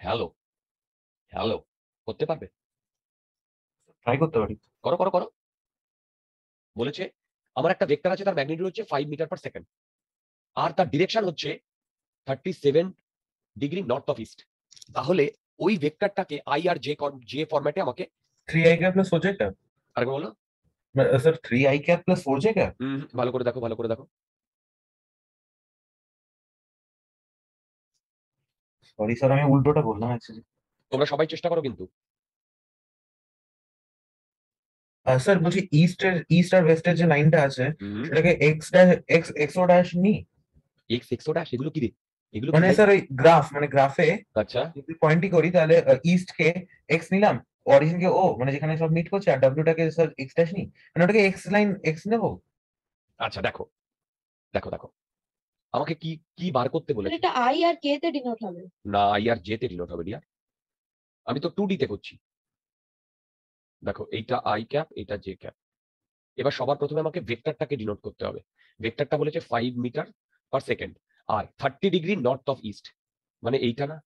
হ্যালো হ্যালো, করতে পারবে? ট্রাই করতে পারি। করো করো করো। বলেছে আমার একটা ভেক্টর আছে, তার ম্যাগনিটিউড হচ্ছে 5 মিটার পার সেকেন্ড, আর তার ডিরেকশন হচ্ছে 37 ডিগ্রি নর্থ অফ ইস্ট। তাহলে ওই ভেক্টরটাকে আই আর জে ফরম্যাটে আমাকে 3i cap plus 4j cap। আরেকবার বলো। Sir 3i cap plus 4j cap। ভালো করে দেখো, ভালো করে দেখো। সরি স্যার, আমি উল্টোটা বললাম অ্যাকচুয়ালি। তোমরা সবাই চেষ্টা করো কিন্তু। স্যার বলছি ইস্ট আর ওয়েস্টের যে লাইনটা আছে সেটাকে এক্স ও ড্যাশ নি, এক্স এক্স ড্যাশ এগুলো কি রে? এগুলো মানে স্যার ওই গ্রাফ, মানে গ্রাফে আচ্ছা যদি পয়েন্টই করি তাহলে ইস্ট কে এক্স নিলাম, অরিজিন কে ও, মানে যেখানে সব মিট করছে, আর ডাব্লিউটাকে স্যার এক্স ড্যাশ নি, মানে ওটাকে এক্স লাইন এক্স নেবো। আচ্ছা দেখো দেখো দেখো, আমাকে কি কি বার করতে বলেছে? এটা আই আর কে তে ডিনোট হবে। না আই আর জে তে ডিনোট হবে ডিয়ার, আমি তো 2D তে করছি। দেখো এইটা আই ক্যাপ, এটা জে ক্যাপ। এবার সবার প্রথমে আমাকে ভেক্টরটাকে ডিনোট করতে হবে। ভেক্টরটা বলেছে 5 মিটার পার সেকেন্ড আর 30 ডিগ্রি নর্থ অফ ইস্ট, মানে এইটা না?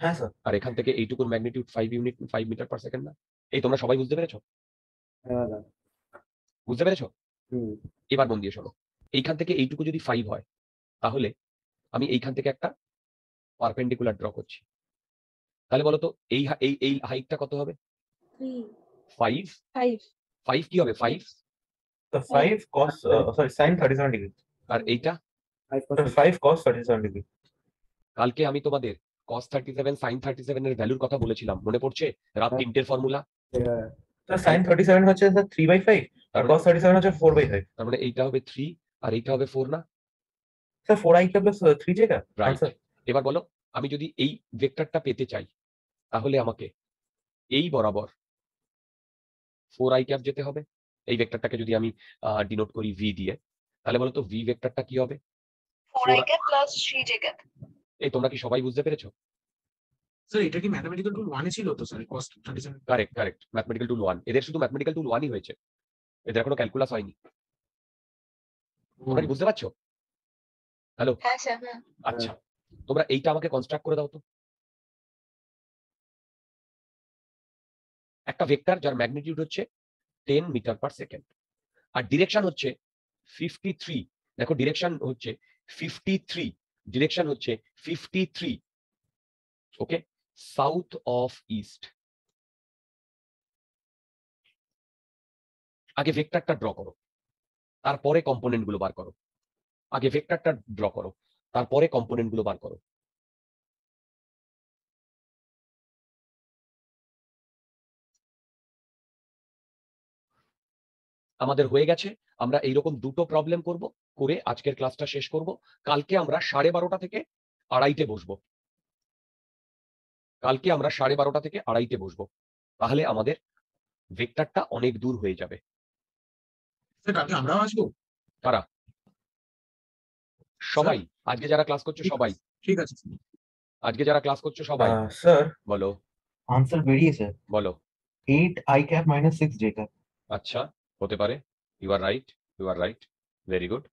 হ্যাঁ স্যার। আর এখান থেকে এইটুকুর ম্যাগনিটিউড 5 মিটার পার সেকেন্ড না? এই তোমরা সবাই বুঝতে পেরেছো? হ্যাঁ দাদা। বুঝতে পেরেছো? হুম এবার মন দিয়ে শোনো, এইখান থেকে এইটুকু যদি 5 হয়, তাহলে আমি এইখান থেকে একটা পারপেন্ডিকুলার ড্র করছি। তাহলে বলো তো এই এই এই হাইটটা কত হবে? 5 5 5 কি হবে? 5 5 cos সরি sin 37 ডিগ্রি, আর এইটা 5 5 cos 37 ডিগ্রি। কালকে আমি তোমাদের cos 37 sin 37 এর ভ্যালুর কথা বলেছিলাম, মনে পড়ছে? রাত হ্যাঁ। 3টের ফর্মুলা। স্যার sin 37 হচ্ছে স্যার 3/5 আর cos 37 হচ্ছে 4/5। তার মানে এইটা হবে 3 আর এইটা হবে 4 না? Sir 4i cap plus 3j cap right. Answer. এবার বলো, আমি যদি এই ভেক্টরটা পেতে চাই তাহলে আমাকে এই বরাবর 4i ক্যাপ যেতে হবে। এই ভেক্টরটাকে যদি আমি ডিনোট করি v দিয়ে, তাহলে বলো তো v ভেক্টরটা কি হবে? 4i cap plus 3j cap. এই তোমরা কি সবাই বুঝতে পেরেছো? স্যার এটা কি ম্যাথমেটিক্যাল টুল 1 এ ছিল তো sir cos 37? Correct correct, mathematical tool 1। এদের শুধু ম্যাথমেটিক্যাল টুল 1ই হয়েছে, এদের এখনো ক্যালকুলাস হয়নি। তোমরা কি বুঝতে পারছো? হ্যালো, হ্যাঁ স্যার, হ্যাঁ। আচ্ছা তোমরা এইটা আমাকে কনস্ট্রাক্ট করে দাও তো। একটা ভেক্টর যার ম্যাগনিটিউড হচ্ছে 10 মিটার পার সেকেন্ড আর ডিরেকশন হচ্ছে 53। দেখো ডিরেকশন হচ্ছে 53, ডিরেকশন হচ্ছে 53, ওকে, সাউথ অফ ইস্ট। আগে ভেক্টরটা ড্র করো, তারপরে কম্পোনেন্ট গুলো বার করো। আগে ভেক্টরটা ড্র করো, তারপরে কম্পোনেন্ট গুলো বার করো। আমাদের হয়ে গেছে। আমরা এইরকম দুটো প্রবলেম করব, করে আজকের ক্লাসটা শেষ করব। কালকে আমরা 12:30 থেকে 2:30 বসবো। কালকে আমরা 12:30 থেকে 2:30 বসবো। তাহলে আমাদের ভেক্টরটা অনেক দূর হয়ে যাবে। স্যার কালকে আমরাও আসবো? কারা? সবাই। আজকে যারা ক্লাস করছো সবাই। ঠিক আছে। আজকে যারা ক্লাস করছো সবাই। স্যার বলো আনসার বেরিয়েছে বলো। 8i cap minus 6j cap। আচ্ছা, হতে পারে। You are right, you are right, very good.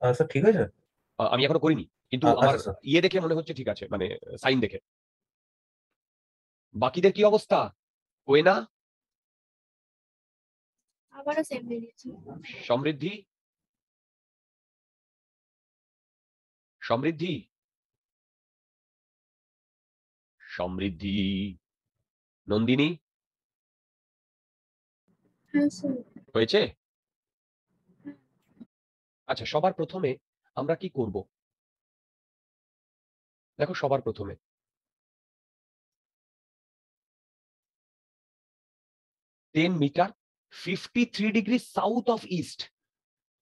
Sir ঠিক আছে। আমি এখনো করিনি, কিন্তু আচ্ছা, আমার স্যার। ইয়ে দেখে মনে হচ্ছে ঠিক আছে, মানে সাইন দেখে। বাকিদের কি অবস্থা? কোয়েনা, আবারও সেম বেরিয়েছে। সমৃদ্ধি, সমৃদ্ধি, সমৃদ্ধি, নন্দিনী, হ্যাঁ স্যার। হয়েছে? আচ্ছা, সবার প্রথমে আমরা কি করব? দেখো, সবার প্রথমে ten metre 53 degree south of east.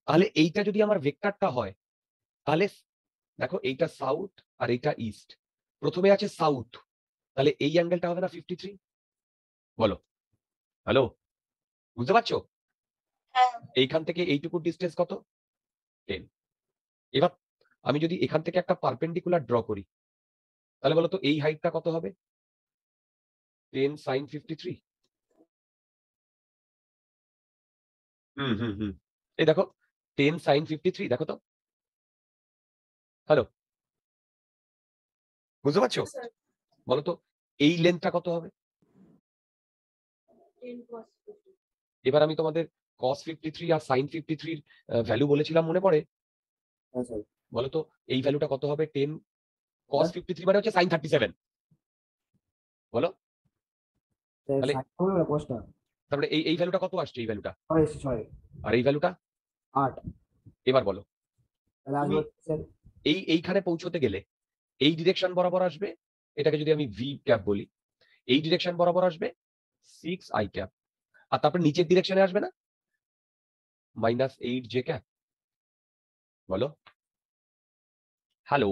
তাহলে এইটা যদি আমার ভেক্টরটা হয়, তাহলে দেখো এইটা সাউথ আর এইটা ইস্ট। প্রথমে আছে সাউথ, তাহলে এই অ্যাঙ্গেলটা হবে না 53? বলো, হ্যালো, বুঝতে পারছো? হ্যাঁ। এইখান থেকে এইটুকু ডিস্টেন্স কত? 10। এবার আমি যদি এখান থেকে একটা পারপেন্ডিকুলার ড্র করি, তাহলে বলো তো এই হাইটটা কত হবে? 10 sin 53। হুম। এই দেখো 10 sin 53, দেখো তো। হ্যালো, বুঝতে পারছো? স্যার বলো তো এই লেন্থটা কত হবে? 10 cos 50। এবার আমি তোমাদের cos 53 আর sin 53 এর ভ্যালু বলেছিলাম, মনে পড়ে? হ্যাঁ স্যার। বলো তো এই ভ্যালুটা কত হবে? 10 cos 53 মানে হচ্ছে sin 37। বলো তাহলে, কষ্টটা তারপরে এই ভ্যালুটা কত আসছে? এই ভ্যালুটা 6 আর এই ভ্যালুটা 8। এবার বলো তাহলে আসবে স্যার এইখানে পৌঁছতে গেলে এই ডিরেকশন বরাবর আসবে, এটাকে যদি আমি ভি ক্যাপ বলি, এই ডিরেকশন বরাবর আসবে 6i ক্যাপ, আর তারপর নিচের ডিরেকশনে আসবে না -8j ক্যাপ। বলো, হ্যালো,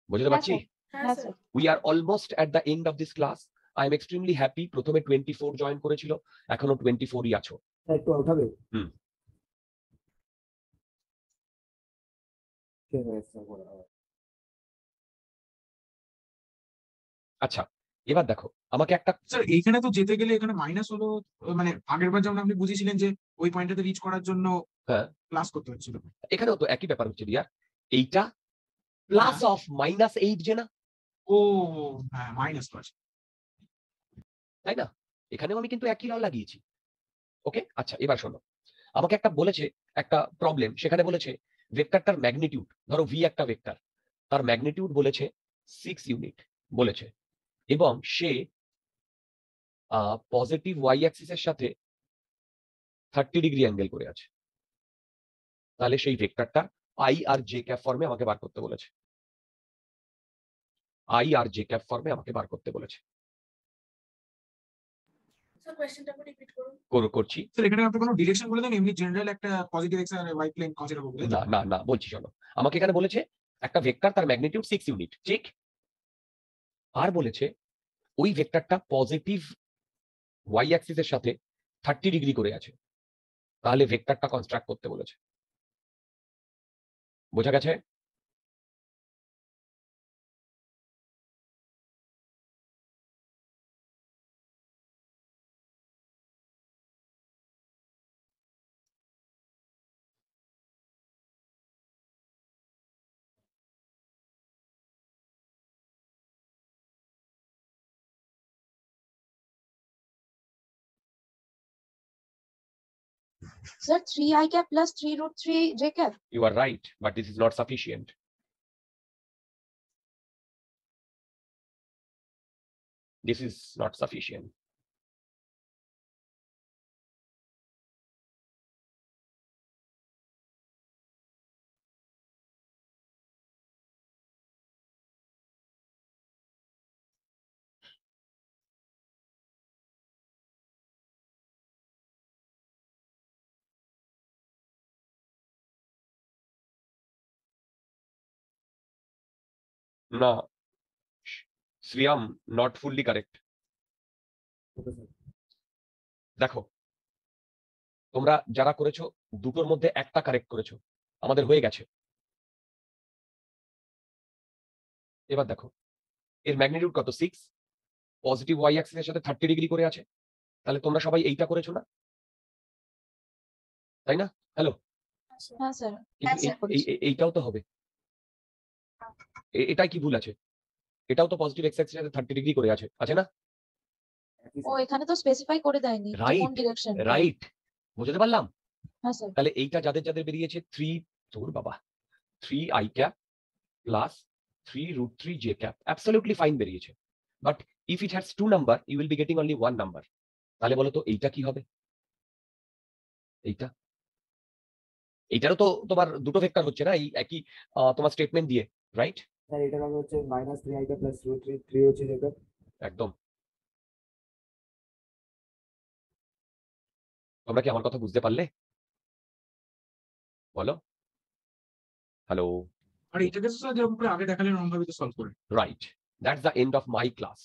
বুঝতে হ্যাঁ পারছি? স্যার, হ্যাঁ হ্যাঁ sir. Sir. We are almost at the end of this class. I am extremely happy. প্রথমে 24 জয়েন করেছিল, এখনো 24ই আছো। স্যার একটু উঠাবে। হুম। ঠিক আছে স্যার, বলো। আচ্ছা, এবার দেখো আমাকে একটা, স্যার এইখানে তো যেতে গেলে এখানে মাইনাস হলো, মানে আগের বার যেমন আপনি বুঝিয়েছিলেন যে ওই পয়েন্টটাতে রিচ করার জন্য হ্যাঁ প্লাস করতে হচ্ছিল। এখানেও তো একই ব্যাপার হচ্ছে ডিয়ার, এইটা প্লাস অফ -8 যে না, ও হ্যাঁ, মাইনাস তো আছে। তাই না? এখানেও আমি কিন্তু একই ল লাগিয়েছি। ওকে, আচ্ছা এবার শোনো, আমাকে একটা বলেছে, একটা প্রবলেম, সেখানে বলেছে ভেক্টরটার ম্যাগনিটিউড, ধরো ভি একটা ভেক্টর, তার ম্যাগনিটিউড বলেছে 6 ইউনিট বলেছে, এবং সে পজিটিভ ওয়াই অ্যাক্সিসের সাথে 30 ডিগ্রি অ্যাঙ্গেল করে আছে। তাহলে সেই ভেক্টরটা আই আর জে ক্যাপ ফর্মে আমাকে বার করতে বলেছে। আই আর জে ক্যাপ ফর্মে আমাকে বার করতে বলেছে। স্যার কোয়েশ্চেনটা একটু রিপিট করুন। করছি। স্যার এখানে আপনি কোনো ডিরেকশন বলে দেন, এমনি জেনারেল একটা পজিটিভ এক্স আর ওয়াই প্লেন কনসিডার করবেন? না না না, বলছি শোনো, আমাকে এখানে বলেছে একটা ভেক্টর তার ম্যাগনিটিউড 6 ইউনিট, ঠিক? আর বলেছে ওই ভেক্টরটা পজিটিভ ওয়াই অ্যাক্সিসের সাথে 30 ডিগ্রি করে আছে, তাহলে ভেক্টরটা কনস্ট্রাক্ট করতে বলেছে। বোঝা গেছে? Sir, 3i cap plus 3 root 3 j cap. You are right, but this is not sufficient. This is not sufficient. No, Sriyam, not fully correct. Okay sir. দেখো, তোমরা যারা করেছো দুটোর মধ্যে একটা কারেক্ট করেছো, আমাদের হয়ে গেছে। এবার দেখো এর ম্যাগনিটিউড কত, 6, পজিটিভ ওয়াই অ্যাক্সিসের সাথে 30 ডিগ্রি করে আছে, তাহলে তোমরা সবাই এইটা করেছো না, তাই না? হ্যালো, হ্যাঁ স্যার। কিন্তু স্যার, করেছি। এইটাও তো হবে। এটাই কি ভুল আছে? এটাও তো পজিটিভ এক্স অ্যাক্সিসের সাথে 30 ডিগ্রি করে আছে, আছে না? একই ও স্যার। এখানে তো স্পেসিফাই করে দেয়নি যে কোন রাইট ডিরেকশন। রাইট, বুঝতে পারলাম? হ্যাঁ স্যার। তাহলে এইটা যাদের যাদের বেরিয়েছে 3, তোর বাবা 3i cap plus 3 root 3 j cap, absolutely fine বেরিয়েছে। But if it has 2 number, you will be getting only 1 number. তাহলে বলো তো এইটা কি হবে? এইটারও তো তোমার দুটো ভেক্টর হচ্ছে না এই একই তোমার স্টেটমেন্ট দিয়ে, রাইট? স্যার এটার হবে হচ্ছে -3i cap plus root 3 হচ্ছে j cap। একদম। তোমরা কি আমার কথা বুঝতে পারলে? বলো। হ্যালো, আর এটাকে স্যার যেরকম করে আগে দেখালেন ওরকম ভাবে তো সলভ করে। Right, that's the end of my class.